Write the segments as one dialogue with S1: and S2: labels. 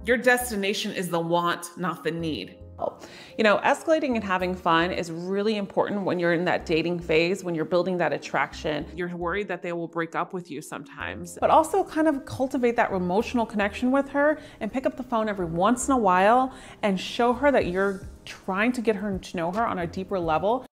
S1: Your destination is the want, not the need.
S2: You know, escalating and having fun is really important when you're in that dating phase, when you're building that attraction.
S1: You're worried that they will break up with you sometimes.
S2: But also kind of cultivate that emotional connection with her and pick up the phone every once in a while and show her that you're trying to get her to know her on a deeper level.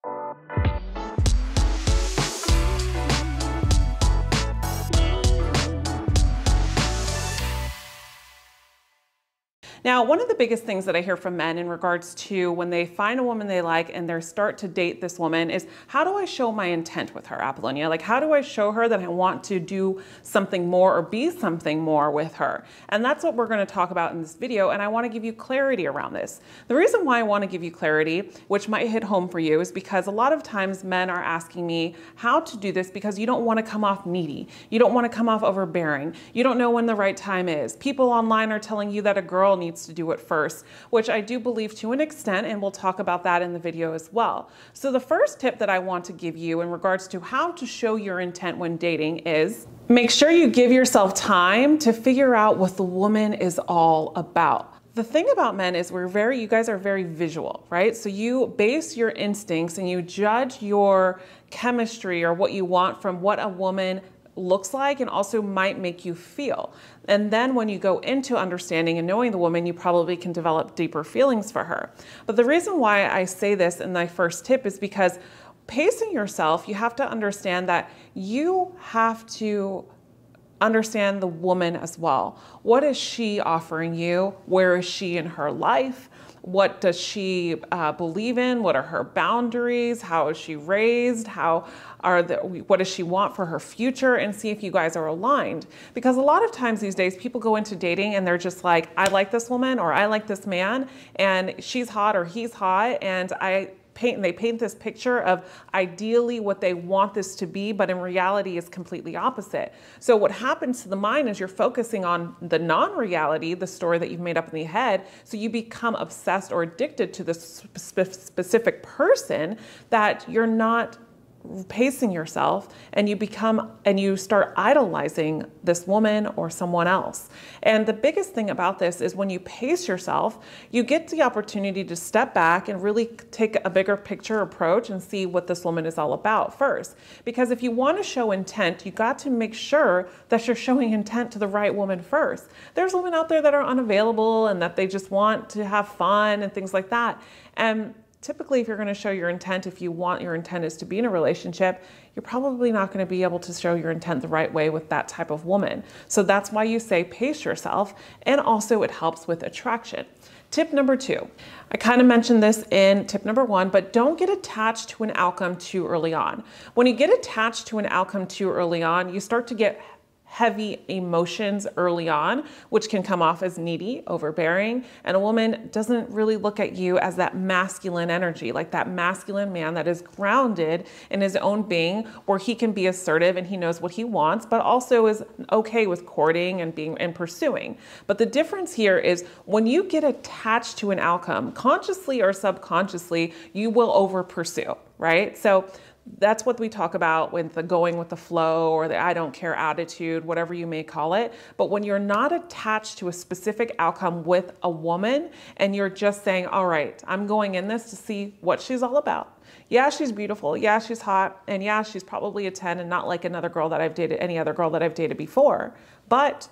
S2: Now, one of the biggest things that I hear from men in regards to when they find a woman they like and they start to date this woman is, how do I show my intent with her, Apollonia? Like, how do I show her that I want to do something more or be something more with her? And that's what we're going to talk about in this video, and I want to give you clarity around this. The reason why I want to give you clarity, which might hit home for you, is because a lot of times men are asking me how to do this because you don't want to come off needy. You don't want to come off overbearing. You don't know when the right time is. People online are telling you that a girl needs to do it first, which I do believe to an extent, and we'll talk about that in the video as well. So the first tip that I want to give you in regards to how to show your intent when dating is make sure you give yourself time to figure out what the woman is all about. The thing about men is you guys are very visual, right? So you base your instincts and you judge your chemistry or what you want from what a woman looks like and also might make you feel. And then when you go into understanding and knowing the woman, you probably can develop deeper feelings for her. But the reason why I say this in my first tip is because pacing yourself, you have to understand that you have to understand the woman as well. What is she offering you? Where is she in her life? What does she believe in? What are her boundaries? How is she raised? What does she want for her future? And see if you guys are aligned. Because a lot of times these days, people go into dating and they're just like, I like this woman or I like this man and she's hot or he's hot, and they paint this picture of ideally what they want this to be, but in reality is completely opposite. So what happens to the mind is you're focusing on the non-reality, the story that you've made up in the head, so you become obsessed or addicted to this specific person that you're not pacing yourself, and you start idolizing this woman or someone else. And the biggest thing about this is when you pace yourself, you get the opportunity to step back and really take a bigger picture approach and see what this woman is all about first. Because if you want to show intent, you got to make sure that you're showing intent to the right woman first. There's women out there that are unavailable and that they just want to have fun and things like that. And typically, if you're going to show your intent, if you want your intent is to be in a relationship, you're probably not going to be able to show your intent the right way with that type of woman. So that's why you say pace yourself, and also it helps with attraction. Tip number 2, I kind of mentioned this in tip number 1, but don't get attached to an outcome too early on. When you get attached to an outcome too early on, you start to get heavy emotions early on, which can come off as needy, overbearing, and a woman doesn't really look at you as that masculine energy, like that masculine man that is grounded in his own being, where he can be assertive and he knows what he wants, but also is okay with courting and pursuing. But the difference here is when you get attached to an outcome, consciously or subconsciously, you will over pursue, right? So that's what we talk about with the going with the flow or the I don't care attitude, whatever you may call it. But when you're not attached to a specific outcome with a woman and you're just saying, all right, I'm going in this to see what she's all about. Yeah, she's beautiful. Yeah, she's hot. And yeah, she's probably a 10 and not like any other girl that I've dated before. But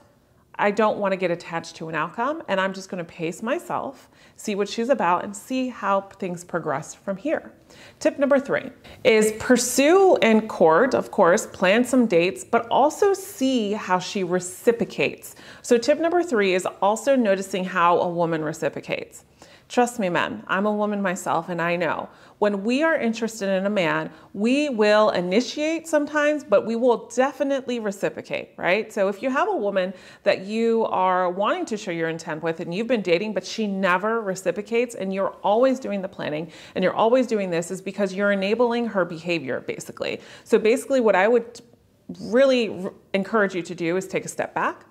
S2: I don't want to get attached to an outcome, and I'm just going to pace myself, see what she's about, and see how things progress from here. Tip number 3 is pursue and court, of course, plan some dates, but also see how she reciprocates. So tip number 3 is also noticing how a woman reciprocates. Trust me, men, I'm a woman myself, and I know when we are interested in a man, we will initiate sometimes, but we will definitely reciprocate, right? So if you have a woman that you are wanting to show your intent with and you've been dating, but she never reciprocates and you're always doing the planning and you're always doing this, is because you're enabling her behavior, basically. So basically what I would really encourage you to do is take a step back,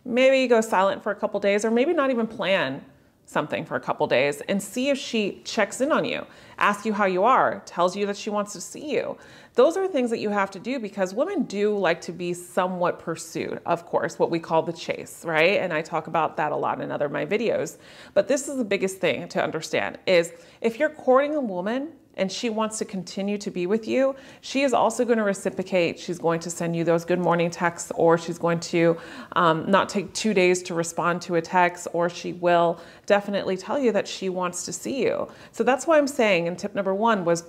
S2: maybe go silent for a couple days, or maybe not even plan something for a couple days and see if she checks in on you, asks you how you are, tells you that she wants to see you. Those are things that you have to do because women do like to be somewhat pursued, of course, what we call the chase, right? And I talk about that a lot in other of my videos. But this is the biggest thing to understand is if you're courting a woman and she wants to continue to be with you, she is also going to reciprocate. She's going to send you those good morning texts, or she's going to not take 2 days to respond to a text, or she will definitely tell you that she wants to see you. So that's why I'm saying, and tip number 1 was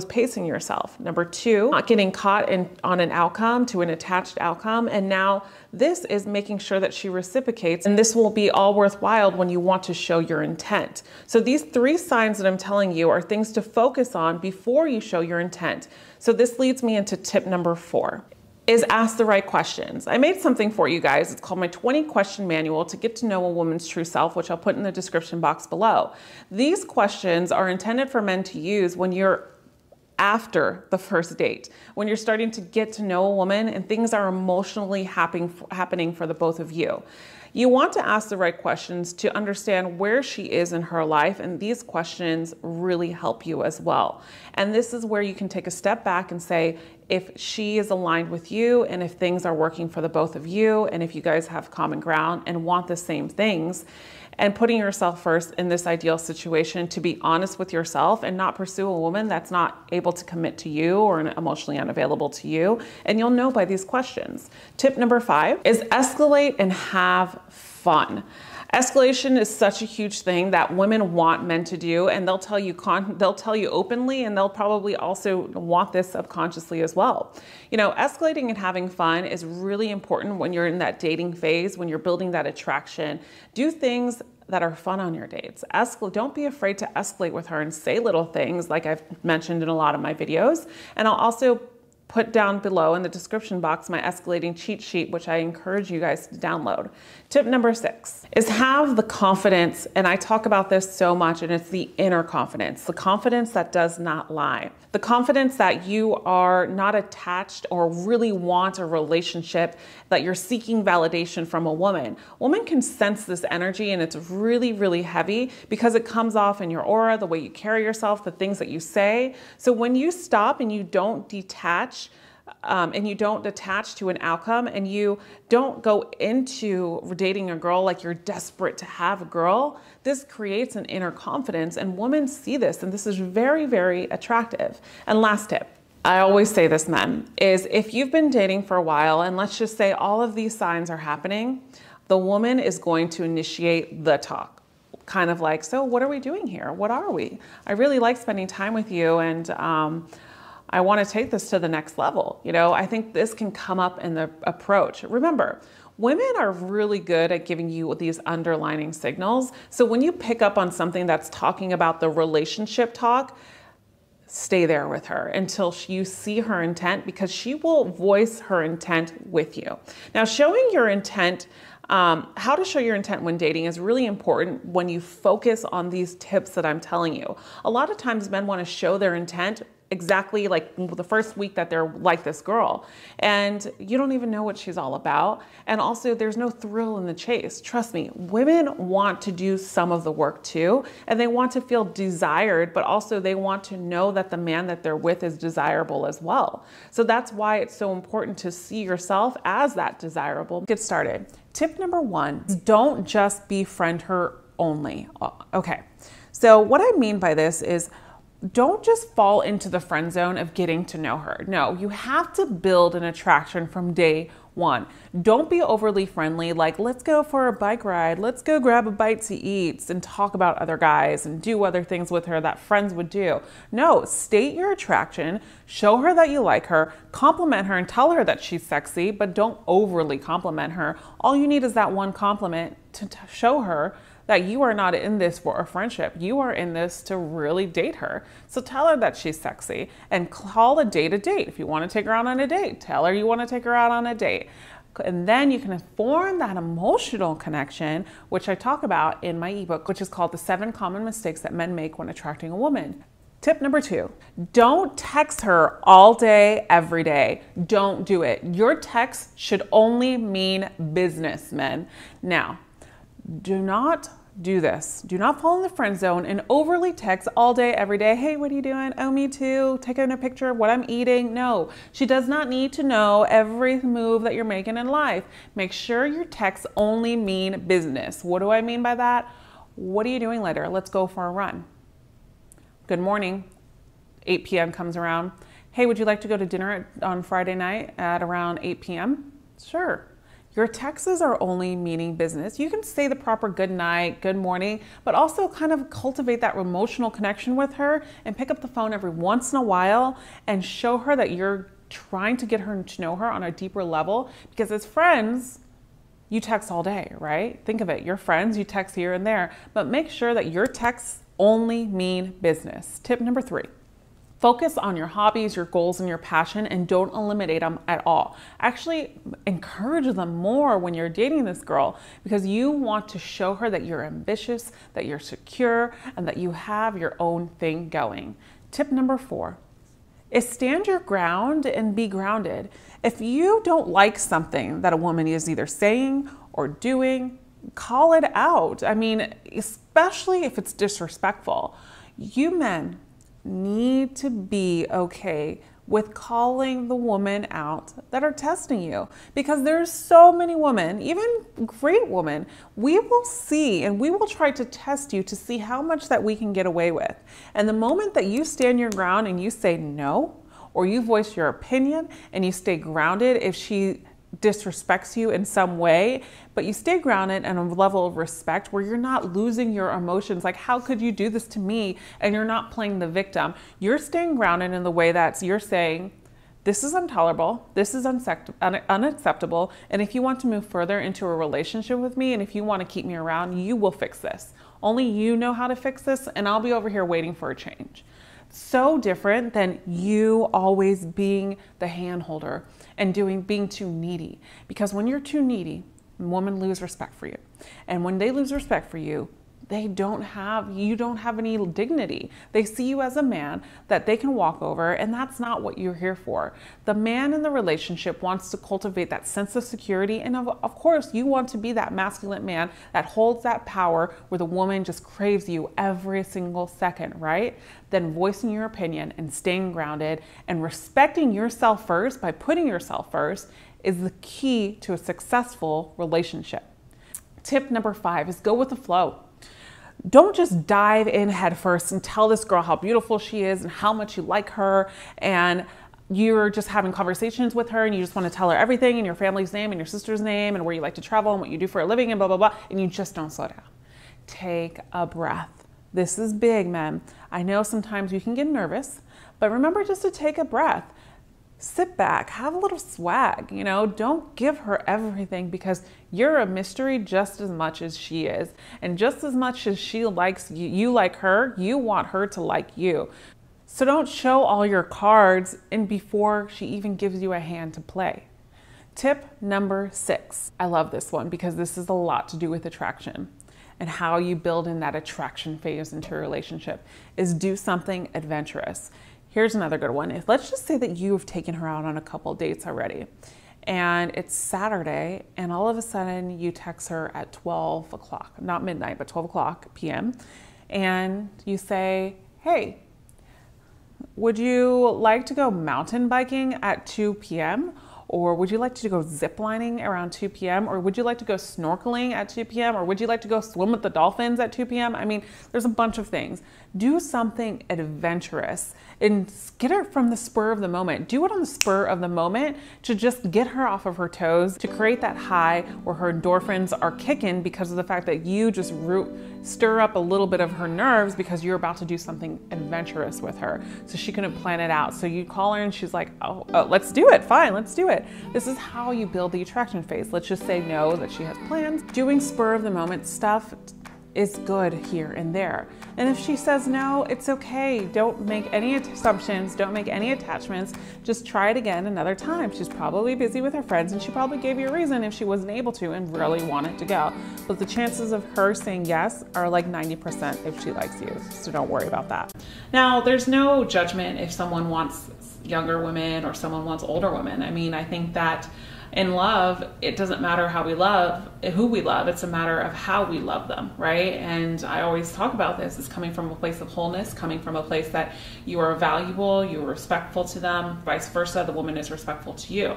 S2: pacing yourself. Number 2, not getting caught on an outcome to an attached outcome. And now this is making sure that she reciprocates, and this will be all worthwhile when you want to show your intent. So these 3 signs that I'm telling you are things to focus on before you show your intent. So this leads me into tip number 4. Is ask the right questions. I made something for you guys. It's called my 20 question manual to get to know a woman's true self, which I'll put in the description box below. These questions are intended for men to use when you're after the first date, when you're starting to get to know a woman and things are emotionally happening for the both of you. You want to ask the right questions to understand where she is in her life, and these questions really help you as well. And this is where you can take a step back and say, if she is aligned with you and if things are working for the both of you, and if you guys have common ground and want the same things, and putting yourself first in this ideal situation to be honest with yourself and not pursue a woman that's not able to commit to you or emotionally unavailable to you. And you'll know by these questions. Tip number 5 is escalate and have fun. Escalation is such a huge thing that women want men to do, and they'll tell you openly, and they'll probably also want this subconsciously as well. You know, escalating and having fun is really important when you're in that dating phase, when you're building that attraction. Do things that are fun on your dates. Don't be afraid to escalate with her and say little things like I've mentioned in a lot of my videos. And I'll also put down below in the description box my escalating cheat sheet, which I encourage you guys to download. Tip number 6 is have the confidence, and I talk about this so much, and it's the inner confidence, the confidence that does not lie, the confidence that you are not attached or really want a relationship, that you're seeking validation from a woman. Women can sense this energy, and it's really, really heavy because it comes off in your aura, the way you carry yourself, the things that you say. So when you stop and you don't detach, and you don't attach to an outcome, and you don't go into dating a girl like you're desperate to have a girl, this creates an inner confidence, and women see this, and this is very, very attractive. And last tip, I always say this, men, is if you've been dating for a while, and let's just say all of these signs are happening, the woman is going to initiate the talk. Kind of like, so what are we doing here? What are we? I really like spending time with you, and I want to take this to the next level. You know, I think this can come up in the approach. Remember, women are really good at giving you these underlining signals. So when you pick up on something that's talking about the relationship talk, stay there with her until you see her intent, because she will voice her intent with you. Now, showing your intent, how to show your intent when dating is really important when you focus on these tips that I'm telling you. A lot of times men want to show their intent exactly like the first week that they're like this girl, and you don't even know what she's all about. And also there's no thrill in the chase. Trust me, women want to do some of the work too, and they want to feel desired, but also they want to know that the man that they're with is desirable as well. So that's why it's so important to see yourself as that desirable. Get started. Tip number 1 is don't just befriend her only. Okay, so what I mean by this is don't just fall into the friend zone of getting to know her. No, you have to build an attraction from day 1. Don't be overly friendly, like let's go for a bike ride, let's go grab a bite to eat and talk about other guys and do other things with her that friends would do. No, state your attraction, show her that you like her, compliment her and tell her that she's sexy, but don't overly compliment her. All you need is that one compliment to show her that you are not in this for a friendship. You are in this to really date her. So tell her that she's sexy and call a date a date. If you want to take her out on a date, tell her you want to take her out on a date. And then you can form that emotional connection, which I talk about in my ebook, which is called The 7 Common Mistakes That Men Make When Attracting a Woman. Tip number 2, don't text her all day, every day. Don't do it. Your text should only mean business, men. Now, do not do this. Do not fall in the friend zone and overly text all day, every day. Hey, what are you doing? Oh, me too. Taking a picture of what I'm eating. No, she does not need to know every move that you're making in life. Make sure your texts only mean business. What do I mean by that? What are you doing later? Let's go for a run. Good morning. 8 p.m. comes around. Hey, would you like to go to dinner on Friday night at around 8 p.m.? Sure. Your texts are only meaning business. You can say the proper good night, good morning, but also kind of cultivate that emotional connection with her and pick up the phone every once in a while and show her that you're trying to get her to know her on a deeper level, because as friends, you text all day, right? Think of it, you're friends, you text here and there, but make sure that your texts only mean business. Tip number 3. Focus on your hobbies, your goals, and your passion, and don't eliminate them at all. Actually, encourage them more when you're dating this girl, because you want to show her that you're ambitious, that you're secure, and that you have your own thing going. Tip number 4 is stand your ground and be grounded. If you don't like something that a woman is either saying or doing, call it out. I mean, especially if it's disrespectful. You men need to be okay with calling the women out that are testing you, because there's so many women, even great women, we will see and we will try to test you to see how much that we can get away with. And the moment that you stand your ground and you say no, or you voice your opinion and you stay grounded, if she disrespects you in some way, but you stay grounded at a level of respect where you're not losing your emotions. Like, how could you do this to me? And you're not playing the victim. You're staying grounded in the way that you're saying, this is intolerable, this is unacceptable, and if you want to move further into a relationship with me, and if you want to keep me around, you will fix this. Only you know how to fix this, and I'll be over here waiting for a change. So different than you always being the hand holder and being too needy. Because when you're too needy, women lose respect for you. And when they lose respect for you, you don't have any dignity. They see you as a man that they can walk over, and that's not what you're here for. The man in the relationship wants to cultivate that sense of security, and of course you want to be that masculine man that holds that power where the woman just craves you every single second, right? Then voicing your opinion and staying grounded and respecting yourself first by putting yourself first is the key to a successful relationship. Tip number 5 is go with the flow. Don't just dive in head first and tell this girl how beautiful she is and how much you like her, and you're just having conversations with her and you just want to tell her everything and your family's name and your sister's name and where you like to travel and what you do for a living and blah, blah, blah, and you just don't slow down. Take a breath. This is big, men. I know sometimes you can get nervous, but remember just to take a breath. Sit back, have a little swag, don't give her everything, because you're a mystery just as much as she is. And just as much as she likes you, you like her, you want her to like you. So don't show all your cards and before she even gives you a hand to play. Tip number 6. I love this one because this is a lot to do with attraction and how you build in that attraction phase into a relationship, is do something adventurous. Here's another good one. Let's just say that you've taken her out on a couple dates already and it's Saturday, and all of a sudden you text her at 12 o'clock, not midnight, but 12 o'clock p.m. And you say, hey, would you like to go mountain biking at 2 p.m.? Or would you like to go ziplining around 2 p.m.? Or would you like to go snorkeling at 2 p.m.? Or would you like to go swim with the dolphins at 2 p.m.? I mean, there's a bunch of things. Do something adventurous and get her from the spur of the moment. Do it on the spur of the moment to just get her off of her toes, to create that high where her endorphins are kicking because of the fact that you just stir up a little bit of her nerves because you're about to do something adventurous with her. So she couldn't plan it out. So you call her and she's like, oh, let's do it. Fine, let's do it. This is how you build the attraction phase. Let's just say no, that she has plans. Doing spur of the moment stuff is good here and there. And if she says no, it's okay. Don't make any assumptions, don't make any attachments. Just try it again another time. She's probably busy with her friends and she probably gave you a reason if she wasn't able to and really wanted to go. But the chances of her saying yes are like 90% if she likes you. So don't worry about that. Now, there's no judgment if someone wants younger women or someone wants older women. I mean, I think that in love, it doesn't matter how we love, who we love, it's a matter of how we love them, right? And I always talk about this as coming from a place of wholeness, coming from a place that you are valuable, you are respectful to them, vice versa, the woman is respectful to you.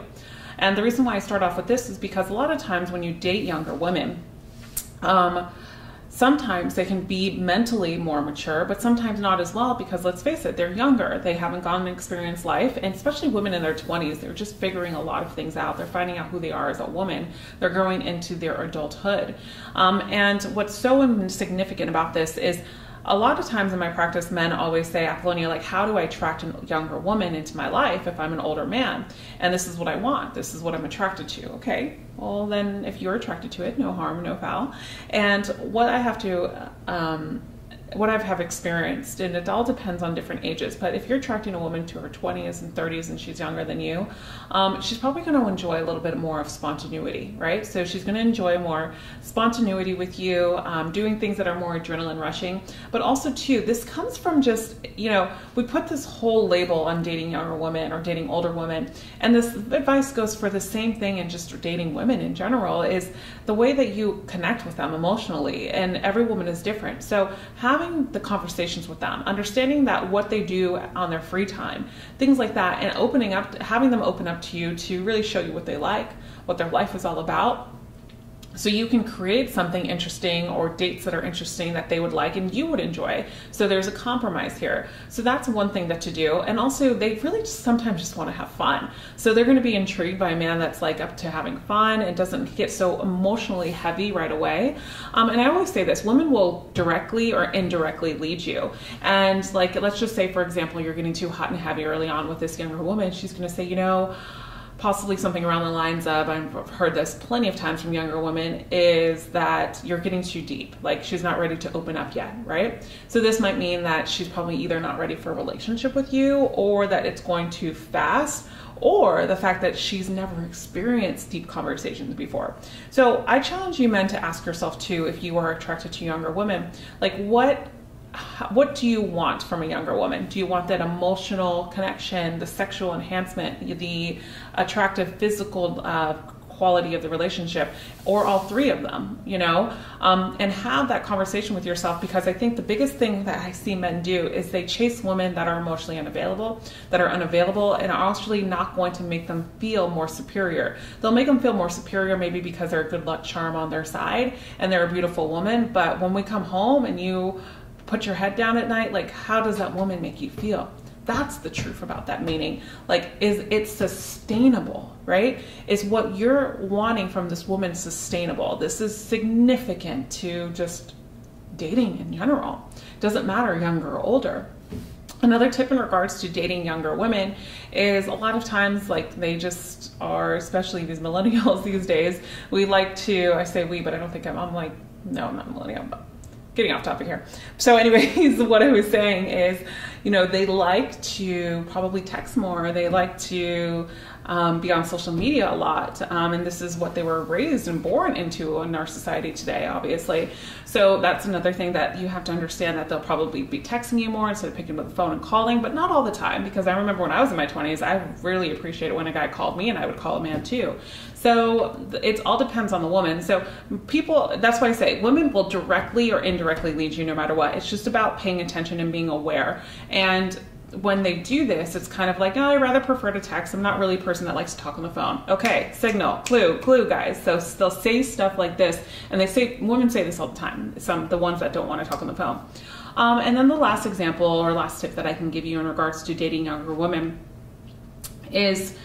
S2: And the reason why I start off with this is because a lot of times when you date younger women, sometimes they can be mentally more mature, but sometimes not as well, because let's face it, they're younger. They haven't gone and experienced life, and especially women in their 20s, they're just figuring a lot of things out. They're finding out who they are as a woman. They're growing into their adulthood. And what's so significant about this is a lot of times in my practice, men always say, Apollonia, like, how do I attract a younger woman into my life if I'm an older man? And this is what I want. This is what I'm attracted to. Okay, well then if you're attracted to it, no harm, no foul. And what I have to, what I have experienced, and it all depends on different ages, but if you're attracting a woman to her 20s and 30s and she's younger than you, she's probably going to enjoy a little bit more of spontaneity, right? So she's going to enjoy more spontaneity with you, doing things that are more adrenaline rushing. But also too, this comes from just, you know, we put this whole label on dating younger women or dating older women, and this advice goes for the same thing in just dating women in general, is the way that you connect with them emotionally, and every woman is different. So having the conversations with them, understanding that what they do on their free time, things like that, and opening up, having them open up to you to really show you what they like, what their life is all about, so you can create something interesting or dates that are interesting that they would like and you would enjoy. So there's a compromise here. So that's one thing that to do. And also they really just sometimes just want to have fun. So they're going to be intrigued by a man that's like up to having fun and doesn't get so emotionally heavy right away. And I always say this, women will directly or indirectly lead you. And like, let's just say, for example, you're getting too hot and heavy early on with this younger woman. She's going to say, you know, possibly something around the lines of, I've heard this plenty of times from younger women, is that you're getting too deep. Like, she's not ready to open up yet, right? So this might mean that she's probably either not ready for a relationship with you, or that it's going too fast, or the fact that she's never experienced deep conversations before. So I challenge you men to ask yourself too, if you are attracted to younger women, like what do you want from a younger woman? Do you want that emotional connection, the sexual enhancement, the attractive physical quality of the relationship, or all three of them, you know? And have that conversation with yourself, because I think the biggest thing that I see men do is they chase women that are emotionally unavailable, and are actually not going to make them feel more superior. They'll make them feel more superior maybe because they're a good luck charm on their side and they're a beautiful woman, but when we come home and you put your head down at night, like, how does that woman make you feel? That's the truth about that meaning. Like, is it sustainable, right? Is what you're wanting from this woman sustainable? This is significant to just dating in general. Doesn't matter younger or older. Another tip in regards to dating younger women is a lot of times, like, they just are, especially these millennials these days, we like to, I say we, but I don't think I'm like, no, I'm not a millennial, but getting off topic here. So anyways, what I was saying is, you know, they like to probably text more. They like to be on social media a lot. And this is what they were raised and born into in our society today, obviously. So that's another thing that you have to understand, that they'll probably be texting you more instead of picking up the phone and calling, but not all the time, because I remember when I was in my 20s, I really appreciated when a guy called me, and I would call a man too. So it all depends on the woman. So people, that's why I say women will directly or indirectly lead you no matter what. It's just about paying attention and being aware. And when they do this, it's kind of like, oh, I rather prefer to text. I'm not really a person that likes to talk on the phone. Okay, signal, clue, guys. So they'll say stuff like this, and women say this all the time, the ones that don't want to talk on the phone. And then the last example or last tip that I can give you in regards to dating younger women is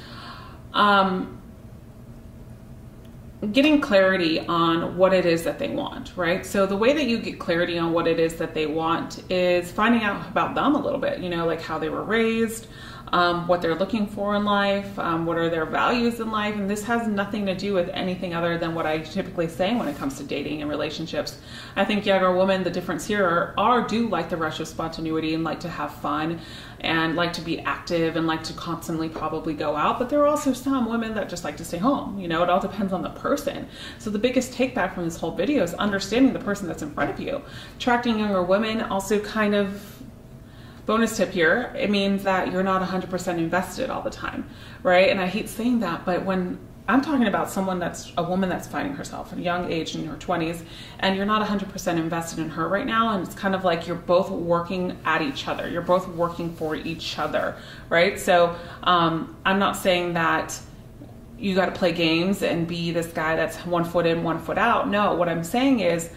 S2: getting clarity on what it is that they want, right? So the way that you get clarity on what it is that they want is finding out about them a little bit, you know, like how they were raised, what they're looking for in life, what are their values in life. And this has nothing to do with anything other than what I typically say when it comes to dating and relationships. I think younger women, the difference here do like the rush of spontaneity and like to have fun and like to be active and like to constantly probably go out. But there are also some women that just like to stay home. You know, it all depends on the person. So the biggest take back from this whole video is understanding the person that's in front of you. Attracting younger women also kind of, bonus tip here, it means that you're not 100% invested all the time, right? And I hate saying that, but when I'm talking about a woman that's finding herself at a young age in her 20s, and you're not 100% invested in her right now. And it's kind of like you're both working at each other. You're both working for each other, right? So I'm not saying that you got to play games and be this guy that's 1 foot in, 1 foot out. No, what I'm saying is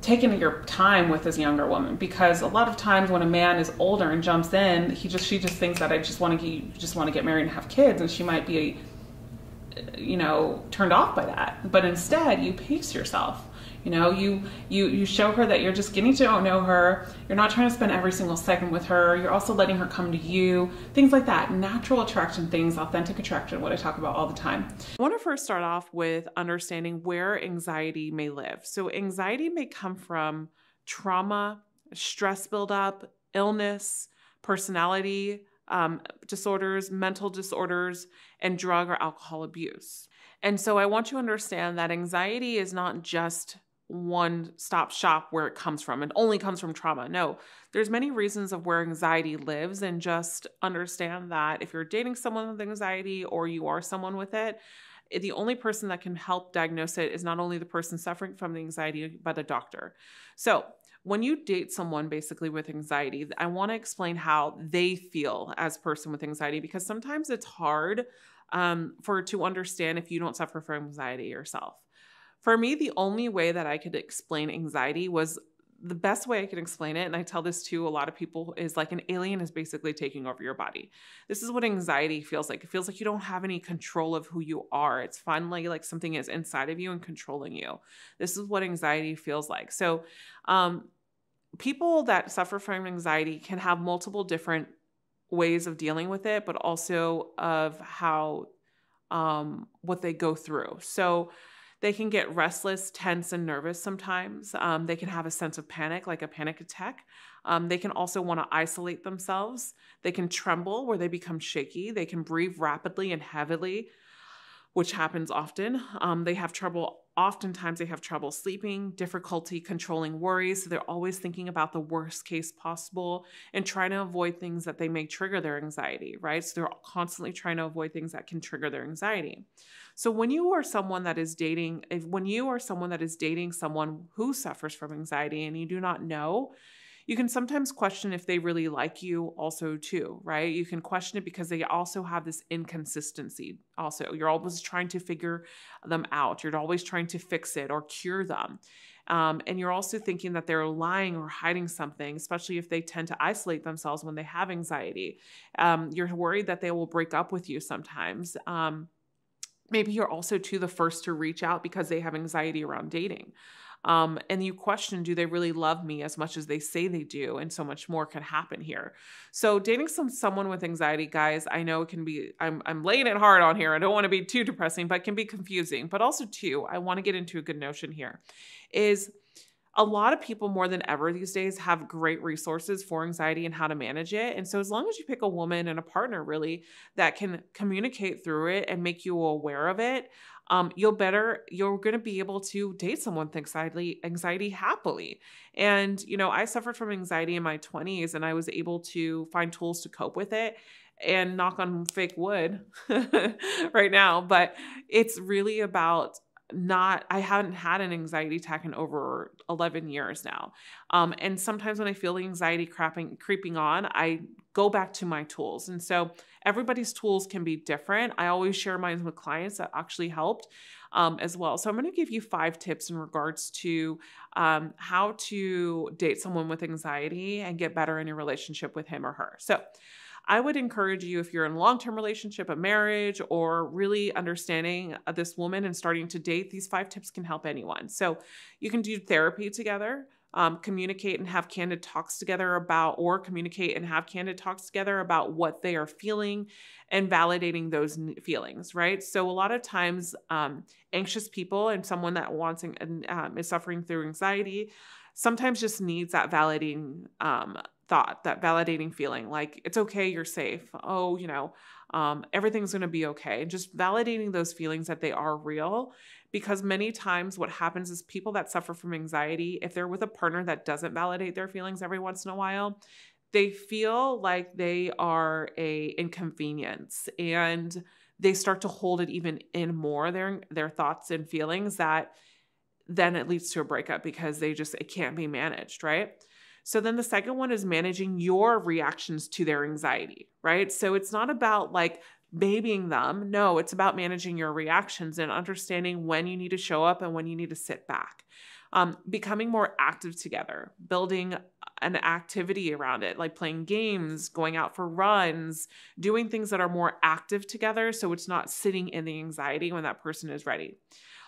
S2: taking your time with this younger woman, because a lot of times when a man is older and jumps in, she just thinks that you just want to get married and have kids, and she might be, turned off by that. But instead, you pace yourself. You show her that you're just getting to know her. You're not trying to spend every single second with her. You're also letting her come to you. Things like that. Natural attraction things, authentic attraction, what I talk about all the time.
S1: I want to first start off with understanding where anxiety may live. So anxiety may come from trauma, stress buildup, illness, personality disorders, mental disorders, and drug or alcohol abuse. And so I want you to understand that anxiety is not just one-stop shop where it comes from. It only comes from trauma. No, there's many reasons of where anxiety lives, and just understand that if you're dating someone with anxiety or you are someone with it, the only person that can help diagnose it is not only the person suffering from the anxiety, but a doctor. So when you date someone basically with anxiety, I want to explain how they feel as a person with anxiety, because sometimes it's hard to understand if you don't suffer from anxiety yourself. For me, the only way that I could explain anxiety was the best way I can explain it, and I tell this to a lot of people, is like an alien is basically taking over your body. This is what anxiety feels like. It feels like you don't have any control of who you are. It's finally like something is inside of you and controlling you. This is what anxiety feels like. So people that suffer from anxiety can have multiple different ways of dealing with it, but also of how what they go through. So they can get restless, tense, and nervous sometimes. They can have a sense of panic, like a panic attack. They can also want to isolate themselves. They can tremble, where they become shaky. They can breathe rapidly and heavily, which happens often. Oftentimes they have trouble sleeping, difficulty controlling worries. So they're always thinking about the worst case possible and trying to avoid things that they may trigger their anxiety, right? So they're constantly trying to avoid things that can trigger their anxiety. So when you are someone that is dating someone who suffers from anxiety and you do not know, you can sometimes question if they really like you also too, right? You can question it because they also have this inconsistency also. You're always trying to figure them out. You're always trying to fix it or cure them. And you're also thinking that they're lying or hiding something, especially if they tend to isolate themselves when they have anxiety. You're worried that they will break up with you sometimes. Maybe you're also the first to reach out because they have anxiety around dating. And you question, do they really love me as much as they say they do? And so much more can happen here. So dating someone with anxiety, guys, I know it can be, I'm laying it hard on here. I don't want to be too depressing, but it can be confusing. But also too, I want to get into a good notion here, is a lot of people more than ever these days have great resources for anxiety and how to manage it. And so as long as you pick a woman and a partner really that can communicate through it and make you aware of it, you're going to be able to date someone with anxiety happily. And, I suffered from anxiety in my 20s, and I was able to find tools to cope with it, and knock on fake wood right now. But it's really about I haven't had an anxiety attack in over 11 years now. And sometimes when I feel the anxiety creeping on, I go back to my tools. And so everybody's tools can be different. I always share mine with clients that actually helped as well. So I'm going to give you 5 tips in regards to how to date someone with anxiety and get better in your relationship with him or her. So I would encourage you, if you're in a long-term relationship, a marriage, or really understanding this woman and starting to date, these 5 tips can help anyone. So you can do therapy together, communicate and have candid talks together about what they are feeling and validating those feelings, right? So a lot of times, anxious people and someone that is suffering through anxiety sometimes just needs that validating thought, that validating feeling, like, it's okay, you're safe. Oh, everything's going to be okay. And just validating those feelings that they are real, because many times what happens is people that suffer from anxiety, if they're with a partner that doesn't validate their feelings every once in a while, they feel like they are a inconvenience, and they start to hold it even in more, their thoughts and feelings, that then it leads to a breakup because it can't be managed, right? So then the second one is managing your reactions to their anxiety, right? So it's not about like babying them. No, it's about managing your reactions and understanding when you need to show up and when you need to sit back. Becoming more active together, building an activity around it, like playing games, going out for runs, doing things that are more active together. So it's not sitting in the anxiety when that person is ready.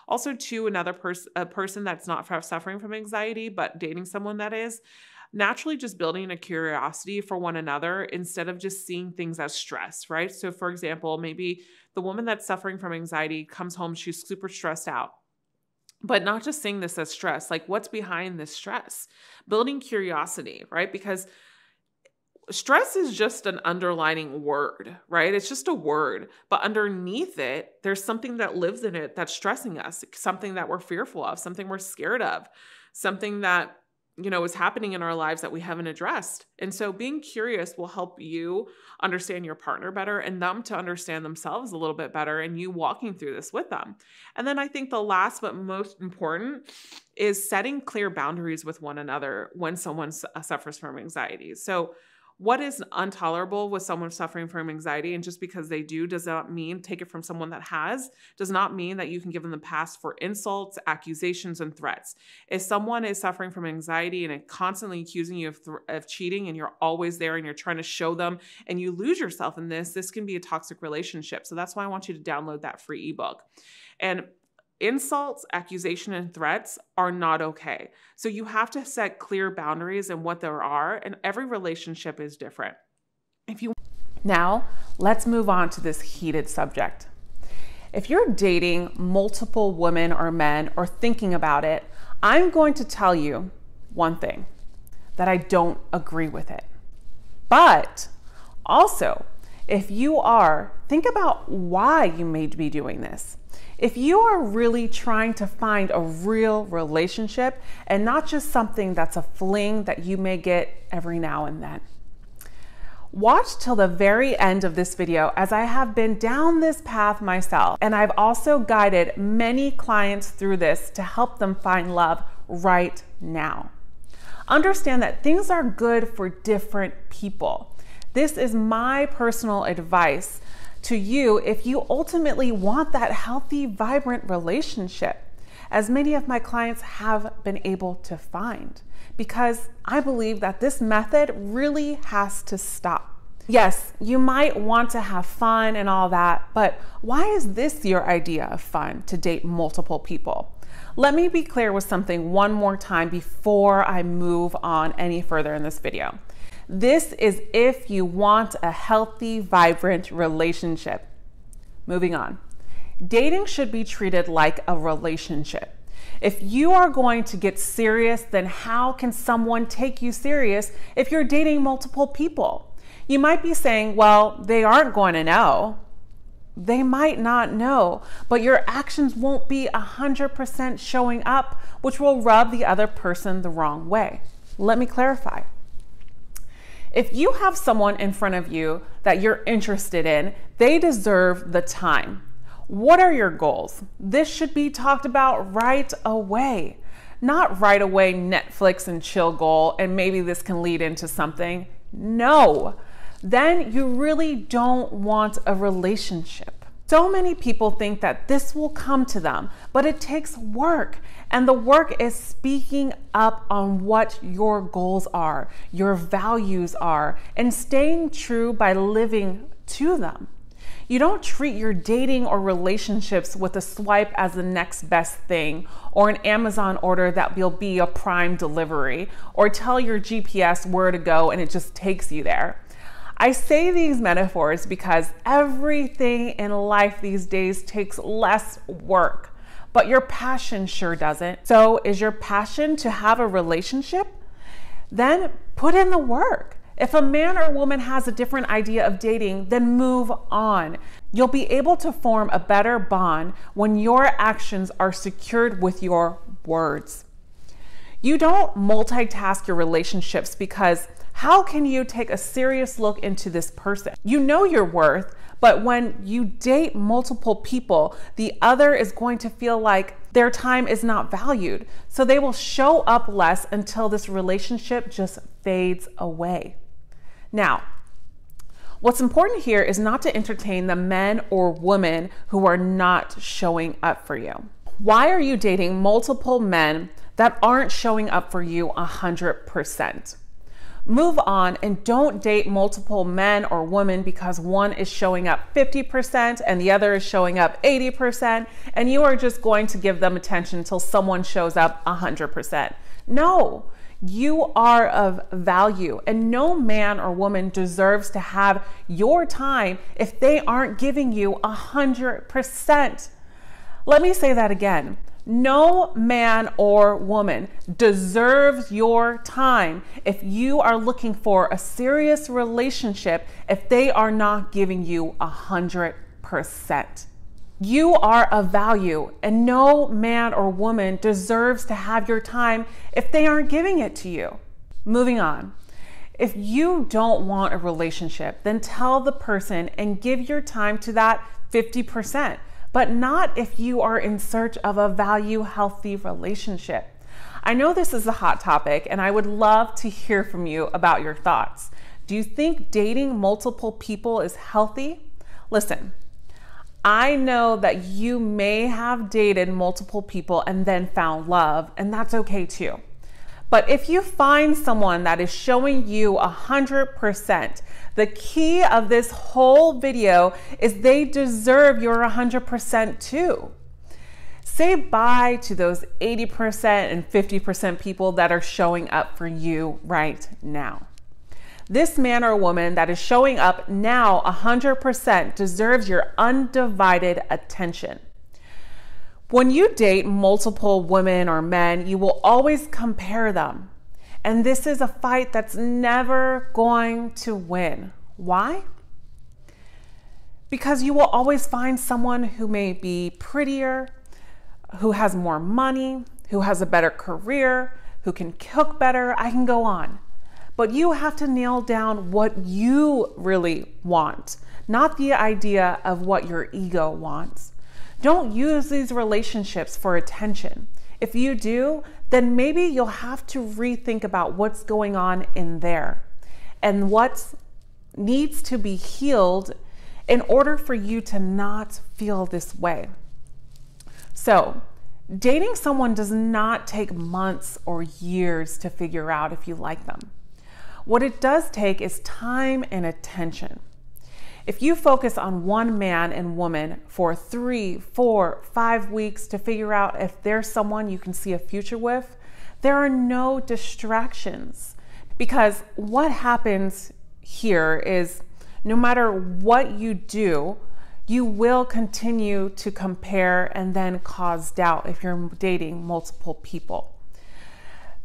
S1: Also, too, a person that's not suffering from anxiety, but dating someone that is, naturally just building a curiosity for one another instead of just seeing things as stress, right? So for example, maybe the woman that's suffering from anxiety comes home, she's super stressed out, but not just seeing this as stress, like what's behind this stress? Building curiosity, right? Because stress is just an underlining word, right? It's just a word, but underneath it, there's something that lives in it that's stressing us, something that we're fearful of, something we're scared of, something that is happening in our lives that we haven't addressed. And so being curious will help you understand your partner better and them to understand themselves a little bit better, and you walking through this with them. And then I think the last but most important is setting clear boundaries with one another when someone suffers from anxiety. So what is intolerable with someone suffering from anxiety, and just because they do does not mean, take it from someone that has, does not mean that you can give them the pass for insults, accusations, and threats. If someone is suffering from anxiety and constantly accusing you of cheating, and you're always there and you're trying to show them and you lose yourself in this can be a toxic relationship. So that's why I want you to download that free ebook. And insults, accusation, and threats are not okay. So you have to set clear boundaries in what there are, and every relationship is different.
S2: Now, let's move on to this heated subject. If you're dating multiple women or men or thinking about it, I'm going to tell you one thing, that I don't agree with it. But also, if you are, think about why you may be doing this. If you are really trying to find a real relationship and not just something that's a fling that you may get every now and then. Watch till the very end of this video, as I have been down this path myself, and I've also guided many clients through this to help them find love right now. Understand that things are good for different people. This is my personal advice to you if you ultimately want that healthy, vibrant relationship, as many of my clients have been able to find, because I believe that this method really has to stop. Yes, you might want to have fun and all that, but why is this your idea of fun, to date multiple people? Let me be clear with something one more time before I move on any further in this video. This is if you want a healthy, vibrant relationship. Moving on. Dating should be treated like a relationship. If you are going to get serious, then how can someone take you serious if you're dating multiple people? You might be saying, well, they aren't going to know. They might not know, but your actions won't be 100% showing up, which will rub the other person the wrong way. Let me clarify. If you have someone in front of you that you're interested in, they deserve the time. What are your goals? This should be talked about right away. Not right away Netflix and chill goal, and maybe this can lead into something. No, then you really don't want a relationship. So many people think that this will come to them, but it takes work. And the work is speaking up on what your goals are, your values are, and staying true by living to them. You don't treat your dating or relationships with a swipe as the next best thing, or an Amazon order that will be a prime delivery, or tell your GPS where to go and it just takes you there. I say these metaphors because everything in life these days takes less work, but your passion sure doesn't. So is your passion to have a relationship? Then put in the work. If a man or woman has a different idea of dating, then move on. You'll be able to form a better bond when your actions are secured with your words. You don't multitask your relationships, because how can you take a serious look into this person? You know your worth, But when you date multiple people, the other is going to feel like their time is not valued. So they will show up less until this relationship just fades away. Now, what's important here is not to entertain the men or women who are not showing up for you. Why are you dating multiple men that aren't showing up for you 100%? Move on and don't date multiple men or women because one is showing up 50% and the other is showing up 80%, and you are just going to give them attention until someone shows up 100%. No, you are of value, and no man or woman deserves to have your time if they aren't giving you 100%. Let me say that again. No man or woman deserves your time if you are looking for a serious relationship if they are not giving you 100%. You are of value, and no man or woman deserves to have your time if they aren't giving it to you. Moving on. If you don't want a relationship, then tell the person and give your time to that 50%. But not if you are in search of a value healthy relationship. I know this is a hot topic, and I would love to hear from you about your thoughts. Do you think dating multiple people is healthy? Listen, I know that you may have dated multiple people and then found love, and that's okay too. But if you find someone that is showing you 100%, the key of this whole video is they deserve your 100% too. Say bye to those 80% and 50% people that are showing up for you right now. This man or woman that is showing up now 100% deserves your undivided attention. When you date multiple women or men, you will always compare them. And this is a fight that's never going to win. Why? Because you will always find someone who may be prettier, who has more money, who has a better career, who can cook better. I can go on. But you have to nail down what you really want, not the idea of what your ego wants. Don't use these relationships for attention. If you do, then maybe you'll have to rethink about what's going on in there and what needs to be healed in order for you to not feel this way. So, dating someone does not take months or years to figure out if you like them. What it does take is time and attention. If you focus on one man and woman for 3, 4, 5 weeks to figure out if there's someone you can see a future with, there are no distractions. Because what happens here is no matter what you do, you will continue to compare and then cause doubt if you're dating multiple people.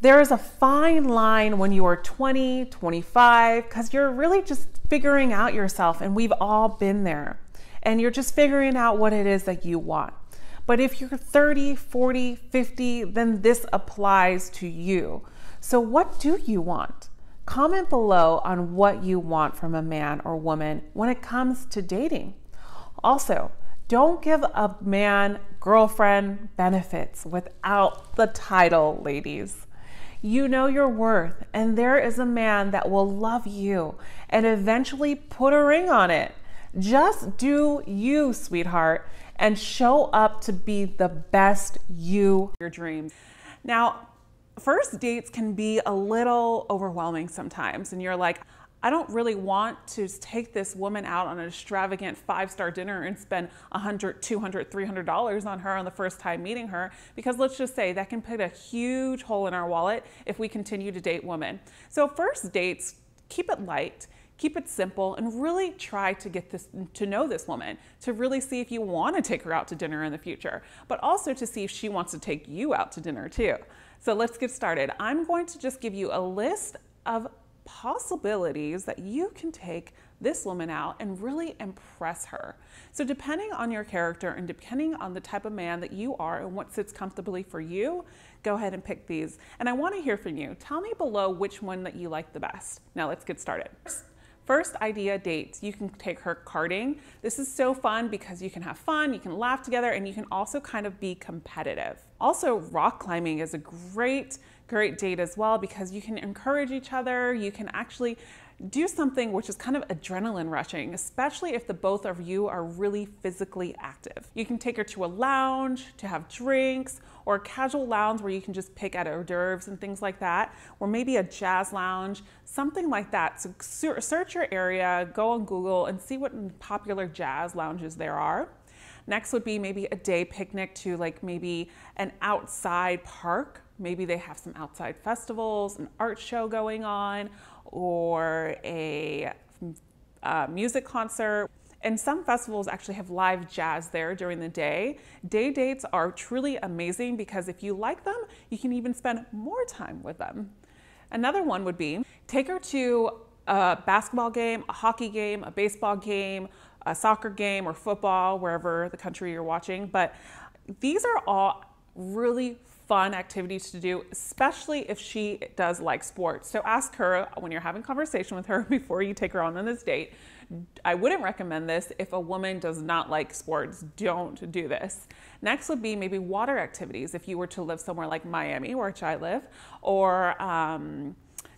S2: There is a fine line when you are 20, 25, because you're really just figuring out yourself, and we've all been there. And you're just figuring out what it is that you want. But if you're 30, 40, 50, then this applies to you. So what do you want? Comment below on what you want from a man or woman when it comes to dating. Also, don't give a man girlfriend benefits without the title, ladies. You know your worth, and there is a man that will love you and eventually put a ring on it. Just do you, sweetheart, and show up to be the best you, your dreams. Now, first dates can be a little overwhelming sometimes, and you're like, I don't really want to take this woman out on an extravagant 5-star dinner and spend $100, $200, $300 on her on the first time meeting her, because let's just say that can put a huge hole in our wallet if we continue to date women. So first dates, keep it light, keep it simple, and really try to get to know this woman, to really see if you want to take her out to dinner in the future, but also to see if she wants to take you out to dinner too. So let's get started. I'm going to just give you a list of possibilities that you can take this woman out and really impress her. So depending on your character and depending on the type of man that you are and what sits comfortably for you, go ahead and pick these. And I want to hear from you. Tell me below which one that you like the best. Now let's get started. First idea, dates. You can take her karting. This is so fun because you can have fun, you can laugh together, and you can also kind of be competitive. Also, rock climbing is a great date as well because you can encourage each other. You can actually do something which is kind of adrenaline rushing, especially if the both of you are really physically active. You can take her to a lounge to have drinks, or a casual lounge where you can just pick at hors d'oeuvres and things like that, or maybe a jazz lounge, something like that. So search your area, go on Google and see what popular jazz lounges there are. Next would be maybe a day picnic to like maybe an outside park. Maybe they have some outside festivals, an art show going on, or a music concert. And some festivals actually have live jazz there during the day. Day dates are truly amazing because if you like them, you can even spend more time with them. Another one would be take her to a basketball game, a hockey game, a baseball game, a soccer game, or football, wherever the country you're watching. But these are all really fun activities to do, especially if she does like sports. So ask her when you're having conversation with her before you take her on this date. I wouldn't recommend this if a woman does not like sports. Don't do this. Next would be maybe water activities. If you were to live somewhere like Miami, which I live, or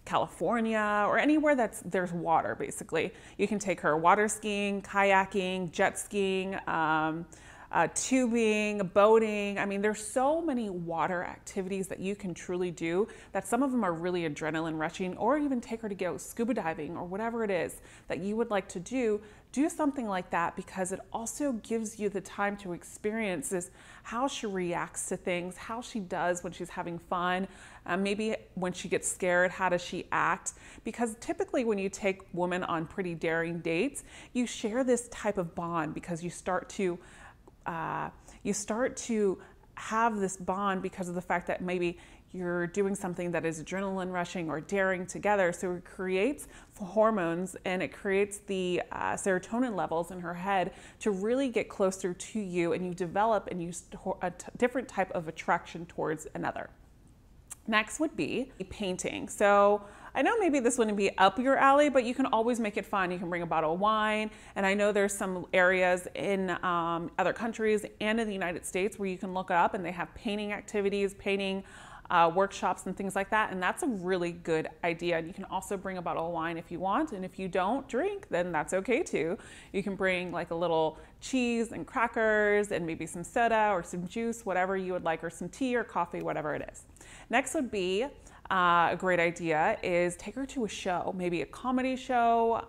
S2: California, or anywhere there's water, basically. You can take her water skiing, kayaking, jet skiing, tubing, boating. I mean, there's so many water activities that you can truly do that some of them are really adrenaline rushing, or even take her to go scuba diving or whatever it is that you would like to do. Do something like that because it also gives you the time to experience this, how she reacts to things, how she does when she's having fun, maybe when she gets scared, how does she act? Because typically when you take women on pretty daring dates, you share this type of bond because you start to have this bond because of the fact that maybe you're doing something that is adrenaline rushing or daring together. So it creates hormones and it creates the serotonin levels in her head to really get closer to you, and you develop and use a different type of attraction towards another. Next would be painting. So I know maybe this wouldn't be up your alley, but you can always make it fun. You can bring a bottle of wine. And I know there's some areas in other countries and in the United States where you can look it up and they have painting activities, painting workshops and things like that. And that's a really good idea. And you can also bring a bottle of wine if you want. And if you don't drink, then that's okay too. You can bring like a little cheese and crackers and maybe some soda or some juice, whatever you would like, or some tea or coffee, whatever it is. Next would be a great idea is take her to a show, maybe a comedy show.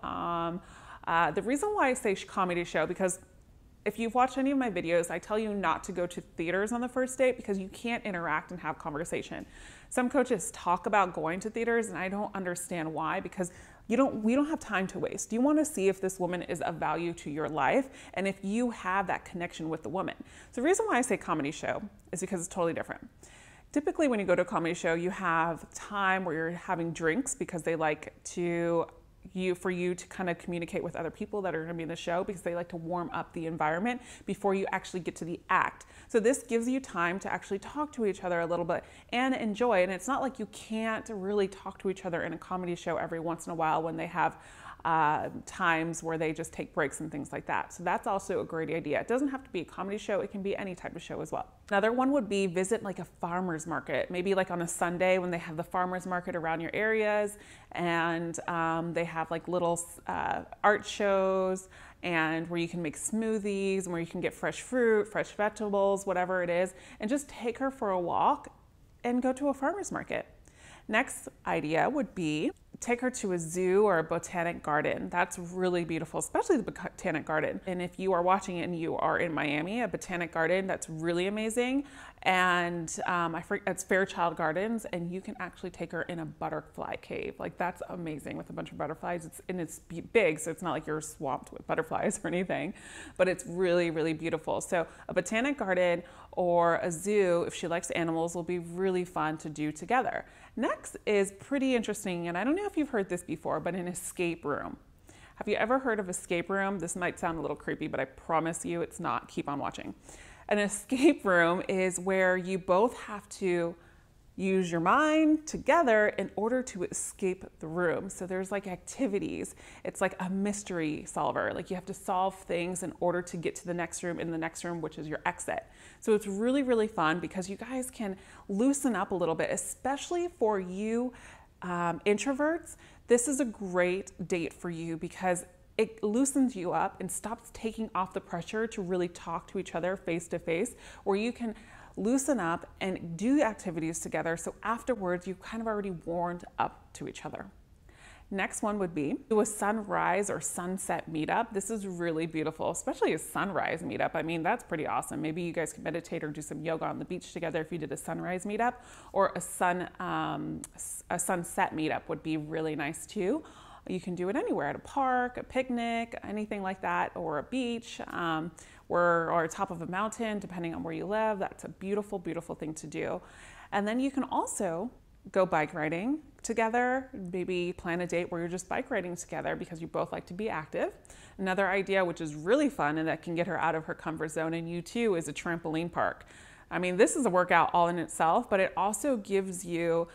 S2: The reason why I say comedy show, because if you've watched any of my videos, I tell you not to go to theaters on the first date because you can't interact and have conversation. Some coaches talk about going to theaters and I don't understand why, because we don't have time to waste. You want to see if this woman is of value to your life and if you have that connection with the woman. So the reason why I say comedy show is because it's totally different. Typically when you go to a comedy show, you have time where you're having drinks because they like for you to kind of communicate with other people that are going to be in the show, because they like to warm up the environment before you actually get to the act. So this gives you time to actually talk to each other a little bit and enjoy. And it's not like you can't really talk to each other in a comedy show every once in a while when they have times where they just take breaks and things like that. So that's also a great idea. It doesn't have to be a comedy show. It can be any type of show as well. Another one would be visit like a farmer's market, maybe like on a Sunday when they have the farmer's market around your areas, and they have like little art shows and where you can make smoothies and where you can get fresh fruit, fresh vegetables, whatever it is, and just take her for a walk and go to a farmer's market. Next idea would be take her to a zoo or a botanic garden. That's really beautiful, especially the botanic garden. And if you are watching it and you are in Miami, a botanic garden, that's really amazing. And it's Fairchild Gardens, and you can actually take her in a butterfly cave. Like, that's amazing with a bunch of butterflies. It's big, so it's not like you're swamped with butterflies or anything, but it's really, really beautiful. So a botanic garden or a zoo, if she likes animals, will be really fun to do together. Next is pretty interesting, and I don't know if you've heard this before, but an escape room. Have you ever heard of escape room? This might sound a little creepy, but I promise you it's not. Keep on watching. An escape room is where you both have to use your mind together in order to escape the room. So there's like activities. It's like a mystery solver. Like you have to solve things in order to get to the next room, in the next room, which is your exit. So it's really, really fun because you guys can loosen up a little bit, especially for you introverts. This is a great date for you because it loosens you up and stops taking off the pressure to really talk to each other face to face, where you can loosen up and do activities together. So afterwards, you kind of already warmed up to each other. Next one would be do a sunrise or sunset meetup. This is really beautiful, especially a sunrise meetup. I mean, that's pretty awesome. Maybe you guys can meditate or do some yoga on the beach together if you did a sunrise meetup, or a sunset meetup would be really nice too. You can do it anywhere, at a park, a picnic, anything like that, or a beach, or top of a mountain, depending on where you live. That's a beautiful, beautiful thing to do. And then you can also go bike riding together, maybe plan a date where you're just bike riding together because you both like to be active. Another idea, which is really fun and that can get her out of her comfort zone, and you too, is a trampoline park. I mean, this is a workout all in itself, but it also gives you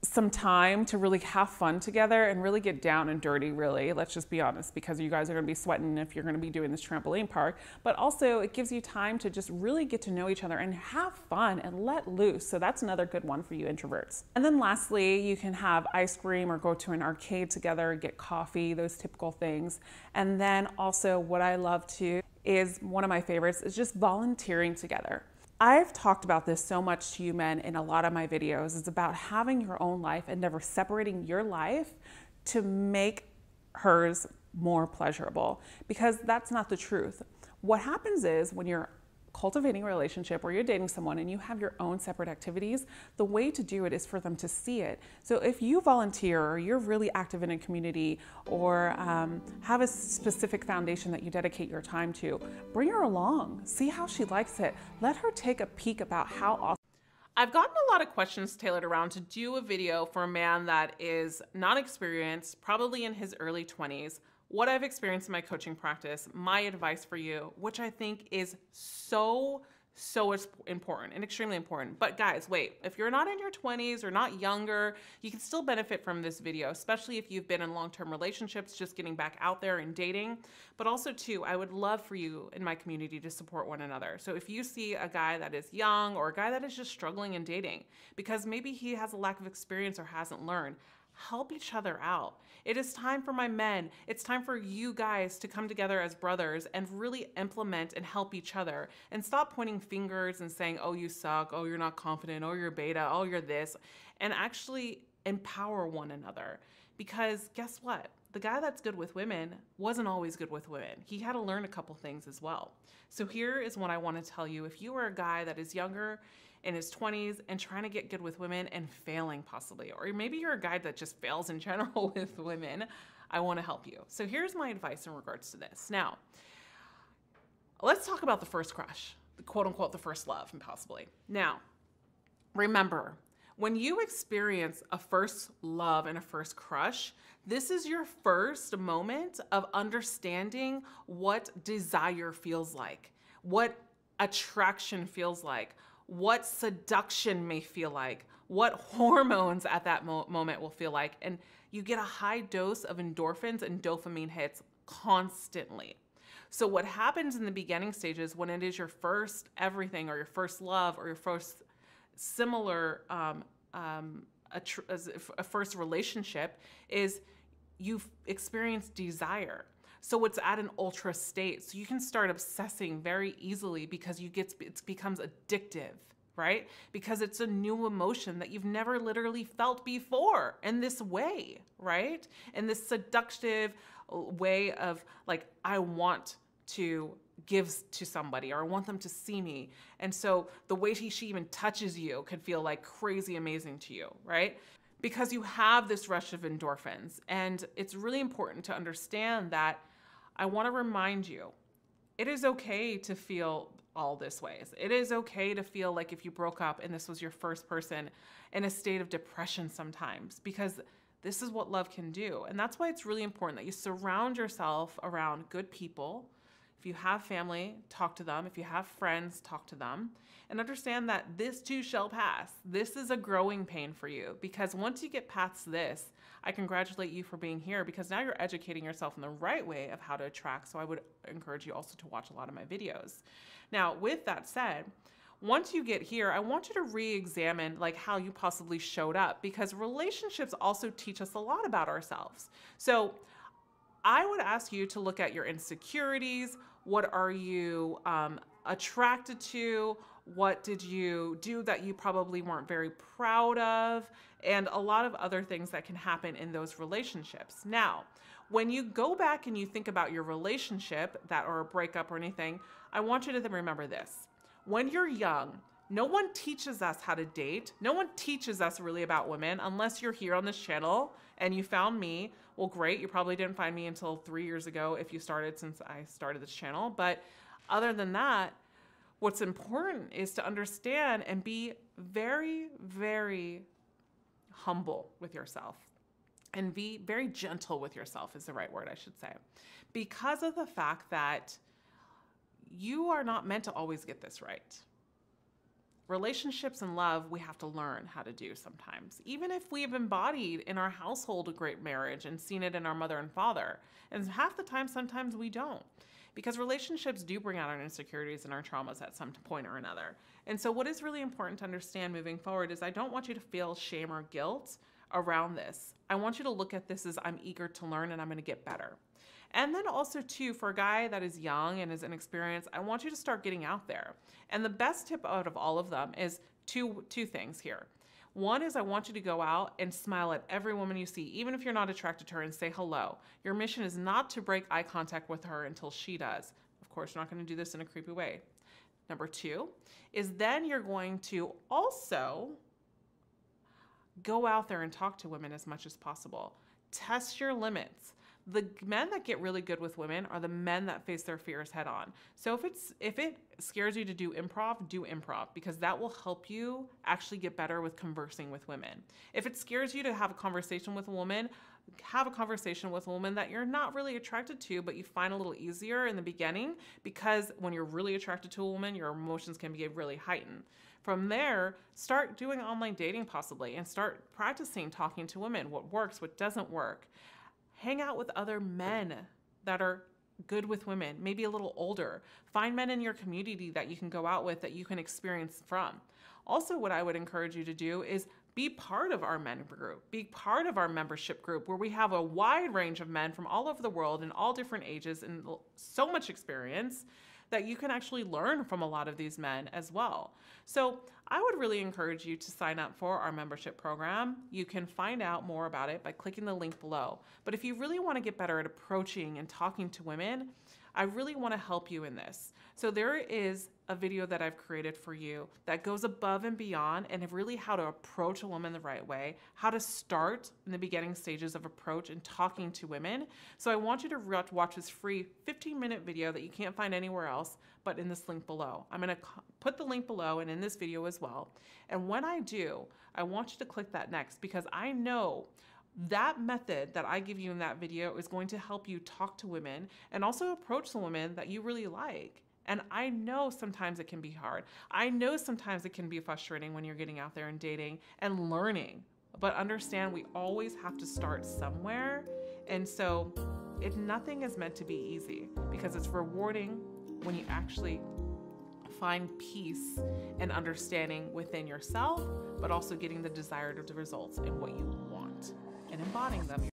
S2: some time to really have fun together and really get down and dirty, really. Let's just be honest, because you guys are going to be sweating if you're going to be doing this trampoline park, but also it gives you time to just really get to know each other and have fun and let loose. So that's another good one for you introverts. And then lastly, you can have ice cream or go to an arcade together, get coffee, those typical things. And then also what I love to is, one of my favorites is just volunteering together. I've talked about this so much to you men in a lot of my videos. It's about having your own life and never separating your life to make hers more pleasurable, because that's not the truth. What happens is when you're cultivating a relationship or you're dating someone and you have your own separate activities, the way to do it is for them to see it. So if you volunteer or you're really active in a community or have a specific foundation that you dedicate your time to, bring her along, see how she likes it. Let her take a peek about how awesome.
S1: I've gotten a lot of questions tailored around to do a video for a man that is not experienced, probably in his early 20s, what I've experienced in my coaching practice, my advice for you, which I think is so important and extremely important. But guys, wait, if you're not in your 20s or not younger, you can still benefit from this video, especially if you've been in long-term relationships, just getting back out there and dating. But also too, I would love for you in my community to support one another. So if you see a guy that is young or a guy that is just struggling in dating because maybe he has a lack of experience or hasn't learned, help each other out. It is time for my men. It's time for you guys to come together as brothers and really implement and help each other, and stop pointing fingers and saying, oh, you suck, oh, you're not confident, oh, you're beta, oh, you're this, and actually empower one another. Because guess what? The guy that's good with women wasn't always good with women. He had to learn a couple things as well. So here is what I want to tell you. If you are a guy that is younger, in his 20s, and trying to get good with women and failing possibly, or maybe you're a guy that just fails in general with women, I want to help you. So here's my advice in regards to this. Now, let's talk about the first crush, the quote unquote, the first love, and possibly. Now, remember, when you experience a first love and a first crush, this is your first moment of understanding what desire feels like, what attraction feels like, what seduction may feel like, what hormones at that moment will feel like. And you get a high dose of endorphins and dopamine hits constantly. So what happens in the beginning stages when it is your first everything or your first love or your first similar, a first relationship is you've experienced desire. So it's at an ultra state. So you can start obsessing very easily because it becomes addictive, right? Because it's a new emotion that you've never literally felt before in this way, right? In this seductive way of like, I want to give to somebody or I want them to see me. And so the way she even touches you could feel like crazy amazing to you, right? Because you have this rush of endorphins. And it's really important to understand that I want to remind you, it is okay to feel all this ways. It is okay to feel like if you broke up and this was your first person, in a state of depression sometimes, because this is what love can do. And that's why it's really important that you surround yourself around good people, If you have family, talk to them. If you have friends, talk to them. And understand that this too shall pass. This is a growing pain for you, because once you get past this, I congratulate you for being here, because now you're educating yourself in the right way of how to attract. So I would encourage you also to watch a lot of my videos. Now, with that said, once you get here, I want you to re-examine like how you possibly showed up, because relationships also teach us a lot about ourselves. So I would ask you to look at your insecurities. What are you attracted to? What did you do that you probably weren't very proud of? And a lot of other things that can happen in those relationships. Now, when you go back and you think about your relationship or a breakup or anything, I want you to then remember this. When you're young, no one teaches us how to date. No one teaches us really about women unless you're here on this channel and you found me. Well, great. You probably didn't find me until 3 years ago if you started since I started this channel. But other than that, what's important is to understand and be very, very humble with yourself, and be very gentle with yourself is the right word, I should say, because of the fact that you are not meant to always get this right. Relationships and love, we have to learn how to do sometimes, even if we've embodied in our household a great marriage and seen it in our mother and father. And half the time, sometimes we don't, because relationships do bring out our insecurities and our traumas at some point or another. And so what is really important to understand moving forward is I don't want you to feel shame or guilt around this. I want you to look at this as I'm eager to learn and I'm going to get better. And then also too, for a guy that is young and is inexperienced, I want you to start getting out there. And the best tip out of all of them is two things here. One is I want you to go out and smile at every woman you see, even if you're not attracted to her, and say hello. Your mission is not to break eye contact with her until she does. Of course, you're not going to do this in a creepy way. Number two is then you're going to also go out there and talk to women as much as possible. Test your limits. The men that get really good with women are the men that face their fears head on. So if it scares you to do improv, because that will help you actually get better with conversing with women. If it scares you to have a conversation with a woman, have a conversation with a woman that you're not really attracted to, but you find a little easier in the beginning, because when you're really attracted to a woman, your emotions can be really heightened. From there, start doing online dating possibly, and start practicing talking to women, what works, what doesn't work. Hang out with other men that are good with women, maybe a little older. Find men in your community that you can go out with, that you can experience from. Also, what I would encourage you to do is be part of our men group. Be part of our membership group, where we have a wide range of men from all over the world in all different ages and so much experience that you can actually learn from a lot of these men as well. So I would really encourage you to sign up for our membership program. You can find out more about it by clicking the link below. But if you really want to get better at approaching and talking to women, I really want to help you in this. So there is a video that I've created for you that goes above and beyond, and really how to approach a woman the right way, how to start in the beginning stages of approach and talking to women. So I want you to watch this free 15-minute video that you can't find anywhere else but in this link below. I'm going to put the link below and in this video as well. And when I do, I want you to click that next, because I know that method that I give you in that video is going to help you talk to women and also approach the women that you really like. And I know sometimes it can be hard. I know sometimes it can be frustrating when you're getting out there and dating and learning. But understand, we always have to start somewhere. And so nothing is meant to be easy, because it's rewarding when you actually find peace and understanding within yourself, but also getting the desired results in what you want and embodying them.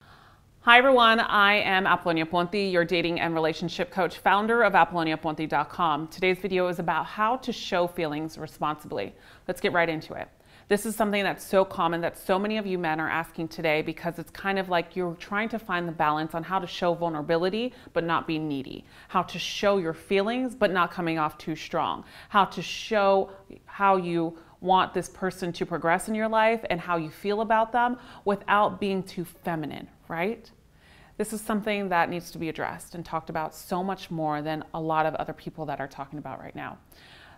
S2: Hi everyone, I am Apollonia Ponti, your dating and relationship coach, founder of ApolloniaPonti.com. Today's video is about how to show feelings responsibly. Let's get right into it. This is something that's so common that so many of you men are asking today, because it's kind of like you're trying to find the balance on how to show vulnerability but not be needy, how to show your feelings but not coming off too strong, how to show how you want this person to progress in your life and how you feel about them without being too feminine, right? This is something that needs to be addressed and talked about so much more than a lot of other people that are talking about right now.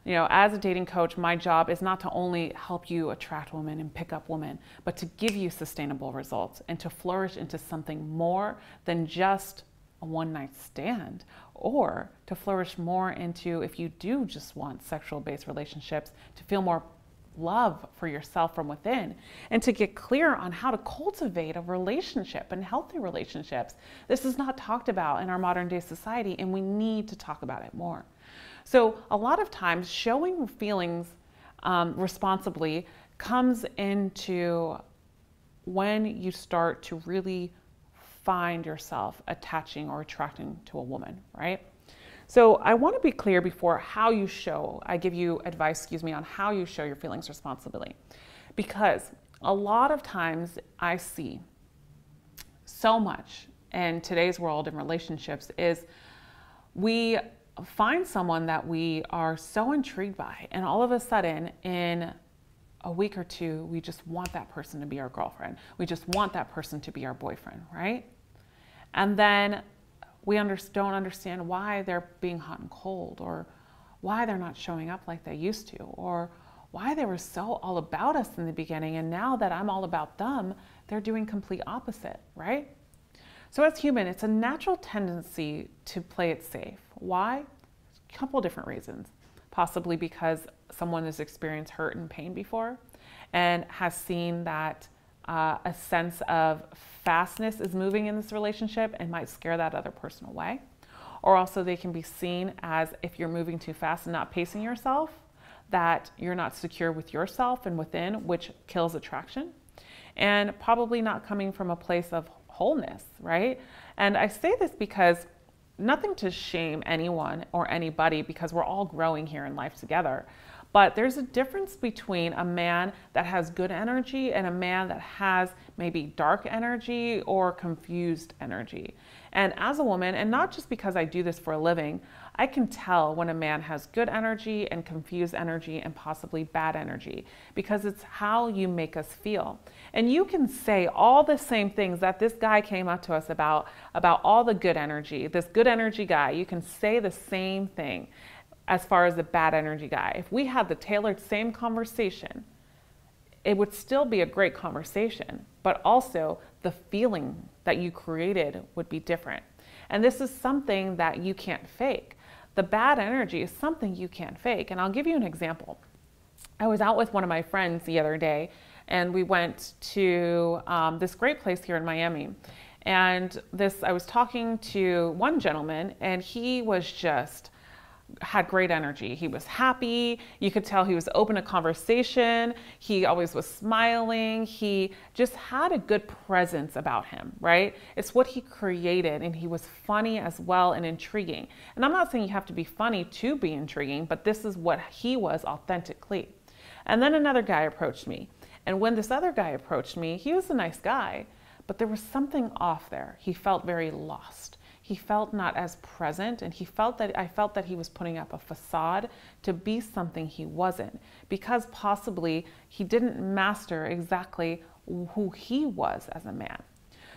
S2: You know, as a dating coach, my job is not to only help you attract women and pick up women, but to give you sustainable results and to flourish into something more than just a one-night stand or to flourish more into, if you do just want sexual-based relationships, to feel more love for yourself from within, and to get clear on how to cultivate a relationship and healthy relationships. This is not talked about in our modern day society, and we need to talk about it more. So a lot of times showing feelings responsibly comes into when you start to really find yourself attaching or attracting to a woman, right? So I want to be clear before how you show, I give you advice, on how you show your feelings responsibly. Because a lot of times I see so much in today's world in relationships is we find someone that we are so intrigued by, and all of a sudden in a week or two, we just want that person to be our girlfriend. We just want that person to be our boyfriend, right? And then we don't understand why they're being hot and cold, or why they're not showing up like they used to, or why they were so all about us in the beginning, and now that I'm all about them, they're doing complete opposite, right? So as human, it's a natural tendency to play it safe. Why? A couple different reasons. Possibly because someone has experienced hurt and pain before and has seen that a sense of fastness is moving in this relationship and might scare that other person away. Or also they can be seen as, if you're moving too fast and not pacing yourself, that you're not secure with yourself and within, which kills attraction. And probably not coming from a place of wholeness, right? And I say this because nothing to shame anyone or anybody, because we're all growing here in life together. But there's a difference between a man that has good energy and a man that has maybe dark energy or confused energy. And as a woman, and not just because I do this for a living, I can tell when a man has good energy and confused energy and possibly bad energy, because it's how you make us feel. And you can say all the same things that this guy came up to us about all the good energy, this good energy guy. You can say the same thing as far as the bad energy guy. If we had the tailored same conversation, it would still be a great conversation, but also the feeling that you created would be different. And this is something that you can't fake. The bad energy is something you can't fake. And I'll give you an example. I was out with one of my friends the other day, and we went to this great place here in Miami. And I was talking to one gentleman, and he was just had great energy. He was happy. You could tell he was open to conversation. He always was smiling. He just had a good presence about him, right? It's what he created, and he was funny as well and intriguing. And I'm not saying you have to be funny to be intriguing, but this is what he was authentically. And then another guy approached me. And when this other guy approached me, he was a nice guy, but there was something off there. He felt very lost. He felt not as present, and I felt that he was putting up a facade to be something he wasn't, because possibly he didn't master exactly who he was as a man.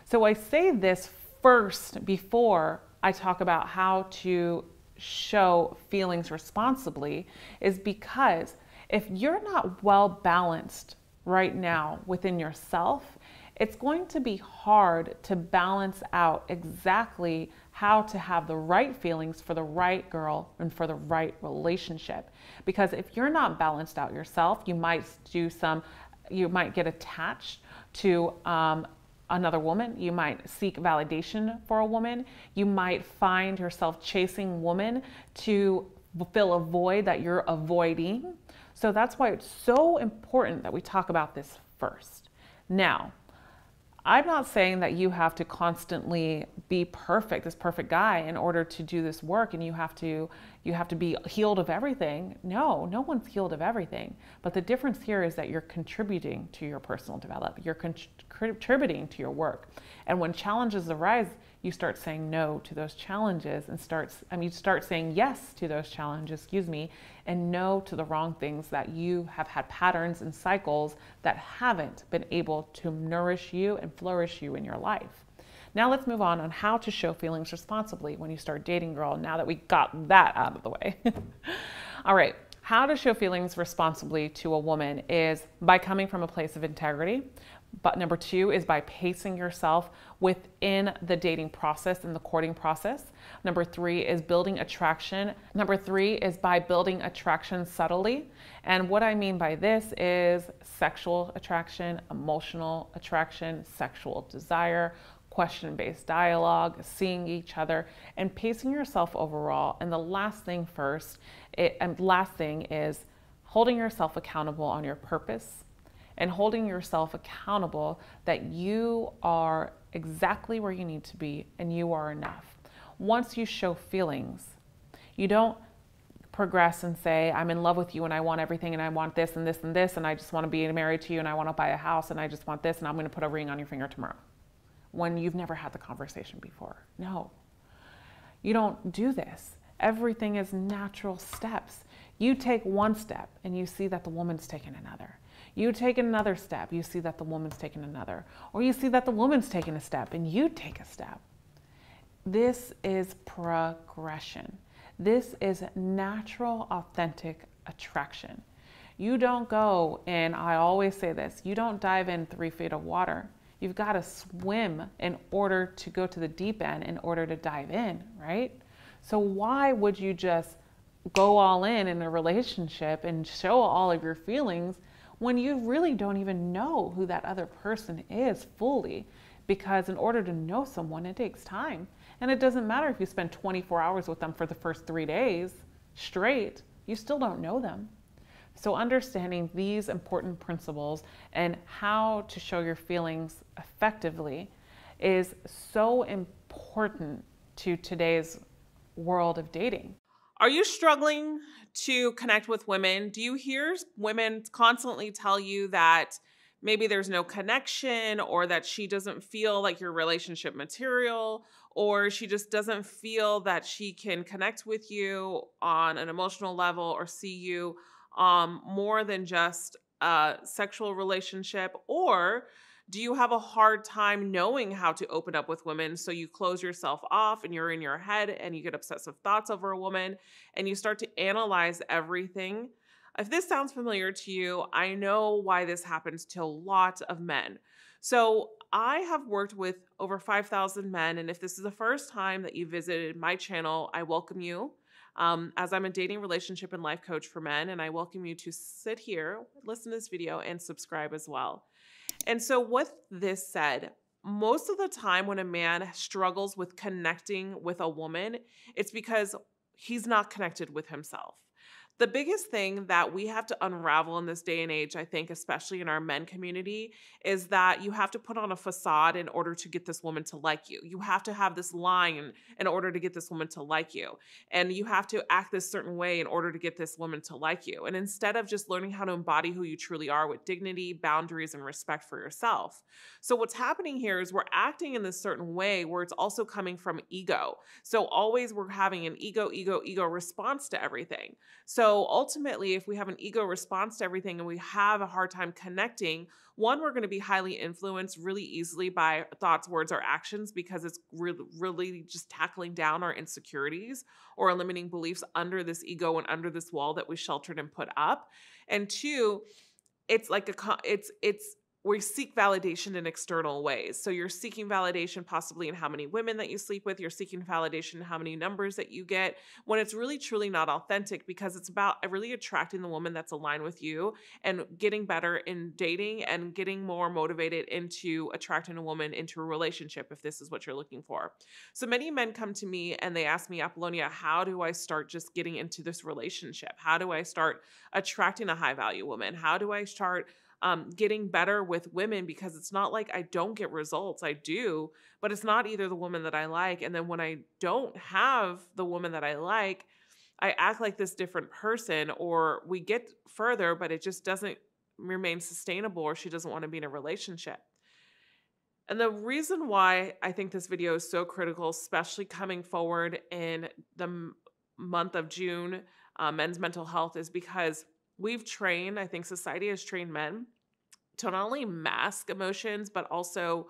S2: So I say this first before I talk about how to show feelings responsibly, is because if you're not well balanced right now within yourself, it's going to be hard to balance out exactly how to have the right feelings for the right girl and for the right relationship. Because if you're not balanced out yourself, you might get attached to another woman. You might seek validation for a woman. You might find yourself chasing women to fill a void that you're avoiding. So that's why it's so important that we talk about this first. Now, I'm not saying that you have to constantly be perfect, this perfect guy, in order to do this work, and you have to be healed of everything. No one's healed of everything. But the difference here is that you're contributing to your personal development. You're contributing to your work. And when challenges arise, you start saying no to those challenges and you start saying yes to those challenges, and no to the wrong things that you have had patterns and cycles that haven't been able to nourish you and flourish you in your life. Now let's move on how to show feelings responsibly when you start dating, girl, now that we got that out of the way. All right, how to show feelings responsibly to a woman is by coming from a place of integrity, But number two is by pacing yourself within the dating process and the courting process. Number three is building attraction. Number three is by building attraction subtly. And what I mean by this is sexual attraction, emotional attraction, sexual desire, question-based dialogue, seeing each other, and pacing yourself overall. And the last thing is holding yourself accountable on your purpose and holding yourself accountable that you are exactly where you need to be and you are enough. Once you show feelings, you don't progress and say, I'm in love with you and I want everything and I want this and this and this and I just want to be married to you and I want to buy a house and I just want this and I'm going to put a ring on your finger tomorrow, when you've never had the conversation before. No, you don't do this. Everything is natural steps. You take one step and you see that the woman's taken another. You take another step, you see that the woman's taken another. Or you see that the woman's taken a step and you take a step. This is progression. This is natural, authentic attraction. You don't go, and I always say this, you don't dive in 3 feet of water. You've got to swim in order to go to the deep end, in order to dive in, right? So why would you just go all in a relationship and show all of your feelings when you really don't even know who that other person is fully? Because in order to know someone, it takes time. And it doesn't matter if you spend 24 hours with them for the first 3 days straight, you still don't know them. So understanding these important principles and how to show your feelings effectively is so important to today's world of dating.
S1: Are you struggling to connect with women? Do you hear women constantly tell you that maybe there's no connection, or that she doesn't feel like your relationship material, or she just doesn't feel that she can connect with you on an emotional level or see you more than just a sexual relationship? Or do you have a hard time knowing how to open up with women, so you close yourself off and you're in your head and you get obsessive thoughts over a woman and you start to analyze everything? If this sounds familiar to you, I know why this happens to a lot of men. So I have worked with over 5,000 men, and if this is the first time that you visited my channel, I welcome you. As I'm a dating, relationship, and life coach for men, and I welcome you to sit here, listen to this video, and subscribe as well. And so with this said, most of the time when a man struggles with connecting with a woman, it's because he's not connected with himself. The biggest thing that we have to unravel in this day and age, I think, especially in our men community, is that you have to put on a facade in order to get this woman to like you. You have to have this line in order to get this woman to like you. And you have to act this certain way in order to get this woman to like you. And instead of just learning how to embody who you truly are with dignity, boundaries, and respect for yourself. So what's happening here is we're acting in this certain way where it's also coming from ego. So always we're having an ego response to everything. So ultimately, if we have an ego response to everything and we have a hard time connecting, one, we're going to be highly influenced really easily by thoughts, words, or actions, because it's really just tackling down our insecurities or limiting beliefs under this ego and under this wall that we sheltered and put up. And two, it's like we seek validation in external ways. So you're seeking validation possibly in how many women that you sleep with. You're seeking validation in how many numbers that you get, when it's really truly not authentic, because it's about really attracting the woman that's aligned with you and getting better in dating and getting more motivated into attracting a woman into a relationship if this is what you're looking for. So many men come to me and they ask me, Apollonia, how do I start just getting into this relationship? How do I start attracting a high value woman? How do I start getting better with women? Because it's not like I don't get results. I do, but it's not either the woman that I like. And then when I don't have the woman that I like, I act like this different person, or we get further, but it just doesn't remain sustainable, or she doesn't want to be in a relationship. And the reason why I think this video is so critical, especially coming forward in the month of June, men's mental health, is because we've trained, I think society has trained men to not only mask emotions, but also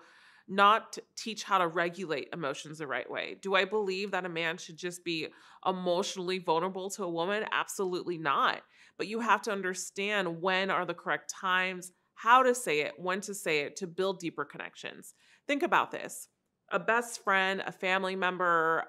S1: not teach how to regulate emotions the right way. Do I believe that a man should just be emotionally vulnerable to a woman? Absolutely not. But you have to understand when are the correct times, how to say it, when to say it, to build deeper connections. Think about this. A best friend, a family member,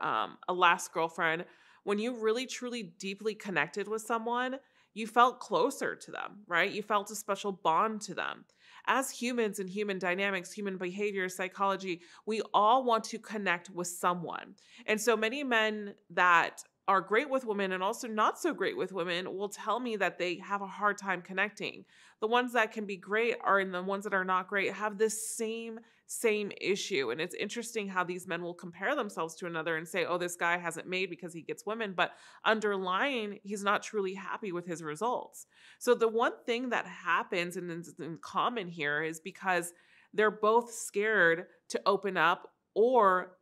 S1: a last girlfriend, when you really, truly, deeply connected with someone, you felt closer to them, right? You felt a special bond to them. As humans and human dynamics, human behavior, psychology, we all want to connect with someone. And so many men that are great with women and also not so great with women will tell me that they have a hard time connecting. The ones that can be great are, and the ones that are not great have this same issue. And it's interesting how these men will compare themselves to another and say, oh, this guy hasn't made because he gets women, but underlying, he's not truly happy with his results. So the one thing that happens and is in common here is because they're both scared to open up or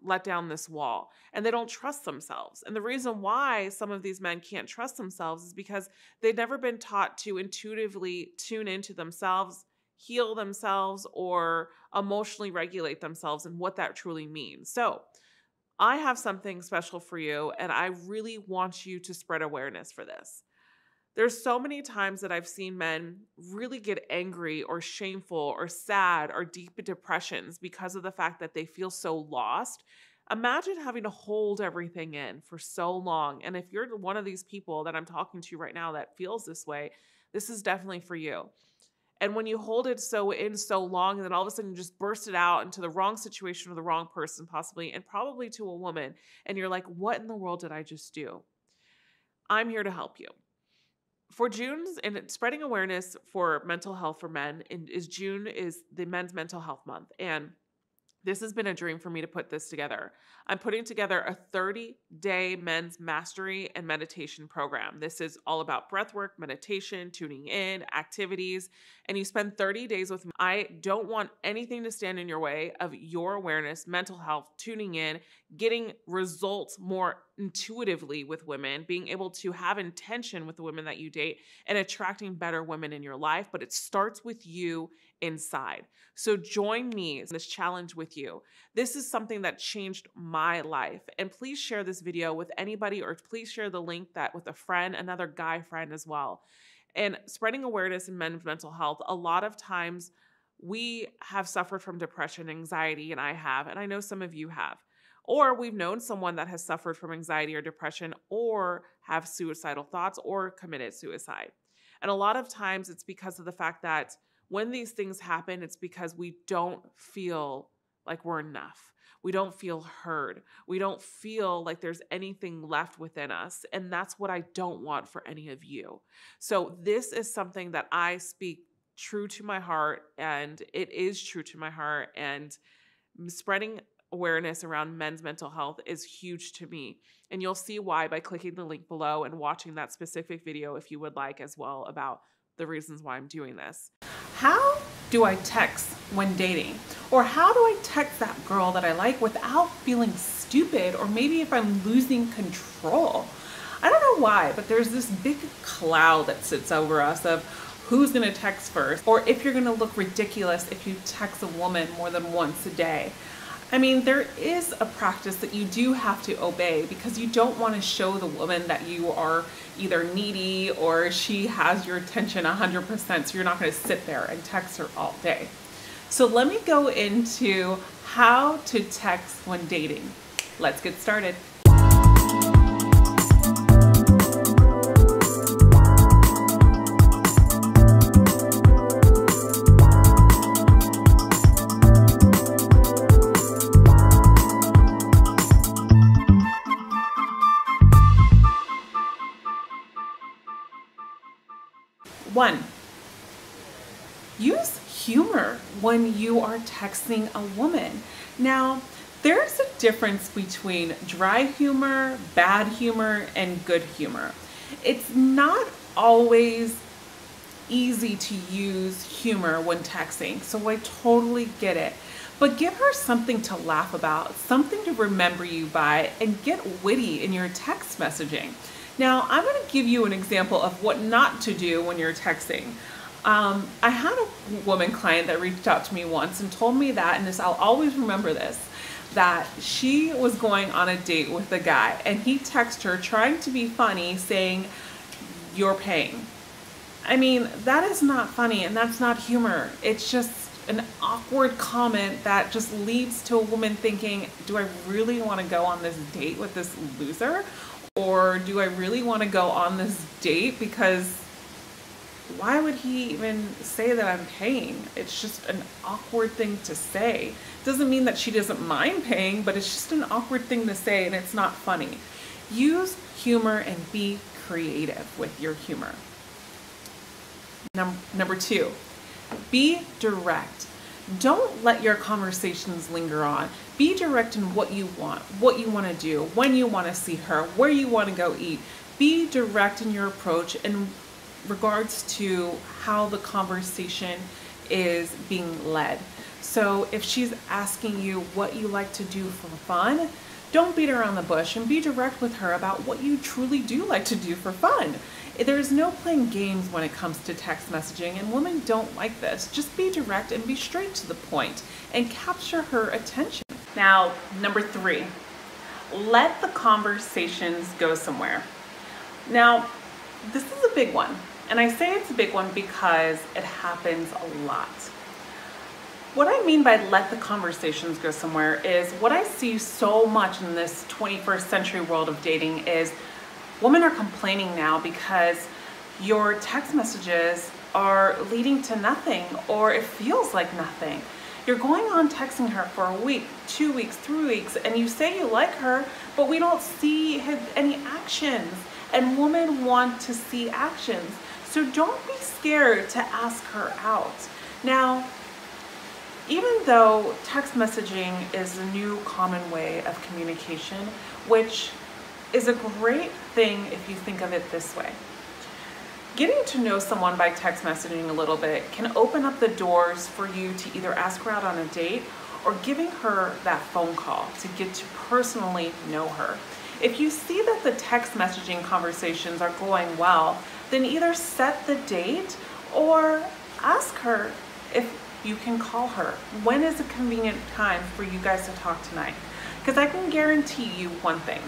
S1: let down this wall, and they don't trust themselves. And the reason why some of these men can't trust themselves is because they've never been taught to intuitively tune into themselves, heal themselves, or emotionally regulate themselves and what that truly means. So I have something special for you, and I really want you to spread awareness for this. There's so many times that I've seen men really get angry or shameful or sad or deep depressions because of the fact that they feel so lost. Imagine having to hold everything in for so long. And if you're one of these people that I'm talking to right now that feels this way, this is definitely for you. And when you hold it so long, and then all of a sudden you just burst it out into the wrong situation or the wrong person possibly, and probably to a woman, and you're like, what in the world did I just do? I'm here to help you. For June's and spreading awareness for mental health for men June is the Men's Mental Health Month. And this has been a dream for me to put this together. I'm putting together a 30-day men's mastery and meditation program. This is all about breath work, meditation, tuning in, activities, and you spend 30 days with me. I don't want anything to stand in your way of your awareness, mental health, tuning in, getting results more intuitively with women, being able to have intention with the women that you date, and attracting better women in your life. But it starts with you inside. So join me in this challenge with you. This is something that changed my life. And please share this video with anybody, or please share the link with a friend, another guy friend as well. And spreading awareness in men's mental health, a lot of times we have suffered from depression, anxiety, and I know some of you have. Or we've known someone that has suffered from anxiety or depression, or have suicidal thoughts, or committed suicide. And a lot of times it's because of the fact that when these things happen, it's because we don't feel like we're enough. We don't feel heard. We don't feel like there's anything left within us. And that's what I don't want for any of you. So this is something that I speak true to my heart, and it is true to my heart. And spreading awareness around men's mental health is huge to me. And you'll see why by clicking the link below and watching that specific video if you would like as well, about the reasons why I'm doing this.
S2: How do I text when dating? Or how do I text that girl that I like without feeling stupid, or maybe if I'm losing control? I don't know why, but there's this big cloud that sits over us of who's gonna text first, or if you're gonna look ridiculous if you text a woman more than once a day. I mean, there is a practice that you do have to obey, because you don't want to show the woman that you are either needy or she has your attention 100%, so you're not going to sit there and text her all day. So let me go into how to text when dating. Let's get started. One, use humor when you are texting a woman. Now, there's a difference between dry humor, bad humor, and good humor. It's not always easy to use humor when texting, so I totally get it. But give her something to laugh about, something to remember you by, and get witty in your text messaging. Now, I'm going to give you an example of what not to do when you're texting. I had a woman client that reached out to me once and told me that, and I'll always remember this, that she was going on a date with a guy, and he texted her trying to be funny saying, "You're paying." I mean, that is not funny and that's not humor. It's just an awkward comment that just leads to a woman thinking, do I really want to go on this date with this loser? Or do I really want to go on this date because why would he even say that I'm paying? It's just an awkward thing to say. Doesn't mean that she doesn't mind paying, but it's just an awkward thing to say and it's not funny. Use humor and be creative with your humor. Number 2, be direct. Don't let your conversations linger on. Be direct in what you want to do, when you want to see her, where you want to go eat. Be direct in your approach in regards to how the conversation is being led. So if she's asking you what you like to do for fun, don't beat around the bush and be direct with her about what you truly do like to do for fun. There's no playing games when it comes to text messaging, and women don't like this. Just be direct and be straight to the point and capture her attention. Now, number 3, let the conversations go somewhere. Now, this is a big one, and I say it's a big one because it happens a lot. What I mean by let the conversations go somewhere is what I see so much in this 21st century world of dating is women are complaining now because your text messages are leading to nothing, or it feels like nothing. You're going on texting her for a week, 2 weeks, 3 weeks, and you say you like her, but we don't see any actions. And women want to see actions. So don't be scared to ask her out. Now, even though text messaging is a new common way of communication, which is a great thing if you think of it this way. Getting to know someone by text messaging a little bit can open up the doors for you to either ask her out on a date or giving her that phone call to get to personally know her. If you see that the text messaging conversations are going well, then either set the date or ask her if you can call her. When is a convenient time for you guys to talk tonight? Because I can guarantee you one thing.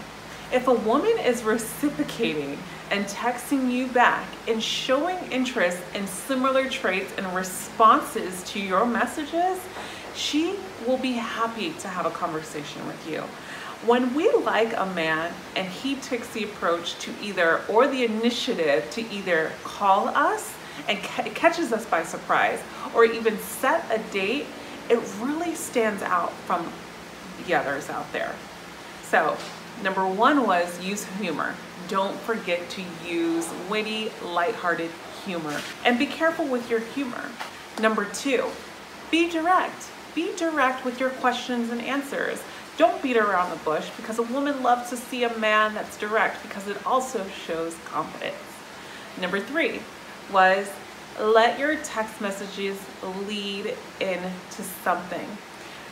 S2: If a woman is reciprocating and texting you back and showing interest in similar traits and responses to your messages, she will be happy to have a conversation with you. When we like a man and he takes the approach to or the initiative to either call us and catches us by surprise or even set a date, it really stands out from the others out there. So, number 1 was use humor. Don't forget to use witty, lighthearted humor. And be careful with your humor. Number 2, be direct. Be direct with your questions and answers. Don't beat around the bush, because a woman loves to see a man that's direct because it also shows confidence. Number 3 was let your text messages lead into something.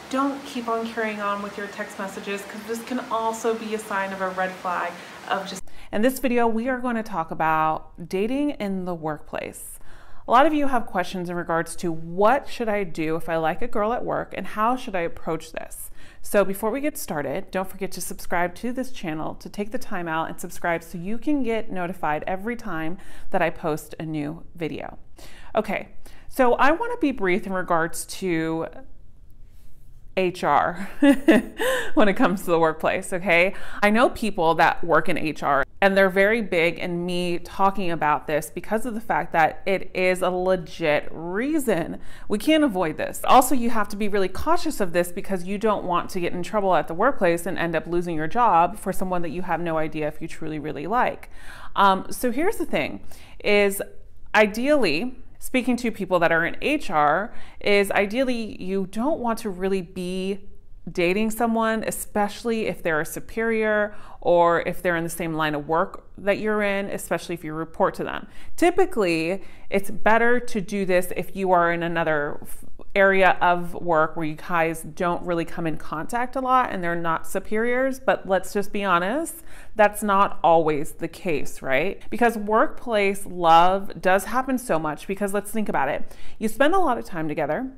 S2: Don't keep on carrying on with your text messages, because this can also be a sign of a red flag of just... In this video, we are going to talk about dating in the workplace. A lot of you have questions in regards to what should I do if I like a girl at work and how should I approach this? So before we get started, don't forget to subscribe to this channel, to take the time out and subscribe so you can get notified every time that I post a new video. Okay, so I want to be brief in regards to HR when it comes to the workplace, okay? I know people that work in HR and they're very big in me talking about this because of the fact that it is a legit reason. We can't avoid this. Also, you have to be really cautious of this because you don't want to get in trouble at the workplace and end up losing your job for someone that you have no idea if you truly, really like. So here's the thing, is ideally, speaking to people that are in HR, is ideally you don't want to really be dating someone, especially if they're a superior or if they're in the same line of work that you're in, especially if you report to them. Typically, it's better to do this if you are in another area of work where you guys don't really come in contact a lot and they're not superiors, but let's just be honest, that's not always the case, right? Because workplace love does happen so much, because let's think about it. You spend a lot of time together,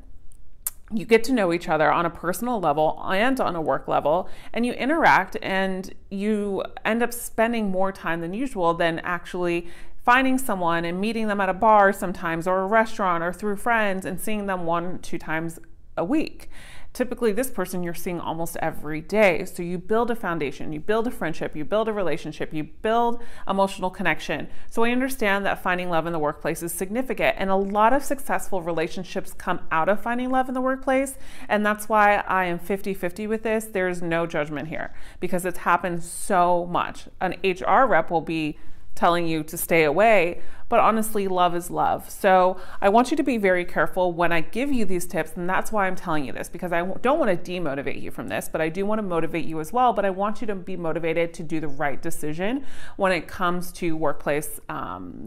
S2: you get to know each other on a personal level and on a work level, and you interact and you end up spending more time than usual than actually finding someone and meeting them at a bar sometimes, or a restaurant, or through friends, and seeing them 1-2 times a week. Typically, this person you're seeing almost every day. So you build a foundation, you build a friendship, you build a relationship, you build emotional connection. So I understand that finding love in the workplace is significant, and a lot of successful relationships come out of finding love in the workplace. And that's why I am 50-50 with this. There's no judgment here, because it's happened so much. An HR rep will be telling you to stay away, but honestly, love is love. So I want you to be very careful when I give you these tips, and that's why I'm telling you this, because I don't want to demotivate you from this, but I do want to motivate you as well. But I want you to be motivated to do the right decision when it comes to workplace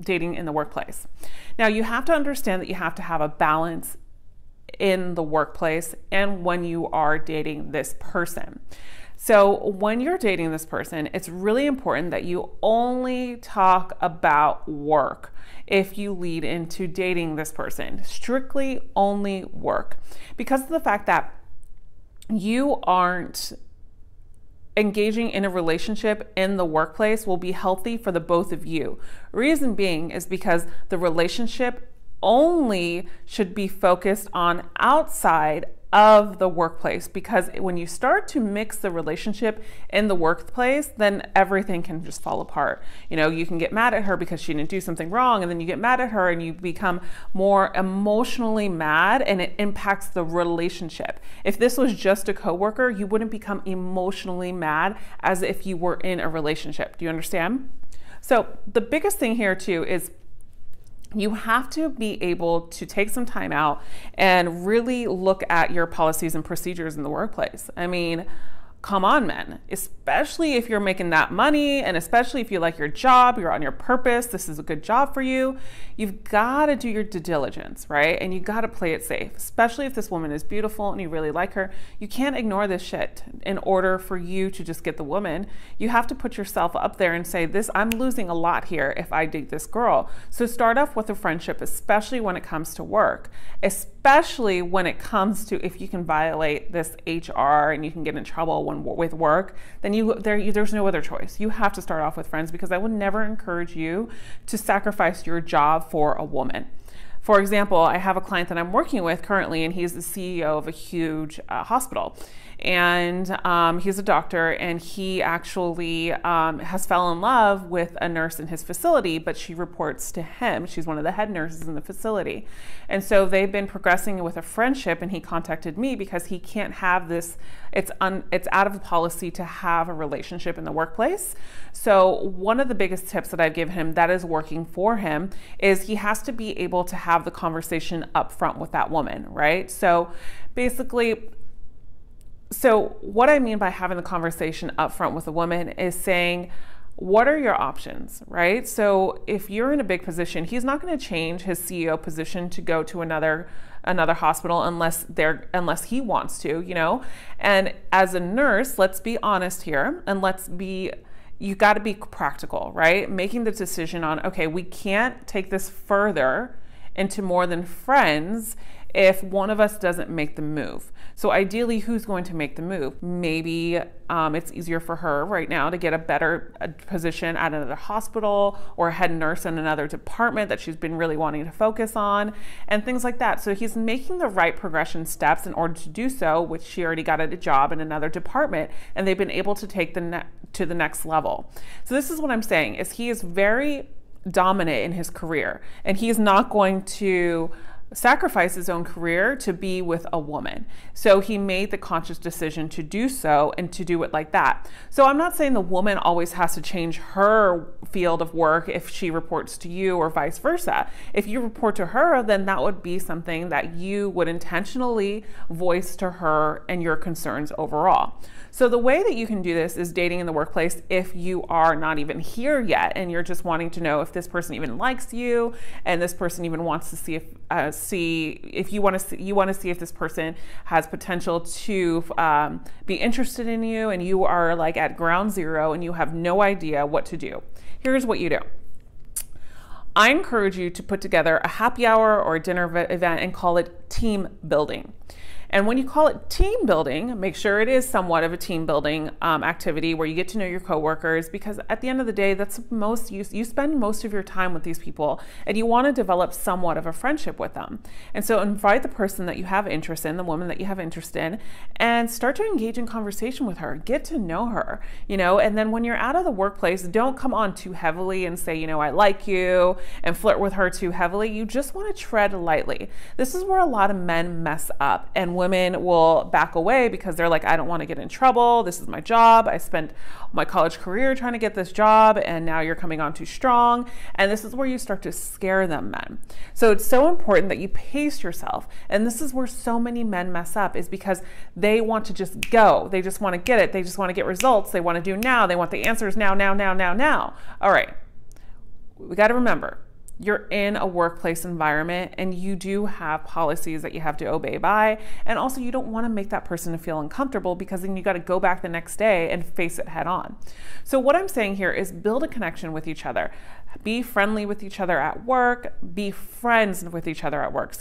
S2: dating in the workplace. Now, you have to understand that you have to have a balance in the workplace and when you are dating this person. So when you're dating this person, it's really important that you only talk about work if you lead into dating this person. Strictly only work. Because of the fact that you aren't engaging in a relationship in the workplace will be healthy for the both of you. Reason being is because the relationship only should be focused on outside of the workplace, because when you start to mix the relationship in the workplace, then everything can just fall apart. You know, you can get mad at her because she didn't do something wrong, and then you get mad at her and you become more emotionally mad, and it impacts the relationship. If this was just a coworker, you wouldn't become emotionally mad as if you were in a relationship. Do you understand? So the biggest thing here too is you have to be able to take some time out and really look at your policies and procedures in the workplace. I mean, come on, men, especially if you're making that money, and especially if you like your job, you're on your purpose, this is a good job for you. You've got to do your due diligence, right? And you got to play it safe, especially if this woman is beautiful and you really like her. You can't ignore this shit in order for you to just get the woman. You have to put yourself up there and say, I'm losing a lot here if I date this girl. So start off with a friendship, especially when it comes to work, especially when it comes to if you can violate this HR and you can get in trouble with work, then there's no other choice. You have to start off with friends, because I would never encourage you to sacrifice your job for a woman. For example, I have a client that I'm working with currently, and he's the CEO of a huge hospital. And he's a doctor, and he actually has fell in love with a nurse in his facility, but she reports to him. She's one of the head nurses in the facility. And so they've been progressing with a friendship, and he contacted me because he can't have this. It's out of policy to have a relationship in the workplace. So one of the biggest tips that I've given him that is working for him is he has to be able to have the conversation up front with that woman, right? So basically, what I mean by having the conversation up front with a woman is saying, what are your options, right? So if you're in a big position, he's not going to change his CEO position to go to another hospital unless he wants to, you know? And as a nurse, let's be honest here, and you got to be practical, right? Making the decision on, okay, we can't take this further into more than friends if one of us doesn't make the move. So ideally, who's going to make the move? Maybe it's easier for her right now to get a better position at another hospital, or a head nurse in another department that she's been really wanting to focus on, and things like that. So he's making the right progression steps in order to do so, which she already got a job in another department, and they've been able to take to the next level. So this is what I'm saying, is he is very dominant in his career, and he's not going to sacrifice his own career to be with a woman. So he made the conscious decision to do so, and to do it like that. So I'm not saying the woman always has to change her field of work if she reports to you, or vice versa. If you report to her, then that would be something that you would intentionally voice to her and your concerns overall. So the way that you can do this is dating in the workplace if you are not even here yet, and you're just wanting to know if this person even likes you, and this person even wants to see if you want to see if this person has potential to be interested in you, and you are like at ground zero and you have no idea what to do. Here's what you do. I encourage you to put together a happy hour or a dinner event and call it team building. And when you call it team building, make sure it is somewhat of a team building activity where you get to know your coworkers, because at the end of the day, that's most you spend most of your time with these people and you want to develop somewhat of a friendship with them. And so invite the person that you have interest in, the woman that you have interest in, and start to engage in conversation with her, get to know her, and then when you're out of the workplace, don't come on too heavily and say, I like you, and flirt with her too heavily. You just want to tread lightly. This is where a lot of men mess up, and women will back away because they're like, I don't want to get in trouble. This is my job. I spent my college career trying to get this job, and now you're coming on too strong. And this is where you start to scare them, men. So it's so important that you pace yourself. And this is where so many men mess up, is because they want to just go. They just want to get it. They just want to get results. They want to do now. They want the answers now, now, now, now, now. All right. We got to remember, you're in a workplace environment and you do have policies that you have to obey by. And also you don't want to make that person feel uncomfortable, because then you got to go back the next day and face it head on. So what I'm saying here is build a connection with each other. Be friendly with each other at work, be friends with each other at work,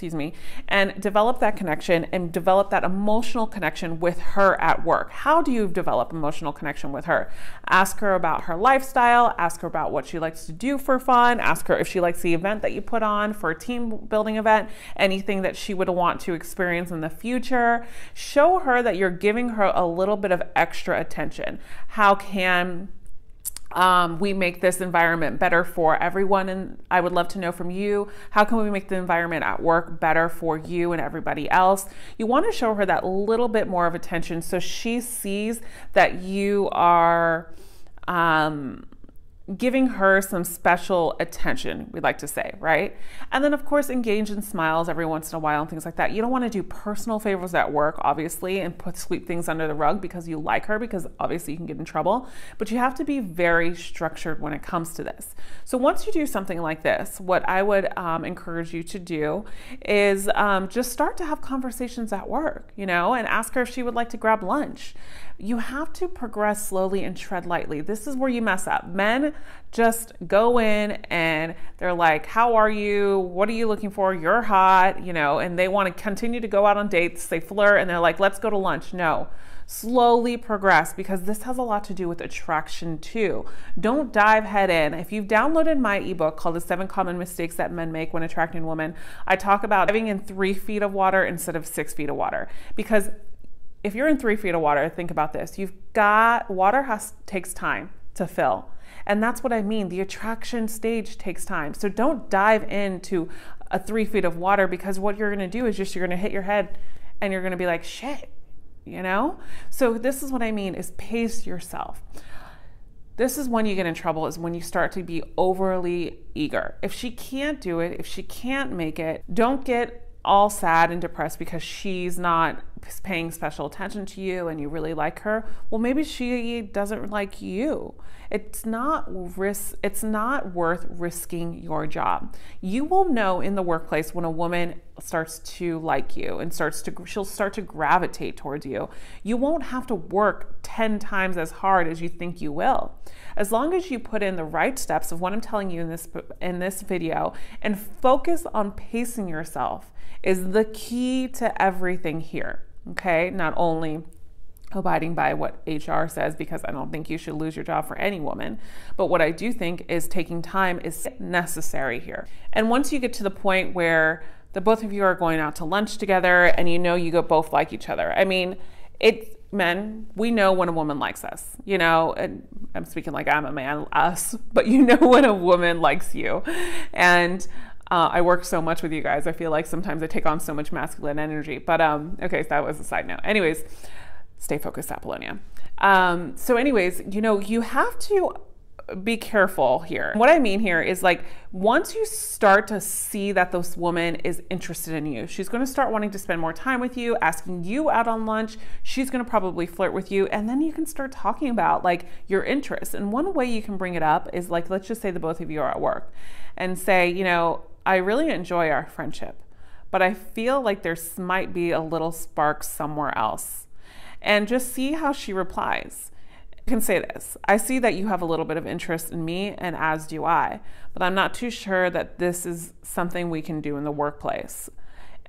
S2: and develop that connection and develop that emotional connection with her at work. How do you develop emotional connection with her? Ask her about her lifestyle, ask her about what she likes to do for fun, ask her if she likes the event that you put on for a team building event, anything that she would want to experience in the future. Show her that you're giving her a little bit of extra attention. How can we make this environment better for everyone? And I would love to know from you, how can we make the environment at work better for you and everybody else? You want to show her that little bit more of attention, so she sees that you are giving her some special attention, we like to say, right? And then of course, engage in smiles every once in a while and things like that. You don't want to do personal favors at work, obviously, and sweep things under the rug because you like her, because obviously you can get in trouble, but you have to be very structured when it comes to this. So once you do something like this, what I would encourage you to do is just start to have conversations at work, and ask her if she would like to grab lunch. You have to progress slowly and tread lightly. This is where you mess up. Men just go in and they're like, how are you? What are you looking for? You're hot, and they want to continue to go out on dates. They flirt and they're like, let's go to lunch. No, slowly progress, because this has a lot to do with attraction too. Don't dive head in. If you've downloaded my ebook called The 7 Common Mistakes That Men Make When Attracting Women, I talk about diving in 3 feet of water instead of 6 feet of water, because if you're in 3 feet of water, think about this. Water takes time to fill. And that's what I mean. The attraction stage takes time. So don't dive into a 3 feet of water, because what you're going to do is you're going to hit your head and you're going to be like, shit, So this is what I mean, is pace yourself. This is when you get in trouble, is when you start to be overly eager. If she can't do it, if she can't make it, don't get all sad and depressed because she's not paying special attention to you and you really like her. Well, maybe she doesn't like you. It's not worth risking your job. You will know in the workplace when a woman starts to like you and she'll start to gravitate towards you. You won't have to work 10 times as hard as you think you will. As long as you put in the right steps of what I'm telling you in this video and focus on pacing yourself is the key to everything here. Okay, not only abiding by what HR says, because I don't think you should lose your job for any woman, but what I do think is taking time is necessary here. And once you get to the point where the both of you are going out to lunch together and you both like each other. I mean, men, we know when a woman likes us, and I'm speaking like I'm a man, us, but when a woman likes you. And I work so much with you guys. I feel like sometimes I take on so much masculine energy, but okay, so that was a side note. Anyways, stay focused, Apollonia. So anyways, you have to be careful here. What I mean here is, like, once you start to see that this woman is interested in you, she's going to start wanting to spend more time with you, asking you out on lunch. She's going to probably flirt with you. And then you can start talking about like your interests. And one way you can bring it up is, like, let's just say the both of you are at work and say, I really enjoy our friendship, but I feel like there might be a little spark somewhere else. And just see how she replies. You can say this: I see that you have a little bit of interest in me, and as do I, but I'm not too sure that this is something we can do in the workplace.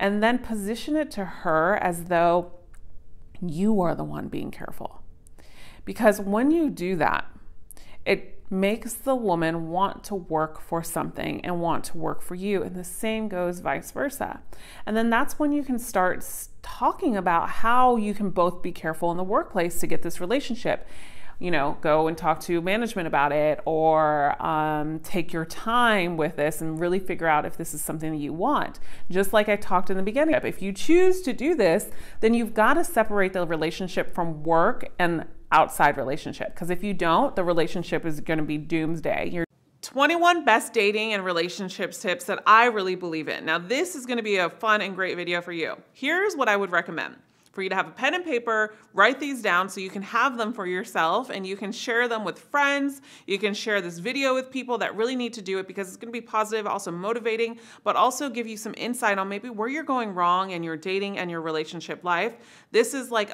S2: and then position it to her as though you are the one being careful. Because when you do that, it makes the woman want to work for something and want to work for you. And the same goes vice versa. And then that's when you can start talking about how you can both be careful in the workplace to get this relationship. You know, go and talk to management about it, or take your time with this and really figure out if this is something that you want. Just like I talked in the beginning, if you choose to do this, then you've got to separate the relationship from work and outside relationship. Because if you don't, the relationship is going to be doomsday. You're 21 best dating and relationships tips that I really believe in. Now, this is going to be a fun and great video for you. Here's what I would recommend. For you to have a pen and paper, write these down so you can have them for yourself and you can share them with friends. You can share this video with people that really need to do it, because it's going to be positive, also motivating, but also give you some insight on maybe where you're going wrong in your dating and your relationship life. This is like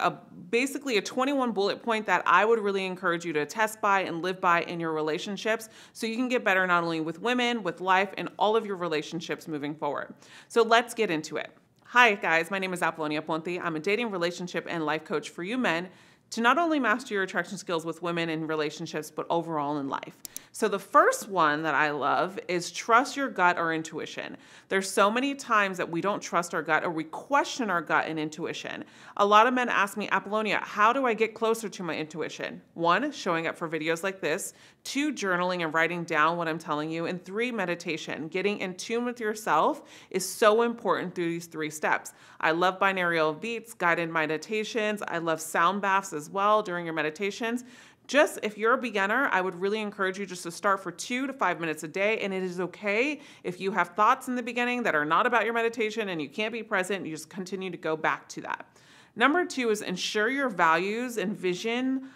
S2: basically a 21 bullet point that I would really encourage you to test by and live by in your relationships, so you can get better not only with women, with life, and all of your relationships moving forward. So let's get into it. Hi guys, my name is Apollonia Ponti. I'm a dating, relationship, and life coach for you men to not only master your attraction skills with women in relationships, but overall in life. So the first one that I love is trust your gut or intuition. There's so many times that we don't trust our gut, or we question our gut and intuition. A lot of men ask me, Apollonia, how do I get closer to my intuition? 1, showing up for videos like this. 2, journaling and writing down what I'm telling you. And 3, meditation. Getting in tune with yourself is so important through these 3 steps. I love binaural beats, guided meditations. I love sound baths as well during your meditations. Just if you're a beginner, I would really encourage you just to start for 2 to 5 minutes a day. And it is okay if you have thoughts in the beginning that are not about your meditation and you can't be present, you just continue to go back to that. Number 2 is ensure your values and vision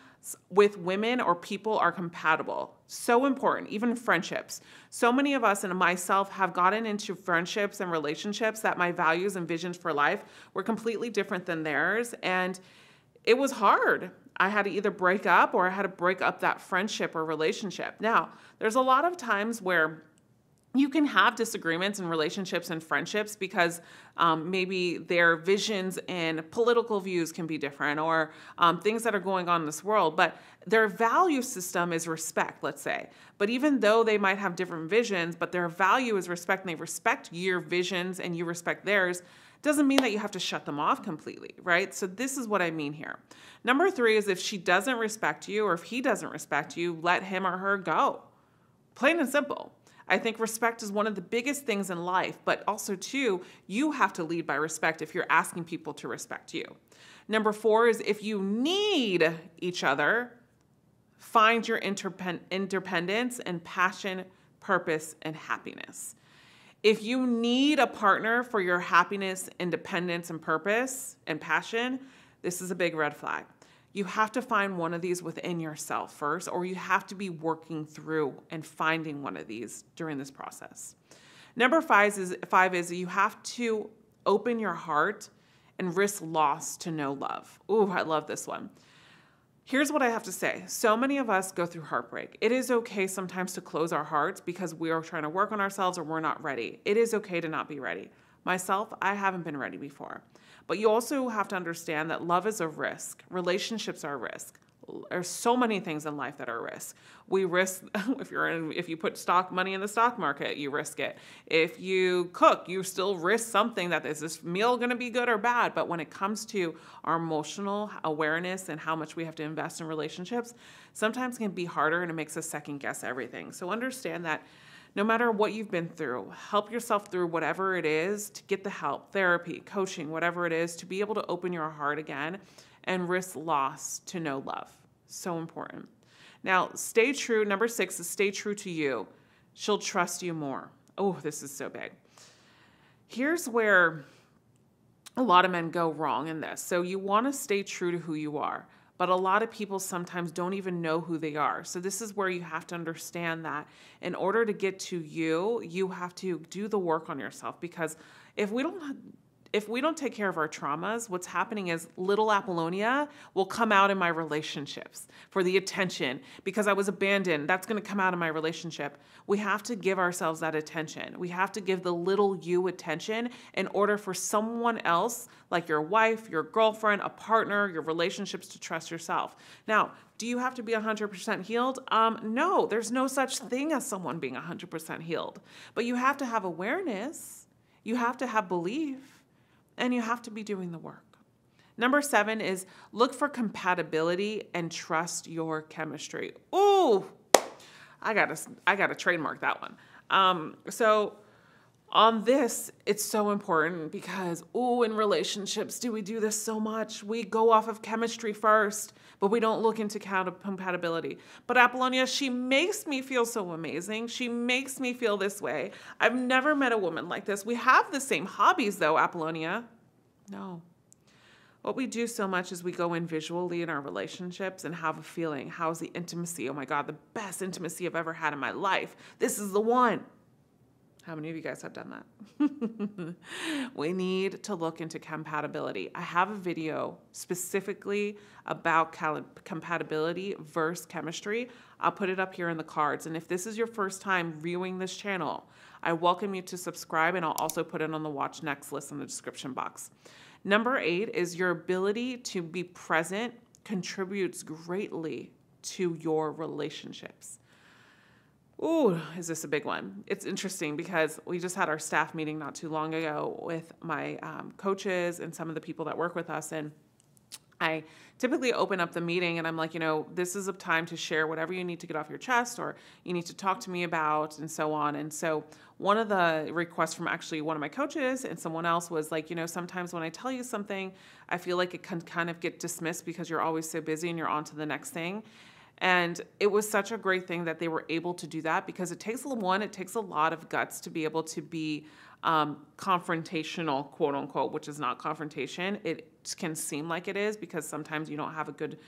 S2: with women or people are compatible. So important, even friendships. So many of us, and myself, have gotten into friendships and relationships that my values and visions for life were completely different than theirs. And it was hard. I had to either break up, or I had to break up that friendship or relationship. Now, there's a lot of times where you can have disagreements in relationships and friendships because maybe their visions and political views can be different, or things that are going on in this world, but their value system is respect, let's say. But even though they might have different visions, but their value is respect, and they respect your visions and you respect theirs, doesn't mean that you have to shut them off completely, right? So this is what I mean here. Number 3 is if she doesn't respect you, or if he doesn't respect you, let him or her go. Plain and simple. I think respect is one of the biggest things in life, but also too, you have to lead by respect if you're asking people to respect you. Number 4 is if you need each other, find your independence and passion, purpose, and happiness. If you need a partner for your happiness, independence, and purpose and passion, this is a big red flag. You have to find one of these within yourself first, or you have to be working through and finding one of these during this process. Number 5 is you have to open your heart and risk loss to know love. Ooh, I love this one. Here's what I have to say. So many of us go through heartbreak. It is okay sometimes to close our hearts because we are trying to work on ourselves or we're not ready. It is okay to not be ready. Myself, I haven't been ready before. But you also have to understand that love is a risk. Relationships are a risk. There's so many things in life that are a risk. We risk, if you put money in the stock market, you risk it. If you cook, you still risk something, that is this meal going to be good or bad? But when it comes to our emotional awareness and how much we have to invest in relationships, sometimes it can be harder and it makes us second guess everything. So understand that no matter what you've been through, help yourself through whatever it is to get the help, therapy, coaching, whatever it is, to be able to open your heart again and risk loss to know love. So important. Now, stay true. Number 6 is stay true to you. She'll trust you more. Oh, this is so big. Here's where a lot of men go wrong in this. So you want to stay true to who you are, but a lot of people sometimes don't even know who they are. So this is where you have to understand that in order to get to you, you have to do the work on yourself, because if we don't
S1: if we don't take care of our traumas, what's happening is little Apollonia will come out in my relationships for the attention because I was abandoned. That's going to come out in my relationship. We have to give ourselves that attention. We have to give the little you attention in order for someone else, like your wife, your girlfriend, a partner, your relationships, to trust yourself. Now, do you have to be 100% healed? No, there's no such thing as someone being 100% healed. But you have to have awareness. You have to have belief. And you have to be doing the work. Number 7 is look for compatibility and trust your chemistry. Ooh, I gotta trademark that one. So on this, it's so important because, in relationships, do we do this so much? We go off of chemistry first, but we don't look into compatibility. But Apollonia, she makes me feel so amazing. She makes me feel this way. I've never met a woman like this. We have the same hobbies though, Apollonia. No. What we do so much is we go in visually in our relationships and have a feeling. How's the intimacy? Oh my God, the best intimacy I've ever had in my life. This is the one. How many of you guys have done that? We need to look into compatibility. I have a video specifically about compatibility versus chemistry. I'll put it up here in the cards. And if this is your first time viewing this channel, I welcome you to subscribe, and I'll also put it on the watch next list in the description box. Number 8 is your ability to be present contributes greatly to your relationships. Ooh, is this a big one? It's interesting because we just had our staff meeting not too long ago with my coaches and some of the people that work with us. And I typically open up the meeting and I'm like, this is a time to share whatever you need to get off your chest or you need to talk to me about and so on. And so one of the requests from actually one of my coaches and someone else was like, sometimes when I tell you something, I feel like it can kind of get dismissed because you're always so busy and you're on to the next thing. And it was such a great thing that they were able to do that because it takes a lot of guts to be able to be confrontational, quote unquote, which is not confrontation. It can seem like it is because sometimes you don't have a good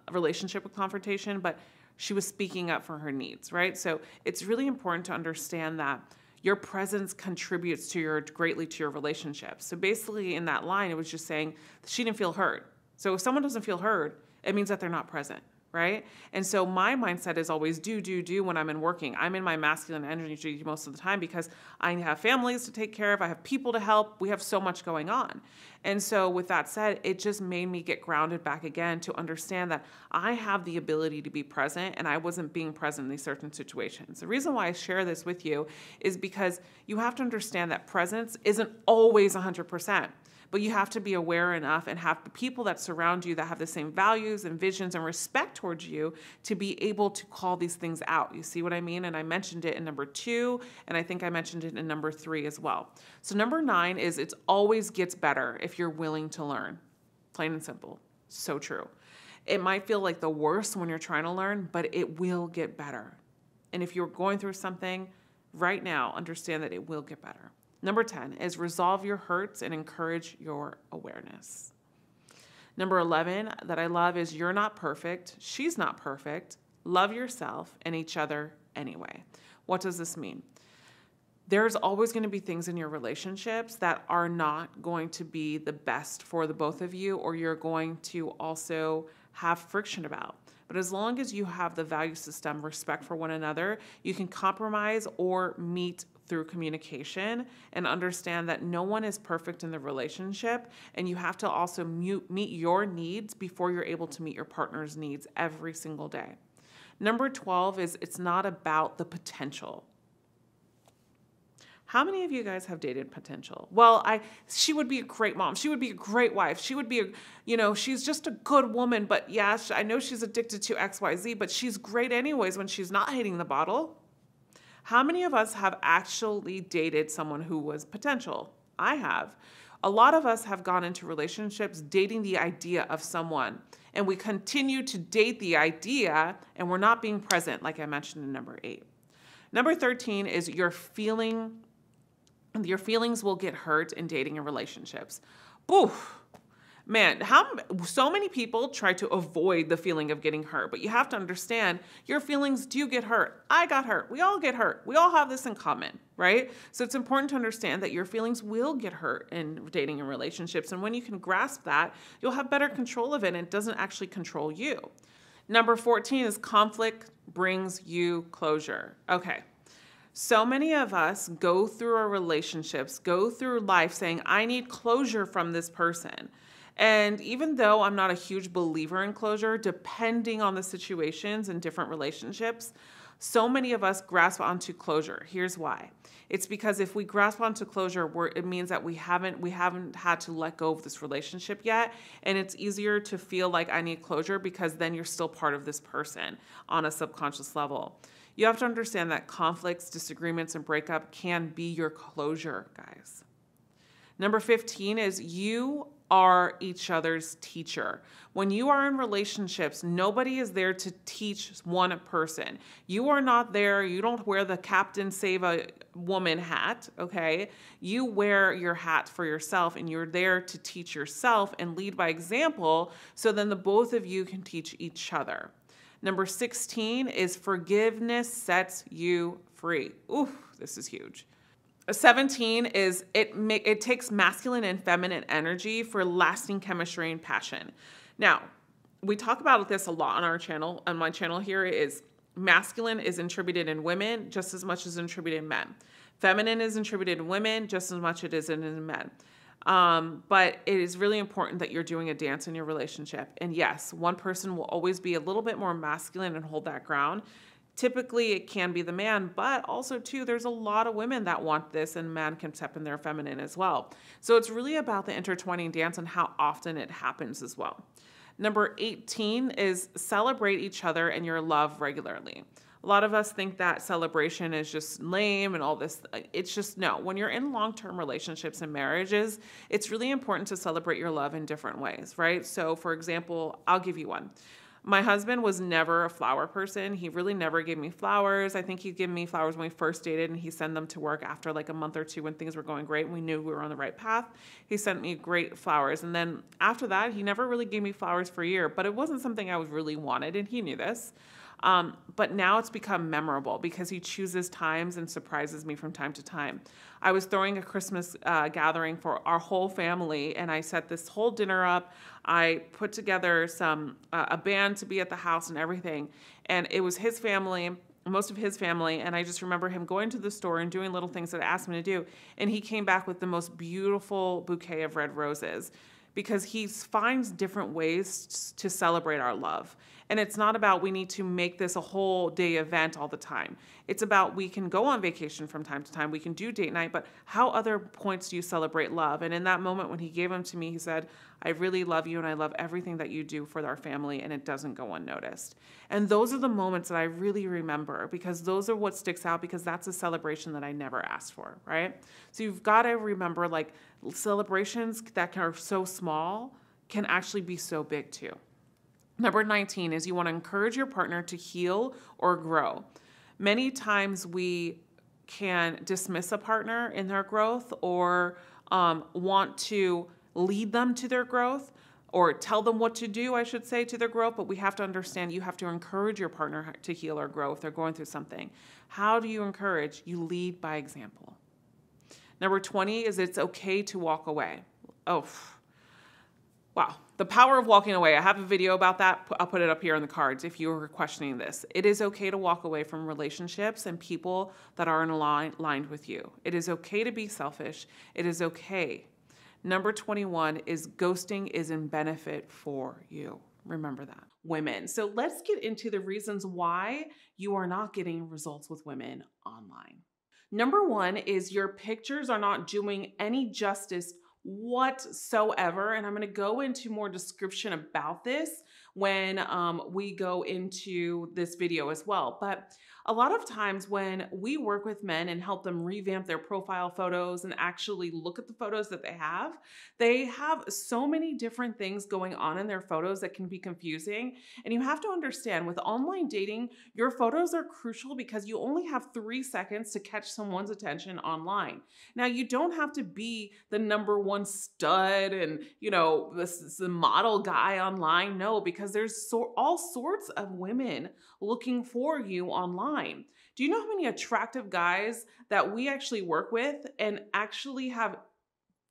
S1: relationship with confrontation, but she was speaking up for her needs, right? So it's really important to understand that your presence contributes greatly to your relationship. So basically in that line, it was just saying she didn't feel heard. So if someone doesn't feel heard, it means that they're not present. Right? And so my mindset is always do when I'm working. I'm in my masculine energy most of the time because I have families to take care of. I have people to help. We have so much going on. And so with that said, it just made me get grounded back again to understand that I have the ability to be present and I wasn't being present in these certain situations. The reason why I share this with you is because you have to understand that presence isn't always 100%. But you have to be aware enough and have the people that surround you that have the same values and visions and respect towards you to be able to call these things out. You see what I mean? And I mentioned it in number 2, and I think I mentioned it in number 3 as well. So number 9 is it always gets better if you're willing to learn. Plain and simple. So true. It might feel like the worst when you're trying to learn, but it will get better. And if you're going through something right now, understand that it will get better. Number 10 is resolve your hurts and encourage your awareness. Number 11 that I love is you're not perfect. She's not perfect. Love yourself and each other anyway. What does this mean? There's always going to be things in your relationships that are not going to be the best for the both of you, or you're going to also have friction about. But as long as you have the value system, respect for one another, you can compromise or meet through communication and understand that no one is perfect in the relationship, and you have to also meet your needs before you're able to meet your partner's needs every single day. Number 12 is it's not about the potential. How many of you guys have dated potential? Well, she would be a great mom. She would be a great wife. She would be she's just a good woman, but yeah, I know she's addicted to XYZ, but she's great anyways when she's not hitting the bottle. How many of us have actually dated someone who was potential? I have. A lot of us have gone into relationships dating the idea of someone, and we continue to date the idea, and we're not being present, like I mentioned in number 8. Number 13 is your feelings will get hurt in dating and relationships. Oof. Man, so many people try to avoid the feeling of getting hurt, but you have to understand your feelings do get hurt. I got hurt. We all get hurt. We all have this in common, right? So it's important to understand that your feelings will get hurt in dating and relationships. And when you can grasp that, you'll have better control of it, and it doesn't actually control you. Number 14 is conflict brings you closure. Okay. So many of us go through our relationships, go through life saying, I need closure from this person. And even though I'm not a huge believer in closure, depending on the situations and different relationships, so many of us grasp onto closure. Here's why. It's because if we grasp onto closure, it means that we haven't had to let go of this relationship yet. And it's easier to feel like I need closure because then you're still part of this person on a subconscious level. You have to understand that conflicts, disagreements, and breakup can be your closure, guys. Number 15 is you are each other's teacher. When you are in relationships, nobody is there to teach one person. You are not there. You don't wear the Captain Save a Woman hat, okay? You wear your hat for yourself, and you're there to teach yourself and lead by example, so then the both of you can teach each other. Number 16 is forgiveness sets you free. Ooh, this is huge. 17 is it takes masculine and feminine energy for lasting chemistry and passion. Now, we talk about this a lot on our channel. On my channel here is masculine is attributed in women just as much as attributed in men. Feminine is attributed in women just as much as it is in men. But it is really important that you're doing a dance in your relationship. And yes, one person will always be a little bit more masculine and hold that ground. Typically, it can be the man, but also, too, there's a lot of women that want this, and men can step in their feminine as well. So it's really about the intertwining dance and how often it happens as well. Number 18 is celebrate each other and your love regularly. A lot of us think that celebration is just lame and all this. It's just no. When you're in long-term relationships and marriages, it's really important to celebrate your love in different ways, right? So, for example, I'll give you one. My husband was never a flower person. He really never gave me flowers. I think he'd give me flowers when we first dated, and he sent them to work after like a month or two when things were going great and we knew we were on the right path. He sent me great flowers. And then after that, he never really gave me flowers for a year, but it wasn't something I really wanted, and he knew this. But now it's become memorable because he chooses times and surprises me from time to time. I was throwing a Christmas gathering for our whole family, and I set this whole dinner up. I put together a band to be at the house and everything, and it was his family, most of his family, and I just remember him going to the store and doing little things that I asked him to do, and he came back with the most beautiful bouquet of red roses because he finds different ways to celebrate our love. And it's not about we need to make this a whole day event all the time. It's about we can go on vacation from time to time. We can do date night, but how other points do you celebrate love? And in that moment when he gave them to me, he said, I really love you and I love everything that you do for our family, and it doesn't go unnoticed. And those are the moments that I really remember because those are what sticks out because that's a celebration that I never asked for, right? So you've got to remember like celebrations that are so small can actually be so big too. Number 19 is you want to encourage your partner to heal or grow. Many times we can dismiss a partner in their growth or want to lead them to their growth or tell them what to do, I should say, to their growth. But we have to understand you have to encourage your partner to heal or grow if they're going through something. How do you encourage? You lead by example. Number 20 is it's okay to walk away. Oh, wow. The power of walking away. I have a video about that. I'll put it up here in the cards if you were questioning this. It is okay to walk away from relationships and people that aren't aligned with you. It is okay to be selfish. It is okay. Number 21 is ghosting is in benefit for you. Remember that. Women. So let's get into the reasons why you are not getting results with women online. Number 1 is your pictures are not doing any justice whatsoever. And I'm going to go into more description about this when we go into this video as well. But a lot of times when we work with men and help them revamp their profile photos and actually look at the photos that they have so many different things going on in their photos that can be confusing. And you have to understand with online dating, your photos are crucial because you only have 3 seconds to catch someone's attention online. Now, you don't have to be the #1 one stud and, this is the model guy online. No, because there's all sorts of women looking for you online. Do you know how many attractive guys that we actually work with and actually have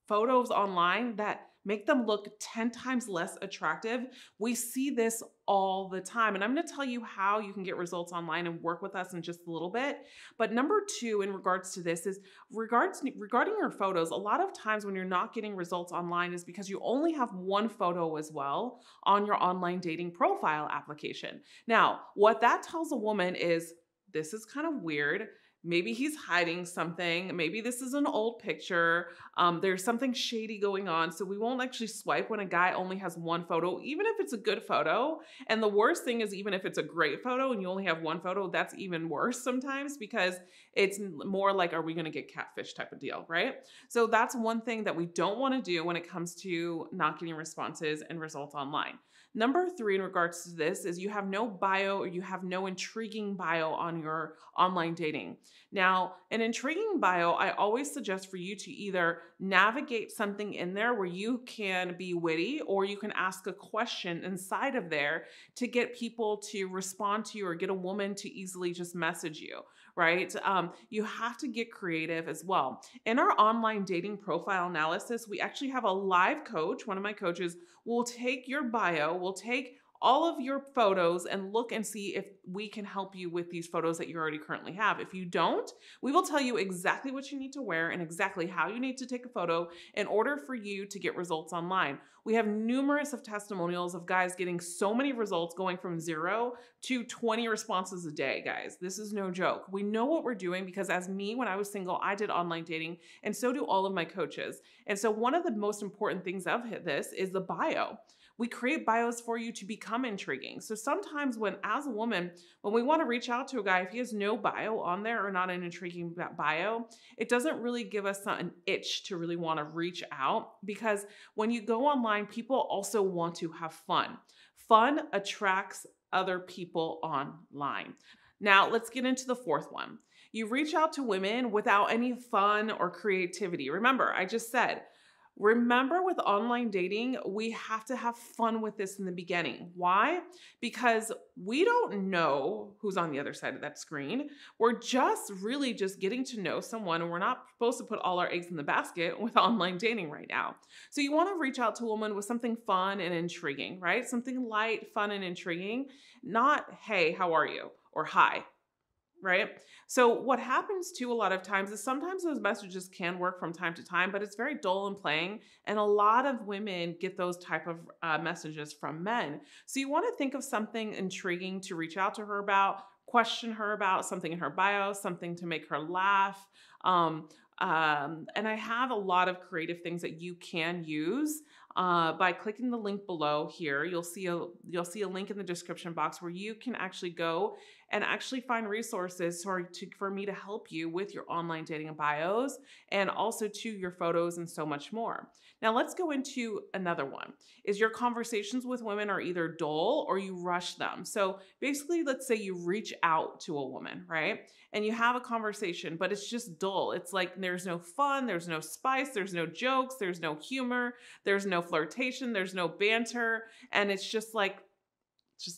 S1: photos online that make them look 10 times less attractive? We see this all the time. And I'm going to tell you how you can get results online and work with us in just a little bit. But number two, in regards to this, is regarding your photos. A lot of times when you're not getting results online is because you only have one photo as well on your online dating profile application. Now, what that tells a woman is, this is kind of weird. Maybe he's hiding something. Maybe this is an old picture. There's something shady going on. So we won't actually swipe when a guy only has one photo, even if it's a good photo. And the worst thing is, even if it's a great photo and you only have one photo, that's even worse sometimes, because it's more like, are we going to get catfish type of deal, right? So that's one thing that we don't want to do when it comes to not getting responses and results online. Number three, in regards to this, is you have no bio or you have no intriguing bio on your online dating. Now, an intriguing bio, I always suggest for you to either navigate something in there where you can be witty, or you can ask a question inside of there to get people to respond to you or get a woman to easily just message you, right? You have to get creative as well. In our online dating profile analysis, we actually have a live coach. One of my coaches will take your bio, will take all of your photos and look and see if we can help you with these photos that you already currently have. If you don't, we will tell you exactly what you need to wear and exactly how you need to take a photo in order for you to get results online. We have numerous of testimonials of guys getting so many results, going from 0 to 20 responses a day, guys. This is no joke. We know what we're doing because as me, when I was single, I did online dating, and so do all of my coaches. And so one of the most important things of this is the bio. We create bios for you to become intriguing. So sometimes as a woman, when we want to reach out to a guy, if he has no bio on there or not an intriguing bio, it doesn't really give us an itch to really want to reach out, because when you go online, people also want to have fun. Fun attracts other people online. Now, let's get into the fourth one. You reach out to women without any fun or creativity. Remember, I just said, with online dating, we have to have fun with this in the beginning. Why? Because we don't know who's on the other side of that screen. We're just getting to know someone, and we're not supposed to put all our eggs in the basket with online dating right now. So you want to reach out to a woman with something fun and intriguing, right? Something light, fun, and intriguing. Not, hey, how are you? Or hi. Right? So what happens too a lot of times is sometimes those messages can work from time to time, but it's very dull and plain. And a lot of women get those type of messages from men. So you want to think of something intriguing to reach out to her about, question her about, something in her bio, something to make her laugh. And I have a lot of creative things that you can use. By clicking the link below here, you'll see a link in the description box where you can actually go and actually find resources for me to help you with your online dating bios, and also to your photos and so much more. Now let's go into another one. Is your conversations with women are either dull or you rush them. So basically, let's say you reach out to a woman, right? And you have a conversation, but it's just dull. It's like there's no fun, there's no spice, there's no jokes, there's no humor, there's no flirtation, there's no banter, and it's just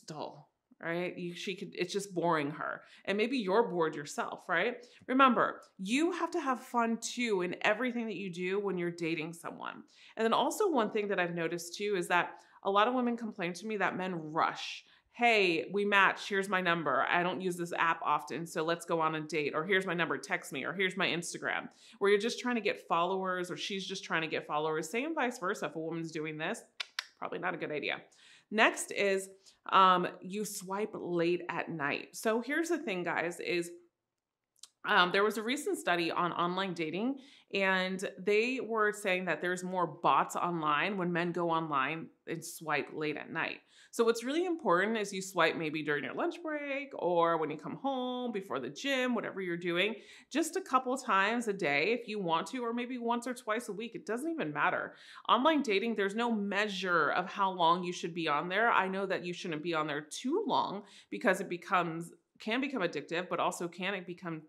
S1: dull. Right? It's just boring her. And maybe you're bored yourself, right? Remember, you have to have fun too in everything that you do when you're dating someone. And then also one thing that I've noticed too is that a lot of women complain to me that men rush. Hey, we match, here's my number. I don't use this app often, so let's go on a date. Or here's my number, text me. Or here's my Instagram. Where you're just trying to get followers, or she's just trying to get followers. Same vice versa. If a woman's doing this, probably not a good idea. Next is you swipe late at night. So here's the thing, guys, is there was a recent study on online dating, and they were saying that there's more bots online when men go online and swipe late at night. So what's really important is you swipe maybe during your lunch break or when you come home, before the gym, whatever you're doing, just a couple times a day if you want to, or maybe once or twice a week. It doesn't even matter. Online dating, there's no measure of how long you should be on there. I know that you shouldn't be on there too long because it becomes can become addictive, but also can become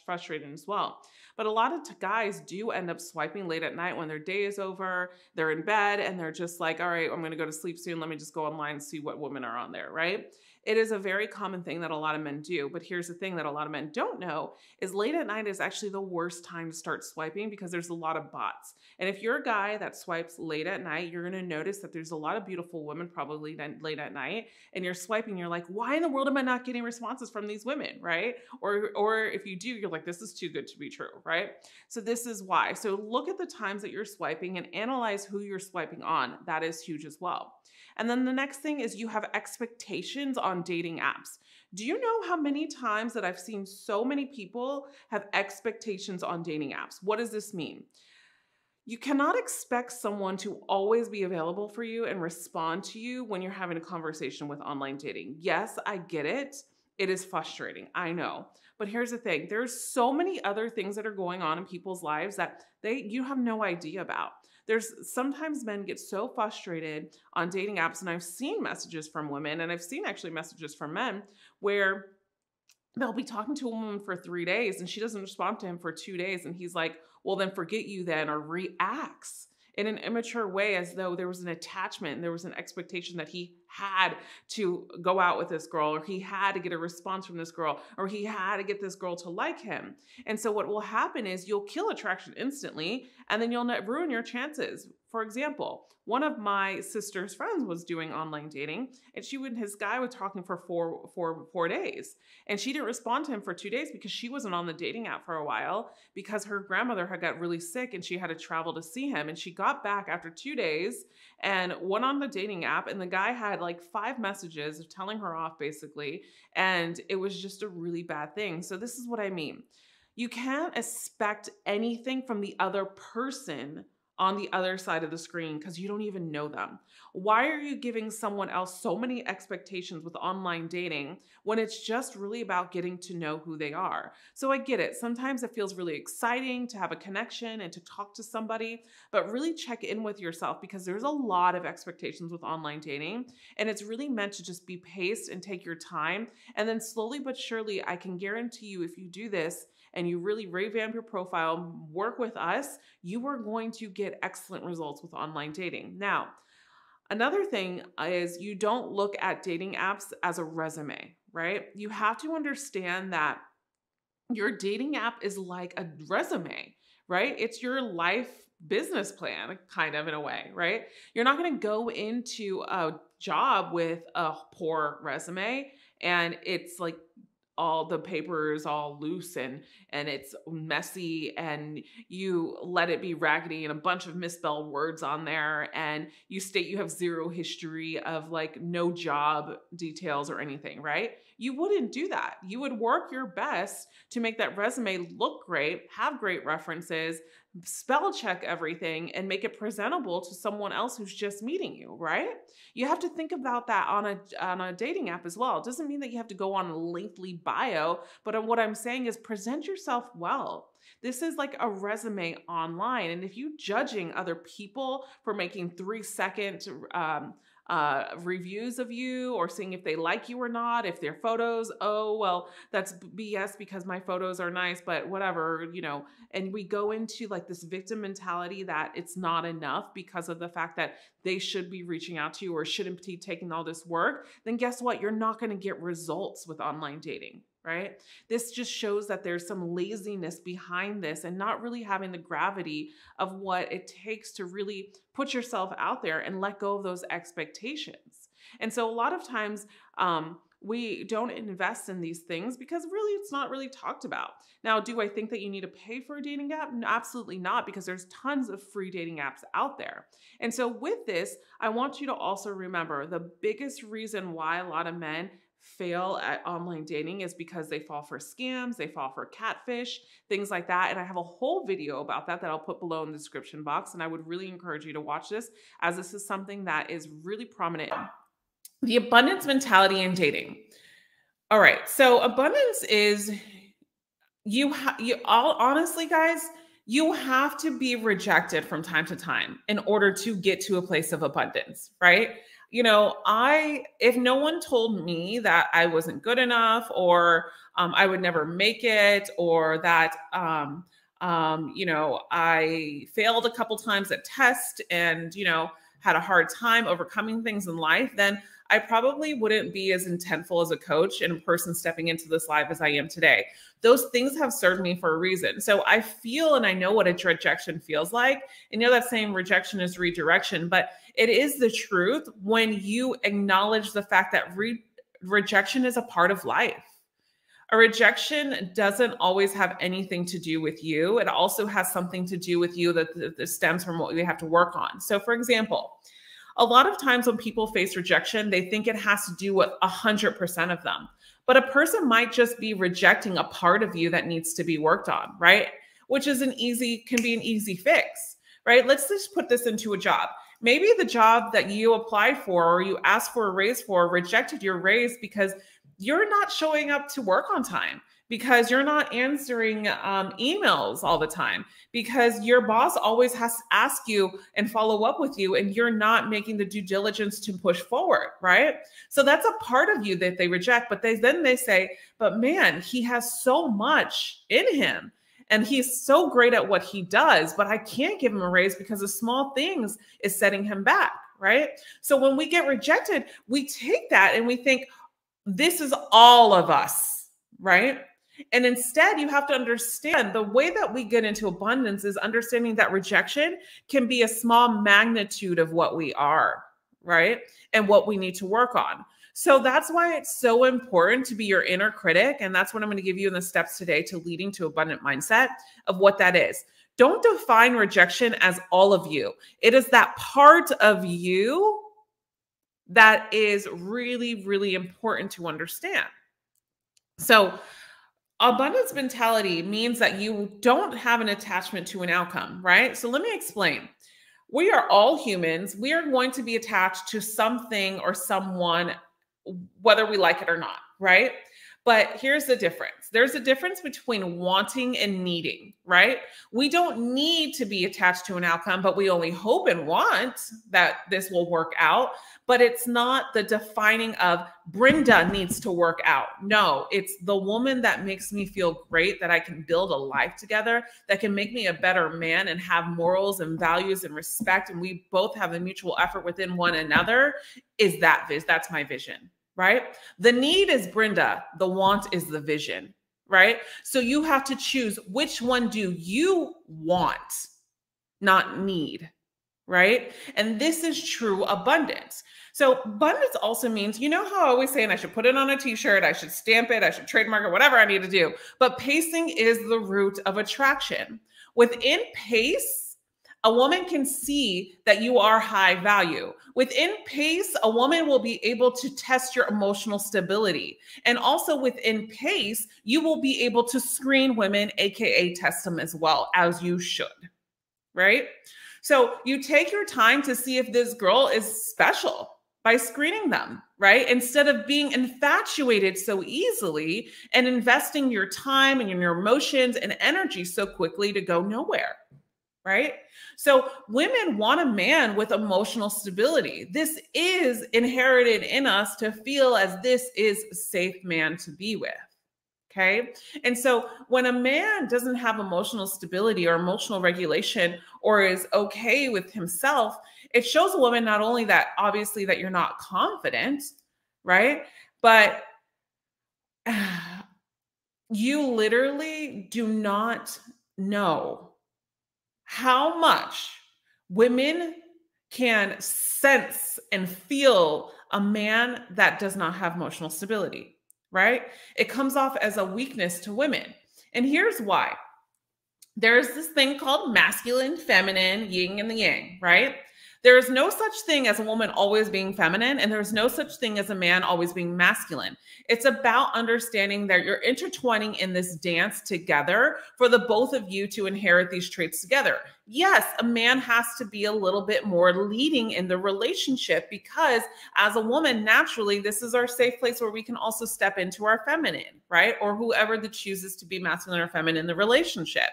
S1: frustrating as well. But a lot of guys do end up swiping late at night when their day is over, they're in bed, and they're just like, all right, I'm going to go to sleep soon. Let me just go online and see what women are on there, right? It is a very common thing that a lot of men do. But here's the thing that a lot of men don't know is late at night is actually the worst time to start swiping because there's a lot of bots. And if you're a guy that swipes late at night, you're going to notice that there's a lot of beautiful women probably late at night, and you're swiping, you're like, why in the world am I not getting responses from these women, right? Or if you do, you're like, this is too good to be true, right? So this is why. So look at the times that you're swiping and analyze who you're swiping on. That is huge as well. And then the next thing is you have expectations on dating apps. Do you know how many times that I've seen so many people have expectations on dating apps? What does this mean? You cannot expect someone to always be available for you and respond to you when you're having a conversation with online dating. Yes, I get it. It is frustrating. I know. But here's the thing. There's so many other things that are going on in people's lives that you have no idea about. There's sometimes men get so frustrated on dating apps, and I've seen messages from women, and I've seen actually messages from men where they'll be talking to a woman for 3 days and she doesn't respond to him for 2 days. And he's like, well, then forget you then, or reacts in an immature way as though there was an attachment and there was an expectation that he had to go out with this girl, or he had to get a response from this girl, or he had to get this girl to like him. And so what will happen is you'll kill attraction instantly, and then you'll ruin your chances. For example, one of my sister's friends was doing online dating, and she and his guy were talking for four days, and she didn't respond to him for 2 days because she wasn't on the dating app for a while because her grandmother had got really sick and she had to travel to see him. And she got back after 2 days and went on the dating app, and the guy had like 5 messages of telling her off basically, and it was just a really bad thing. So this is what I mean. You can't expect anything from the other person on the other side of the screen because you don't even know them. Why are you giving someone else so many expectations with online dating when it's just really about getting to know who they are? So I get it. Sometimes it feels really exciting to have a connection and to talk to somebody, but really check in with yourself because there's a lot of expectations with online dating, and it's really meant to just be paced and take your time. And then slowly but surely, I can guarantee you, if you do this, and you really revamp your profile, work with us, you are going to get excellent results with online dating. Now, another thing is you don't look at dating apps as a resume, right? You have to understand that your dating app is like a resume, right? It's your life business plan, kind of in a way, right? You're not going to go into a job with a poor resume and it's like all the papers all loose and it's messy, and you let it be raggedy and a bunch of misspelled words on there, and you state you have zero history of like no job details or anything, right? You wouldn't do that. You would work your best to make that resume look great, have great references, spell check everything, and make it presentable to someone else who's just meeting you, right? You have to think about that on a dating app as well. It doesn't mean that you have to go on a lengthy bio, but what I'm saying is present yourself well. This is like a resume online. And if you judging other people for making 3-second reviews of you or seeing if they like you or not, if their photos, oh, well, that's BS because my photos are nice, but whatever, you know, and we go into like this victim mentality that it's not enough because of the fact that they should be reaching out to you or shouldn't be taking all this work, then guess what? You're not going to get results with online dating. Right? This just shows that there's some laziness behind this and not really having the gravity of what it takes to really put yourself out there and let go of those expectations. And so a lot of times we don't invest in these things because really it's not really talked about. Now, do I think that you need to pay for a dating app? No, absolutely not, because there's tons of free dating apps out there. And so with this, I want you to also remember the biggest reason why a lot of men fail at online dating is because they fall for scams, they fall for catfish, things like that. And I have a whole video about that I'll put below in the description box. And I would really encourage you to watch this, as this is something that is really prominent. The abundance mentality in dating. All right. So abundance is honestly, guys, you have to be rejected from time to time in order to get to a place of abundance, right? if no one told me that I wasn't good enough, or I would never make it, or that, I failed a couple times at test and, had a hard time overcoming things in life, then I probably wouldn't be as intentful as a coach and a person stepping into this life as I am today. Those things have served me for a reason. So I feel and I know what a rejection feels like. And that saying rejection is redirection, but it is the truth when you acknowledge the fact that rejection is a part of life. A rejection doesn't always have anything to do with you. It also has something to do with you that stems from what we have to work on. So for example, a lot of times when people face rejection, they think it has to do with 100% of them. But a person might just be rejecting a part of you that needs to be worked on, right? Which is can be an easy fix, right? Let's just put this into a job. Maybe the job that you applied for or you asked for a raise for rejected your raise because you're not showing up to work on time, because you're not answering emails all the time, because your boss always has to ask you and follow up with you, and you're not making the due diligence to push forward, right? So that's a part of you that they reject, but then they say, but man, he has so much in him and he's so great at what he does, but I can't give him a raise because the small things is setting him back, right? So when we get rejected, we take that and we think, this is all of us, right? And instead, you have to understand the way that we get into abundance is understanding that rejection can be a small magnitude of what we are, right? And what we need to work on. So that's why it's so important to be your inner critic. And that's what I'm going to give you in the steps today to leading to abundant mindset of what that is. Don't define rejection as all of you. It is that part of you that is really, really important to understand. So abundance mentality means that you don't have an attachment to an outcome, right? So let me explain. We are all humans. We are going to be attached to something or someone, whether we like it or not, right? But here's the difference. There's a difference between wanting and needing, right? We don't need to be attached to an outcome, but we only hope and want that this will work out. But it's not the defining of Brenda needs to work out. No, it's the woman that makes me feel great, that I can build a life together, that can make me a better man and have morals and values and respect. And we both have a mutual effort within one another. That's my vision, right? The need is Brenda. The want is the vision, right? So you have to choose which one do you want, not need, right? And this is true abundance. So abundance also means, how I always say, and I should put it on a t-shirt, I should stamp it, I should trademark it, whatever I need to do. But pacing is the root of attraction. Within pace, a woman can see that you are high value. Within pace, a woman will be able to test your emotional stability. And also within pace, you will be able to screen women, AKA test them as well, as you should, right? So you take your time to see if this girl is special by screening them, right? Instead of being infatuated so easily and investing your time and your emotions and energy so quickly to go nowhere, right? So women want a man with emotional stability. This is inherited in us to feel as this is a safe man to be with. Okay. And so when a man doesn't have emotional stability or emotional regulation or is okay with himself, it shows a woman not only that obviously that you're not confident, right? But you literally do not know how much women can sense and feel a man that does not have emotional stability. Right? It comes off as a weakness to women. And here's why. There's this thing called masculine, feminine, yin and the yang, right? There is no such thing as a woman always being feminine, and there's no such thing as a man always being masculine. It's about understanding that you're intertwining in this dance together for the both of you to inherit these traits together. Yes, a man has to be a little bit more leading in the relationship because as a woman, naturally, this is our safe place where we can also step into our feminine, right? Or whoever that chooses to be masculine or feminine in the relationship.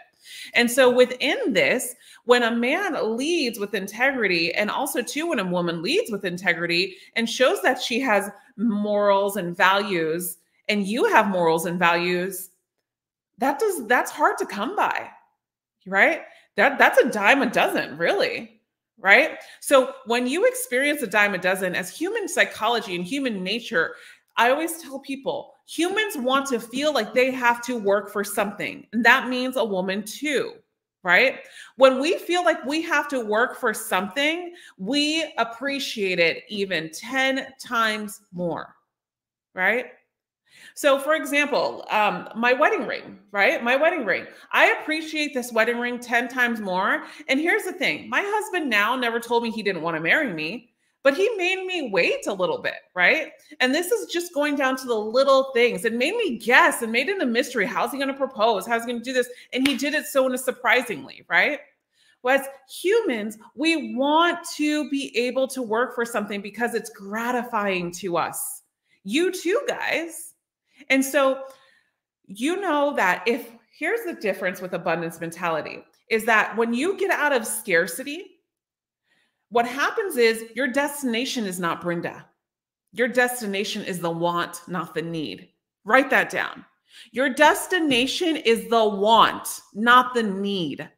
S1: And so within this, when a man leads with integrity, and also too, when a woman leads with integrity and shows that she has morals and values, and you have morals and values, that's hard to come by, right? That's a dime a dozen, really, right? So when you experience a dime a dozen, as human psychology and human nature, I always tell people, humans want to feel like they have to work for something. And that means a woman too, right? When we feel like we have to work for something, we appreciate it even 10 times more, right? So for example, my wedding ring, right? My wedding ring. I appreciate this wedding ring 10 times more. And here's the thing. My husband now never told me he didn't want to marry me, but he made me wait a little bit, right? And this is just going down to the little things. It made me guess and made it a mystery. How's he going to propose? How's he going to do this? And he did it so surprisingly, right? Well, as humans, we want to be able to work for something because it's gratifying to us. You too, guys. And so, you know that here's the difference with abundance mentality is that when you get out of scarcity, what happens is your destination is not Brenda. Your destination is the want, not the need. Write that down. Your destination is the want, not the need.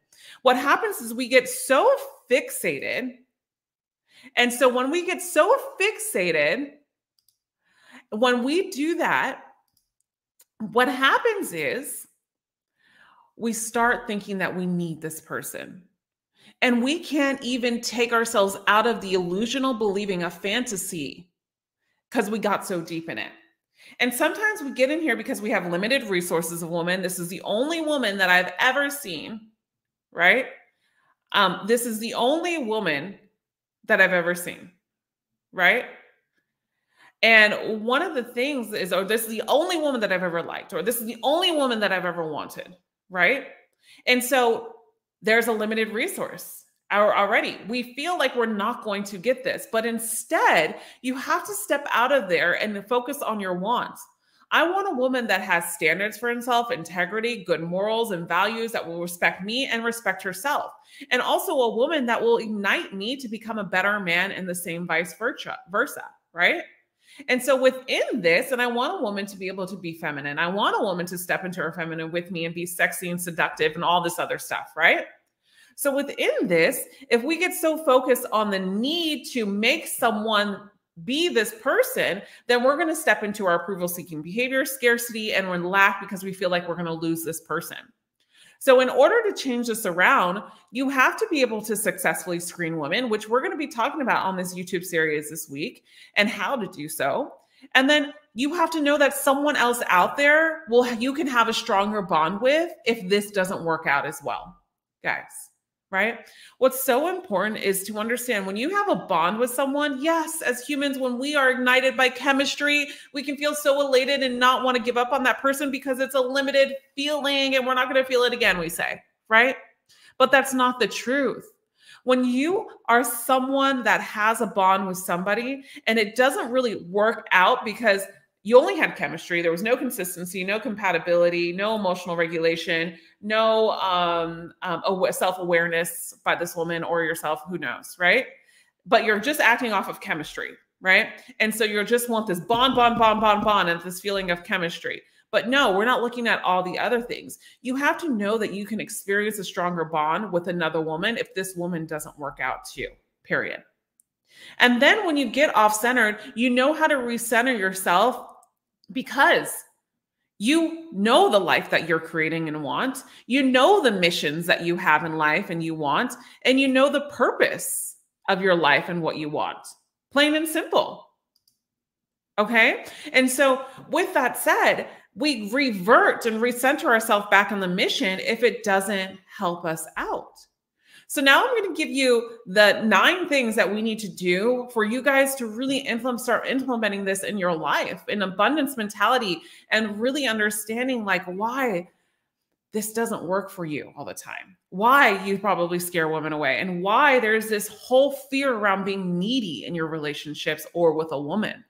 S1: What happens is we get so fixated. And so when we get so fixated, when we do that, what happens is we start thinking that we need this person. And we can't even take ourselves out of the illusional believing of fantasy because we got so deep in it. And sometimes we get in here because we have limited resources of women. This is the only woman that I've ever seen, right? This is the only woman that I've ever seen, right? And one of the things is, or this is the only woman that I've ever liked, or this is the only woman that I've ever wanted, right? And so there's a limited resource already. We feel like we're not going to get this, but instead you have to step out of there and focus on your wants. I want a woman that has standards for herself, integrity, good morals and values, that will respect me and respect herself. And also a woman that will ignite me to become a better man, and the same vice versa, right? And so within this, and I want a woman to be able to be feminine. I want a woman to step into her feminine with me and be sexy and seductive and all this other stuff, right? So within this, if we get so focused on the need to make someone be this person, then we're going to step into our approval-seeking behavior, scarcity, and we're lack because we feel like we're going to lose this person. So in order to change this around, you have to be able to successfully screen women, which we're going to be talking about on this YouTube series this week, and how to do so. And then you have to know that someone else out there you can have a stronger bond with if this doesn't work out as well, guys. Right? What's so important is to understand when you have a bond with someone, yes, as humans, when we are ignited by chemistry, we can feel so elated and not want to give up on that person because it's a limited feeling and we're not going to feel it again, we say, right? But that's not the truth. When you are someone that has a bond with somebody and it doesn't really work out because you only had chemistry, there was no consistency, no compatibility, no emotional regulation, no self-awareness by this woman or yourself, who knows, right? But you're just acting off of chemistry, right? And so you just want this bond, and this feeling of chemistry. But no, we're not looking at all the other things. You have to know that you can experience a stronger bond with another woman if this woman doesn't work out too, period. And then when you get off-centered, you know how to recenter yourself because you know the life that you're creating and want. You know the missions that you have in life and you want, and you know the purpose of your life and what you want. Plain and simple. Okay? And so with that said, we revert and recenter ourselves back on the mission if it doesn't help us out. So now I'm going to give you the 9 things that we need to do for you guys to really start implementing this in your life, in abundance mentality, and really understanding like why this doesn't work for you all the time, why you probably scare women away, and why there's this whole fear around being needy in your relationships or with a woman.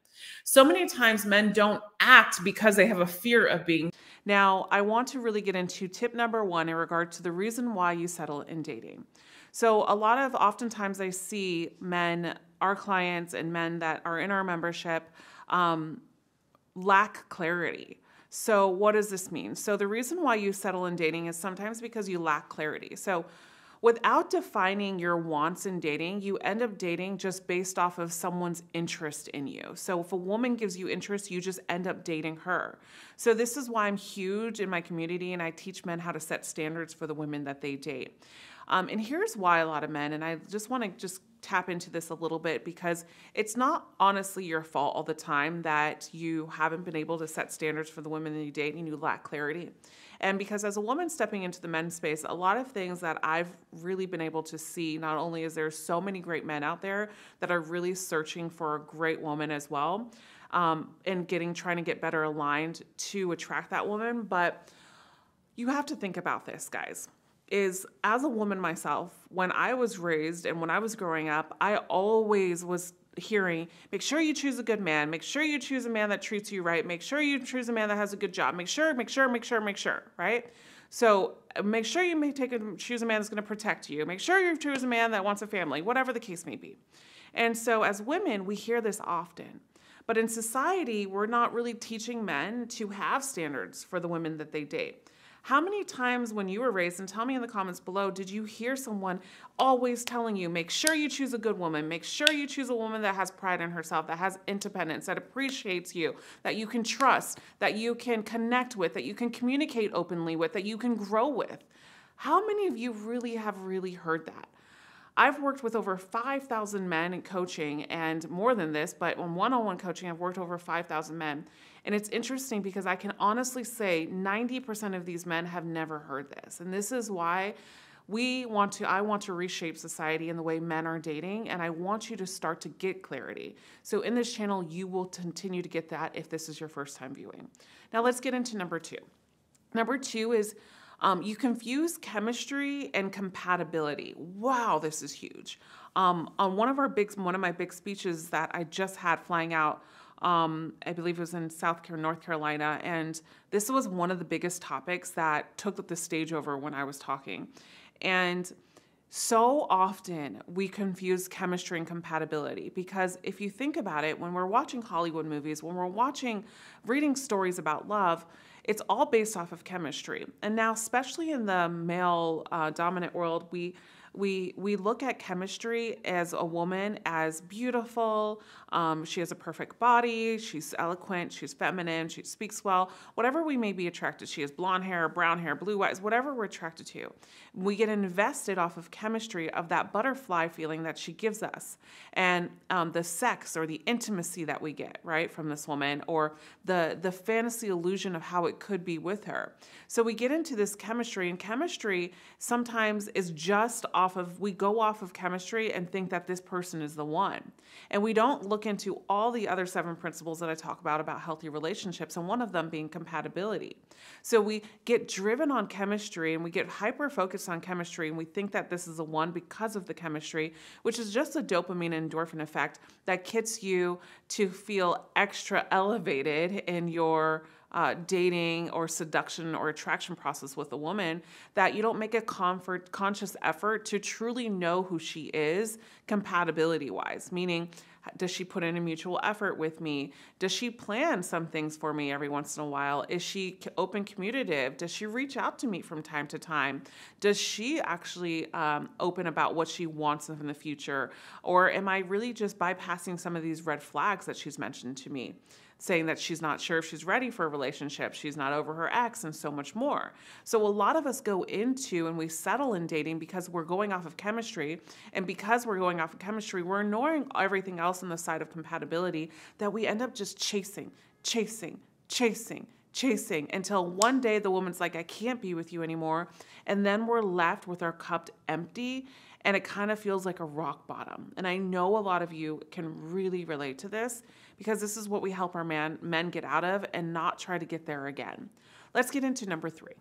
S1: So many times men don't act because they have a fear of being. Now, I want to really get into tip number 1 in regard to the reason why you settle in dating. So oftentimes I see men, our clients and men that are in our membership, lack clarity. So what does this mean? So the reason why you settle in dating is sometimes because you lack clarity. So without defining your wants in dating, you end up dating just based off of someone's interest in you. So if a woman gives you interest, you just end up dating her. So this is why I'm huge in my community and I teach men how to set standards for the women that they date. And here's why a lot of men, and I just want to just tap into this a little bit because it's not honestly your fault all the time that you haven't been able to set standards for the women that you date and you lack clarity. And because as a woman stepping into the men's space, a lot of things that I've really been able to see, not only is there so many great men out there that are really searching for a great woman as well, and trying to get better aligned to attract that woman, but you have to think about this, guys. Is as a woman myself, when I was raised and when I was growing up, I always was hearing, make sure you choose a good man, make sure you choose a man that treats you right, make sure you choose a man that has a good job, make sure, right? So make sure you choose a man that's going to protect you, make sure you choose a man that wants a family, whatever the case may be. And so as women, we hear this often. But in society, we're not really teaching men to have standards for the women that they date. How many times when you were raised, and tell me in the comments below, did you hear someone always telling you, make sure you choose a good woman, make sure you choose a woman that has pride in herself, that has independence, that appreciates you, that you can trust, that you can connect with, that you can communicate openly with, that you can grow with? How many of you really have heard that? I've worked with over 5,000 men in coaching and more than this, but on one-on-one coaching, I've worked over 5,000 men. And it's interesting because I can honestly say 90% of these men have never heard this. And this is why I want to reshape society and the way men are dating, and I want you to start to get clarity. So in this channel, you will continue to get that if this is your first time viewing. Now let's get into number 2. Number 2 is you confuse chemistry and compatibility. Wow, this is huge. On one of my big speeches that I just had flying out, I believe it was in North Carolina, and this was one of the biggest topics that took the stage over when I was talking. And so often we confuse chemistry and compatibility because if you think about it, when we're watching Hollywood movies, when we're reading stories about love, it's all based off of chemistry. And now, especially in the male dominant world, we look at chemistry as a woman as beautiful. She has a perfect body. She's eloquent. She's feminine. She speaks well. Whatever we may be attracted, she has blonde hair, brown hair, blue eyes, whatever we're attracted to. We get invested off of chemistry of that butterfly feeling that she gives us, and the sex or the intimacy that we get right from this woman, or the fantasy illusion of how it could be with her. So we get into this chemistry, and chemistry sometimes is just we go off of chemistry and think that this person is the one. And we don't look into all the other 7 principles that I talk about healthy relationships, and one of them being compatibility. So we get driven on chemistry and we get hyper-focused on chemistry, and we think that this is the one because of the chemistry, which is just a dopamine and endorphin effect that gets you to feel extra elevated in your dating or seduction or attraction process with a woman, that you don't make a conscious effort to truly know who she is compatibility-wise, meaning, does she put in a mutual effort with me? Does she plan some things for me every once in a while? Is she open communicative? Does she reach out to me from time to time? Does she actually open about what she wants in the future? Or am I really just bypassing some of these red flags that she's mentioned to me, saying that she's not sure if she's ready for a relationship, she's not over her ex, and so much more. So a lot of us go into and we settle in dating because we're going off of chemistry, and because we're going off of chemistry, we're ignoring everything else on the side of compatibility, that we end up just chasing until one day the woman's like, I can't be with you anymore, and then we're left with our cup empty, and it kind of feels like a rock bottom. And I know a lot of you can really relate to this, because this is what we help our men get out of and not try to get there again. Let's get into number 3.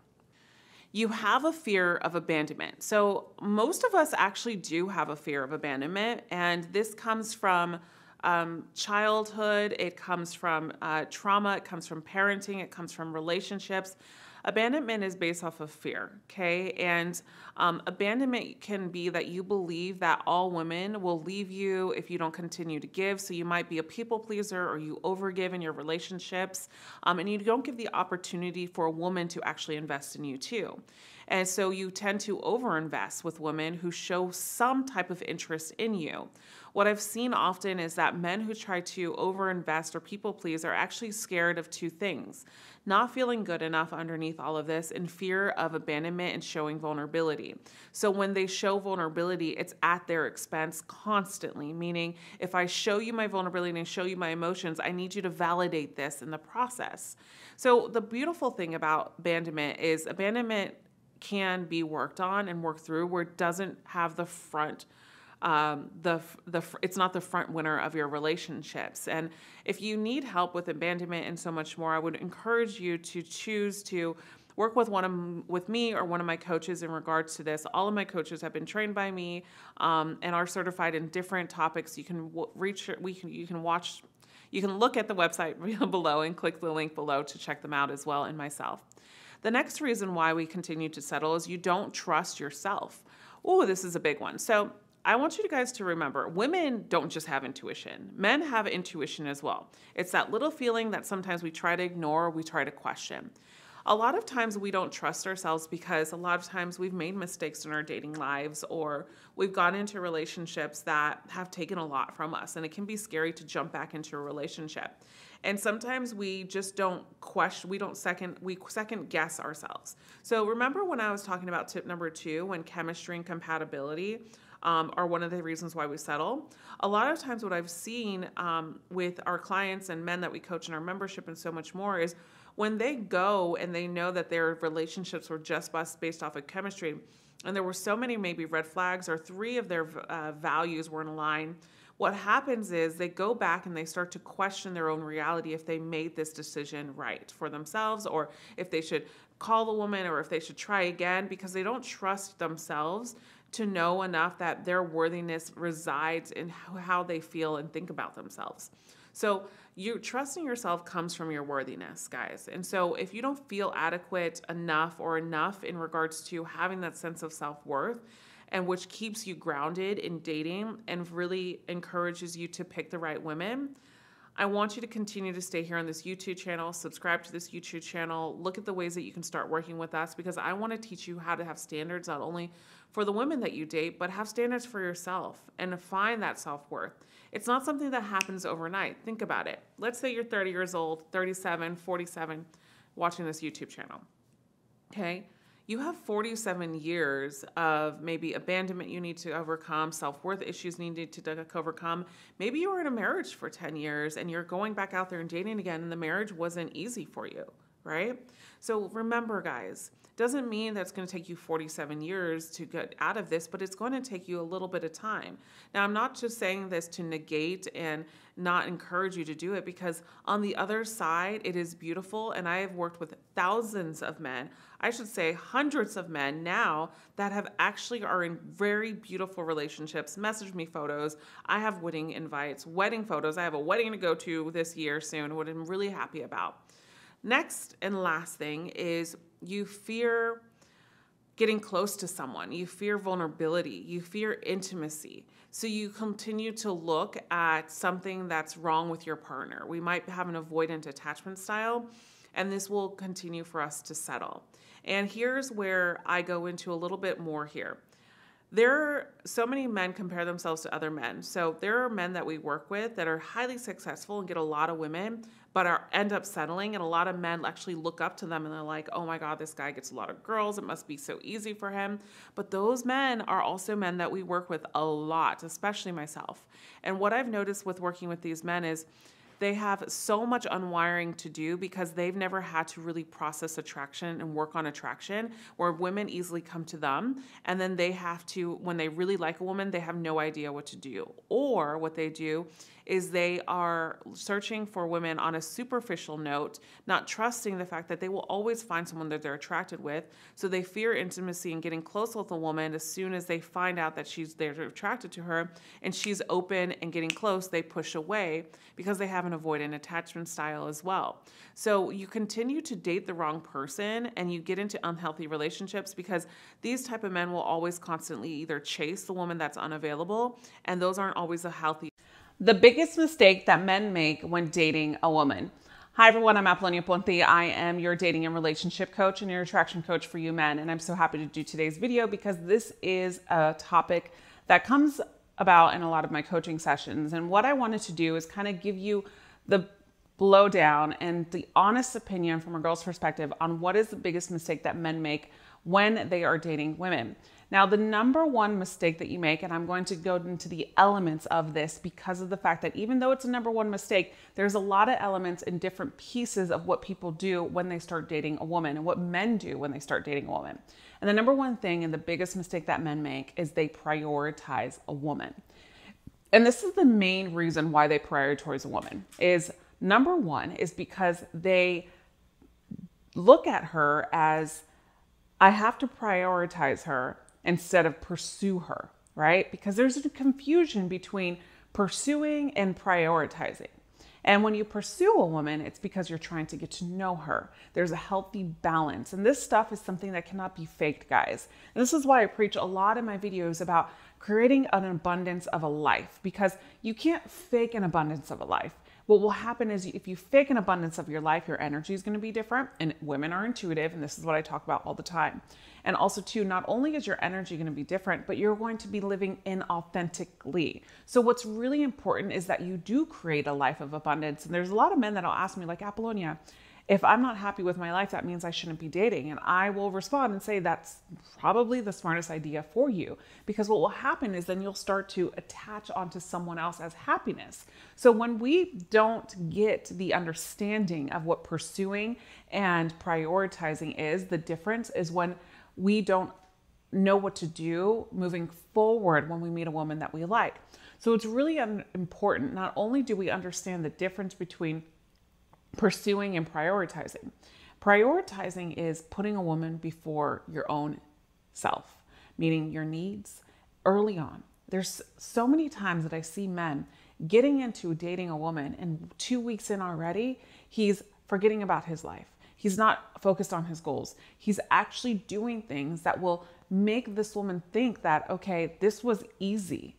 S1: You have a fear of abandonment. So most of us actually do have a fear of abandonment, and this comes from childhood, it comes from trauma, it comes from parenting, it comes from relationships. Abandonment is based off of fear, okay? And abandonment can be that you believe that all women will leave you if you don't continue to give. So you might be a people pleaser, or you overgive in your relationships, and you don't give the opportunity for a woman to actually invest in you too. And so you tend to overinvest with women who show some type of interest in you. What I've seen often is that men who try to overinvest or people please are actually scared of two things: not feeling good enough underneath all of this, and fear of abandonment and showing vulnerability. So when they show vulnerability, it's at their expense constantly, meaning if I show you my vulnerability and show you my emotions, I need you to validate this in the process. So the beautiful thing about abandonment is abandonment can be worked on and worked through, where it doesn't have the front it's not the front winner of your relationships. And if you need help with abandonment and so much more, I would encourage you to choose to work with with me or one of my coaches in regards to this. All of my coaches have been trained by me and are certified in different topics. You can you can look at the website below and click the link below to check them out as well, and myself. The next reason why we continue to settle is you don't trust yourself. Oh, this is a big one. So I want you guys to remember, women don't just have intuition. Men have intuition as well. It's that little feeling that sometimes we try to ignore, or we try to question. A lot of times we don't trust ourselves because a lot of times we've made mistakes in our dating lives, or we've gone into relationships that have taken a lot from us, and it can be scary to jump back into a relationship. And sometimes we just don't question, we second guess ourselves. So remember when I was talking about tip number 2, when chemistry and compatibility are one of the reasons why we settle. A lot of times what I've seen with our clients and men that we coach in our membership and so much more is when they go and they know that their relationships were just based off of chemistry, and there were so many maybe red flags, or 3 of their values were in line, what happens is they go back and they start to question their own reality, if they made this decision right for themselves, or if they should call the woman, or if they should try again, because they don't trust themselves to know enough that their worthiness resides in how they feel and think about themselves. So you trusting yourself comes from your worthiness, guys. And so if you don't feel adequate enough in regards to having that sense of self-worth, and which keeps you grounded in dating and really encourages you to pick the right women, I want you to continue to stay here on this YouTube channel, subscribe to this YouTube channel, look at the ways that you can start working with us, because I want to teach you how to have standards, not only for the women that you date, but have standards for yourself and find that self-worth. It's not something that happens overnight. Think about it. Let's say you're 30 years old, 37, 47, watching this YouTube channel. Okay? You have 47 years of maybe abandonment you need to overcome, self-worth issues you need to overcome. Maybe you were in a marriage for 10 years and you're going back out there and dating again, and the marriage wasn't easy for you, right? So remember, guys, doesn't mean that's going to take you 47 years to get out of this, but it's going to take you a little bit of time. Now, I'm not just saying this to negate and not encourage you to do it, because on the other side, it is beautiful. And I have worked with thousands of men, I should say hundreds of men now, that have actually are in very beautiful relationships. Message me photos. I have wedding invites, wedding photos. I have a wedding to go to this year soon, what I'm really happy about. Next and last thing is you fear getting close to someone. You fear vulnerability. You fear intimacy. So you continue to look at something that's wrong with your partner. We might have an avoidant attachment style, and this will continue for us to settle. And here's where I go into a little bit more here. So many men compare themselves to other men. So there are men that we work with that are highly successful and get a lot of women, but end up settling. And a lot of men actually look up to them and they're like, oh my God, this guy gets a lot of girls. It must be so easy for him. But those men are also men that we work with a lot, especially myself. And what I've noticed with working with these men is they have so much unwiring to do, because they've never had to really process attraction and work on attraction, where women easily come to them, and then they have to, when they really like a woman, they have no idea what to do. Or what they do is they are searching for women on a superficial note, not trusting the fact that they will always find someone that they're attracted with. So they fear intimacy and getting close with a woman. As soon as they find out that they're attracted to her and she's open and getting close, they push away because they have an avoidant attachment style as well. So you continue to date the wrong person and you get into unhealthy relationships because these type of men will always constantly either chase the woman that's unavailable, and those aren't always a healthy.
S2: The biggest mistake that men make when dating a woman. Hi everyone, I'm Apollonia Ponti. I am your dating and relationship coach and your attraction coach for you men. And I'm so happy to do today's video because this is a topic that comes about in a lot of my coaching sessions. And what I wanted to do is kind of give you the blowdown and the honest opinion from a girl's perspective on what is the biggest mistake that men make when they are dating women. Now, the number one mistake that you make, and I'm going to go into the elements of this because of the fact that even though it's a number one mistake, there's a lot of elements and different pieces of what people do when they start dating a woman and what men do when they start dating a woman. And the number one thing and the biggest mistake that men make is they prioritize a woman. And this is the main reason why they prioritize a woman is number one is because they look at her as I have to prioritize her instead of pursue her, right? Because there's a confusion between pursuing and prioritizing. And when you pursue a woman, it's because you're trying to get to know her. There's a healthy balance. And this stuff is something that cannot be faked, guys. And this is why I preach a lot in my videos about creating an abundance of a life, because you can't fake an abundance of a life. What will happen is if you fake an abundance of your life, your energy is going to be different. And women are intuitive. And this is what I talk about all the time. And also too, not only is your energy going to be different, but you're going to be living inauthentically. So what's really important is that you do create a life of abundance. And there's a lot of men that'll ask me like, Apollonia, if I'm not happy with my life, that means I shouldn't be dating. And I will respond and say, that's probably the smartest idea for you. Because what will happen is then you'll start to attach onto someone else as happiness. So when we don't get the understanding of what pursuing and prioritizing is, the difference is when we don't know what to do moving forward when we meet a woman that we like. So it's really important. Not only do we understand the difference between pursuing and prioritizing. Prioritizing is putting a woman before your own self, meaning your needs early on. There's so many times that I see men getting into dating a woman and 2 weeks in already, he's forgetting about his life. He's not focused on his goals. He's actually doing things that will make this woman think that, okay, this was easy.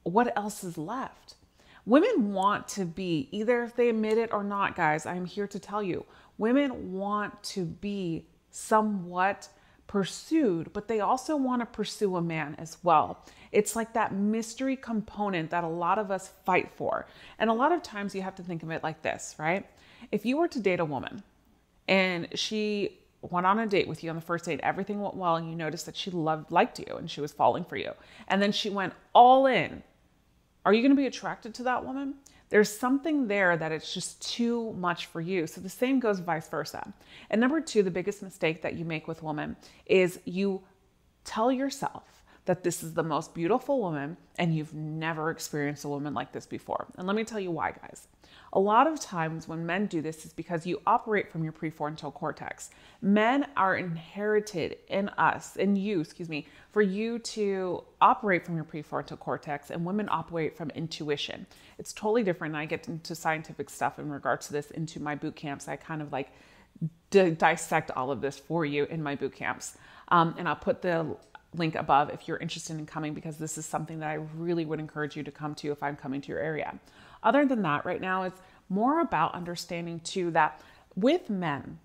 S2: What else is left? Women want to be, either if they admit it or not, guys, I'm here to tell you, women want to be somewhat pursued, but they also want to pursue a man as well. It's like that mystery component that a lot of us fight for. And a lot of times you have to think of it like this, right? If you were to date a woman and she went on a date with you on the first date, everything went well, and you noticed that she liked you and she was falling for you, and then she went all in, are you going to be attracted to that woman? There's something there that it's just too much for you. So the same goes vice versa. And number two, the biggest mistake that you make with women is you tell yourself that this is the most beautiful woman and you've never experienced a woman like this before. And let me tell you why, guys. A lot of times when men do this is because you operate from your prefrontal cortex. Men are inherited in you, for you to operate from your prefrontal cortex, and women operate from intuition. It's totally different. And I get into scientific stuff in regards to this into my boot camps. I kind of like dissect all of this for you in my boot camps. And I'll put the link above if you're interested in coming, because this is something that I really would encourage you to come to if I'm coming to your area. Other than that, right now, it's more about understanding too that with men,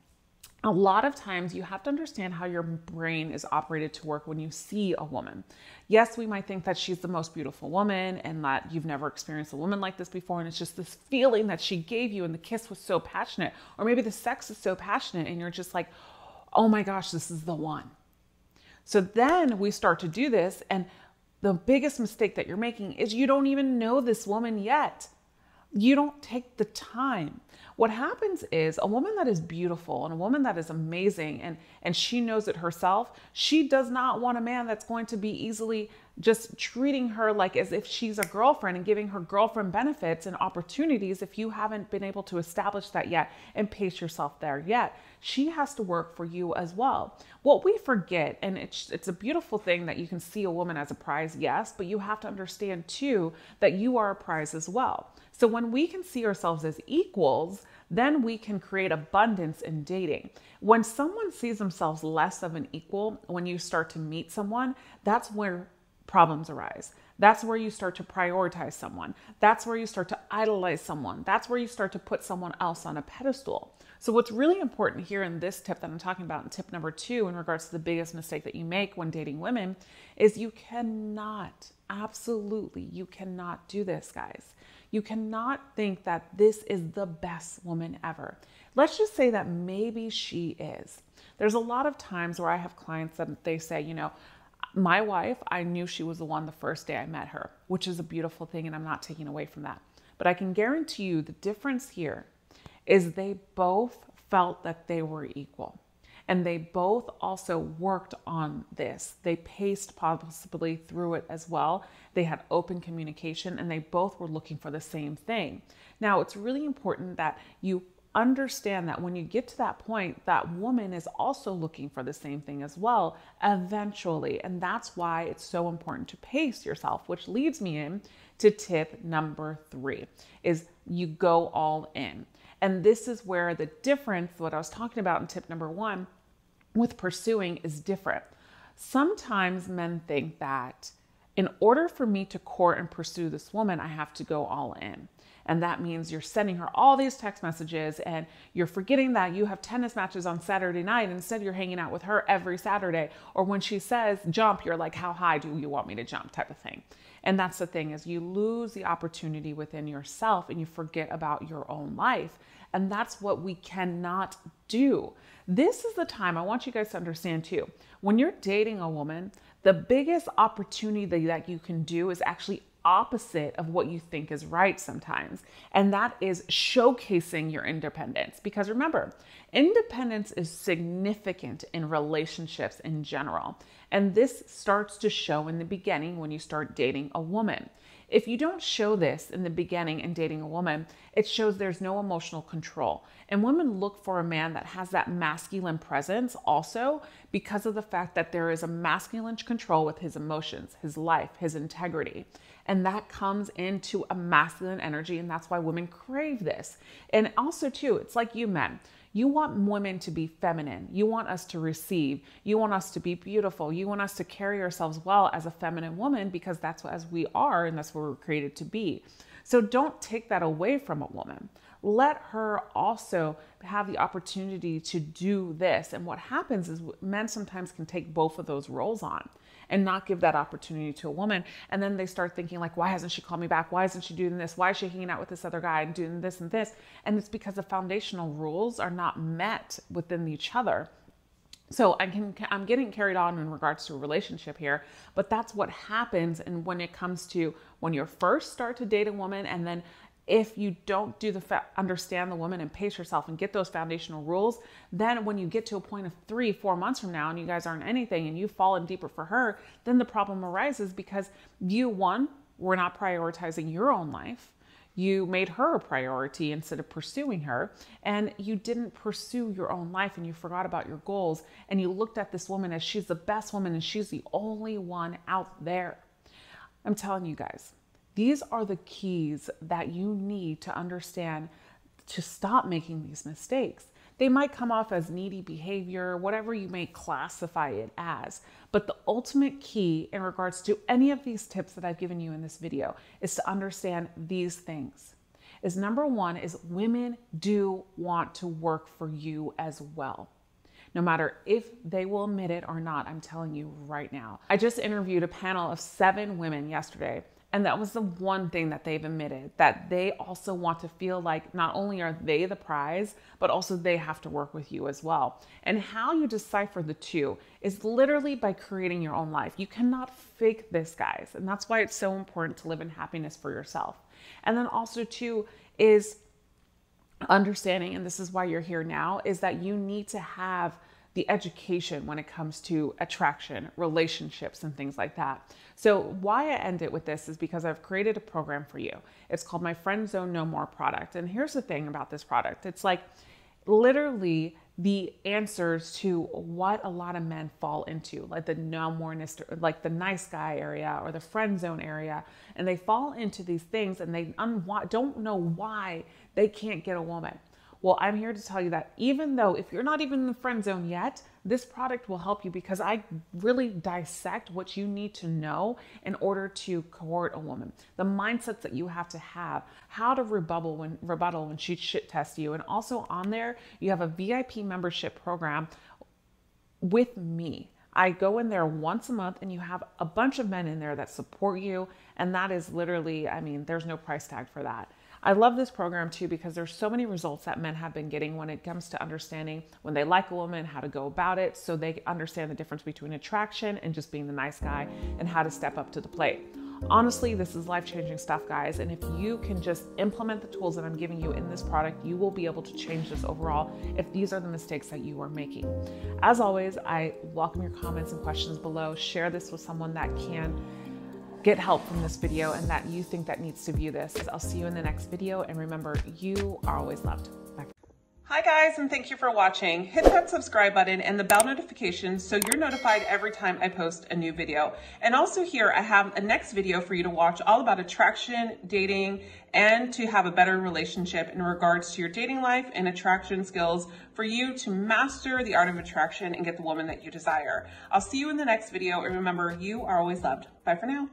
S2: a lot of times you have to understand how your brain is operated to work when you see a woman. Yes, we might think that she's the most beautiful woman and that you've never experienced a woman like this before. And it's just this feeling that she gave you and the kiss was so passionate, or maybe the sex is so passionate and you're just like, oh my gosh, this is the one. So then we start to do this, and the biggest mistake that you're making is you don't even know this woman yet. You don't take the time. What happens is a woman that is beautiful and a woman that is amazing and she knows it herself, she does not want a man that's going to be easily just treating her like as if she's a girlfriend and giving her girlfriend benefits and opportunities if you haven't been able to establish that yet and pace yourself there yet. She has to work for you as well. What we forget, and it's a beautiful thing that you can see a woman as a prize, yes, but you have to understand too that you are a prize as well. So when we can see ourselves as equals, then we can create abundance in dating. When someone sees themselves less of an equal, when you start to meet someone, that's where problems arise. That's where you start to prioritize someone. That's where you start to idolize someone. That's where you start to put someone else on a pedestal. So what's really important here in this tip that I'm talking about, in tip number 2, in regards to the biggest mistake that you make when dating women, is you cannot, absolutely, you cannot do this, guys. You cannot think that this is the best woman ever. Let's just say that maybe she is. There's a lot of times where I have clients that they say, you know, my wife, I knew she was the one the first day I met her, which is a beautiful thing, and I'm not taking away from that. But I can guarantee you the difference here is they both felt that they were equal. And they both also worked on this. They paced possibly through it as well. They had open communication and they both were looking for the same thing. Now, it's really important that you understand that when you get to that point, that woman is also looking for the same thing as well, eventually. And that's why it's so important to pace yourself, which leads me in to tip number 3, is you go all in. And this is where the difference, what I was talking about in tip number 1 with pursuing, is different. Sometimes men think that in order for me to court and pursue this woman, I have to go all in. And that means you're sending her all these text messages and you're forgetting that you have tennis matches on Saturday night. And instead you're hanging out with her every Saturday. Or when she says jump, you're like, how high do you want me to jump, type of thing. And that's the thing, is you lose the opportunity within yourself and you forget about your own life. And that's what we cannot do. This is the time I want you guys to understand too. When you're dating a woman, the biggest opportunity that you can do is actually opposite of what you think is right sometimes. And that is showcasing your independence. Because remember, independence is significant in relationships in general. And this starts to show in the beginning when you start dating a woman. If you don't show this in the beginning in dating a woman, it shows there's no emotional control. And women look for a man that has that masculine presence also because of the fact that there is a masculine control with his emotions, his life, his integrity. And that comes into a masculine energy, and that's why women crave this. And also too, it's like you men. You want women to be feminine. You want us to receive. You want us to be beautiful. You want us to carry ourselves well as a feminine woman because that's what, as we are, and that's what we're created to be. So don't take that away from a woman. Let her also have the opportunity to do this. And what happens is men sometimes can take both of those roles on and not give that opportunity to a woman. And then they start thinking like, why hasn't she called me back? Why isn't she doing this? Why is she hanging out with this other guy and doing this and this? And it's because the foundational rules are not met within each other. So I'm getting carried on in regards to a relationship here, but that's what happens. And when it comes to when you first start to date a woman, and then if you don't do understand the woman and pace yourself and get those foundational rules, then when you get to a point of 3-4 months from now and you guys aren't anything and you've fallen deeper for her, then the problem arises because you, one, were not prioritizing your own life. You made her a priority instead of pursuing her, and you didn't pursue your own life and you forgot about your goals, and you looked at this woman as she's the best woman and she's the only one out there. I'm telling you guys, these are the keys that you need to understand to stop making these mistakes. They might come off as needy behavior, whatever you may classify it as. But the ultimate key in regards to any of these tips that I've given you in this video is to understand these things. Is number 1 is women do want to work for you as well. No matter if they will admit it or not, I'm telling you right now. I just interviewed a panel of 7 women yesterday. And that was the one thing that they've admitted, that they also want to feel like not only are they the prize, but also they have to work with you as well. And how you decipher the two is literally by creating your own life. You cannot fake this, guys. And that's why it's so important to live in happiness for yourself. And then also too is
S1: understanding, and this is why you're here now, is that you need to have the education when it comes to attraction, relationships, and things like that. So why I end it with this is because I've created a program for you. It's called my Friend Zone No More product. And here's the thing about this product. It's like literally the answers to what a lot of men fall into, like the no moreness, like the nice guy area or the friend zone area. And they fall into these things and they don't know why they can't get a woman. Well, I'm here to tell you that even though if you're not even in the friend zone yet, this product will help you because I really dissect what you need to know in order to court a woman, the mindsets that you have to have, how to rebuttal when she shit tests you. And also on there, you have a VIP membership program with me. I go in there once a month and you have a bunch of men in there that support you. And that is literally, I mean, there's no price tag for that. I love this program too because there's so many results that men have been getting when it comes to understanding when they like a woman, how to go about it, so they understand the difference between attraction and just being the nice guy and how to step up to the plate. Honestly, this is life-changing stuff, guys. And if you can just implement the tools that I'm giving you in this product, you will be able to change this overall if these are the mistakes that you are making. As always, I welcome your comments and questions below. Share this with someone that can get help from this video and that you think that needs to view this. I'll see you in the next video, and remember, you are always loved. Bye. Hi guys, and thank you for watching. Hit that subscribe button and the bell notification so you're notified every time I post a new video. And also here, I have a next video for you to watch all about attraction, dating, and to have a better relationship in regards to your dating life and attraction skills for you to master the art of attraction and get the woman that you desire. I'll see you in the next video, and remember, you are always loved. Bye for now.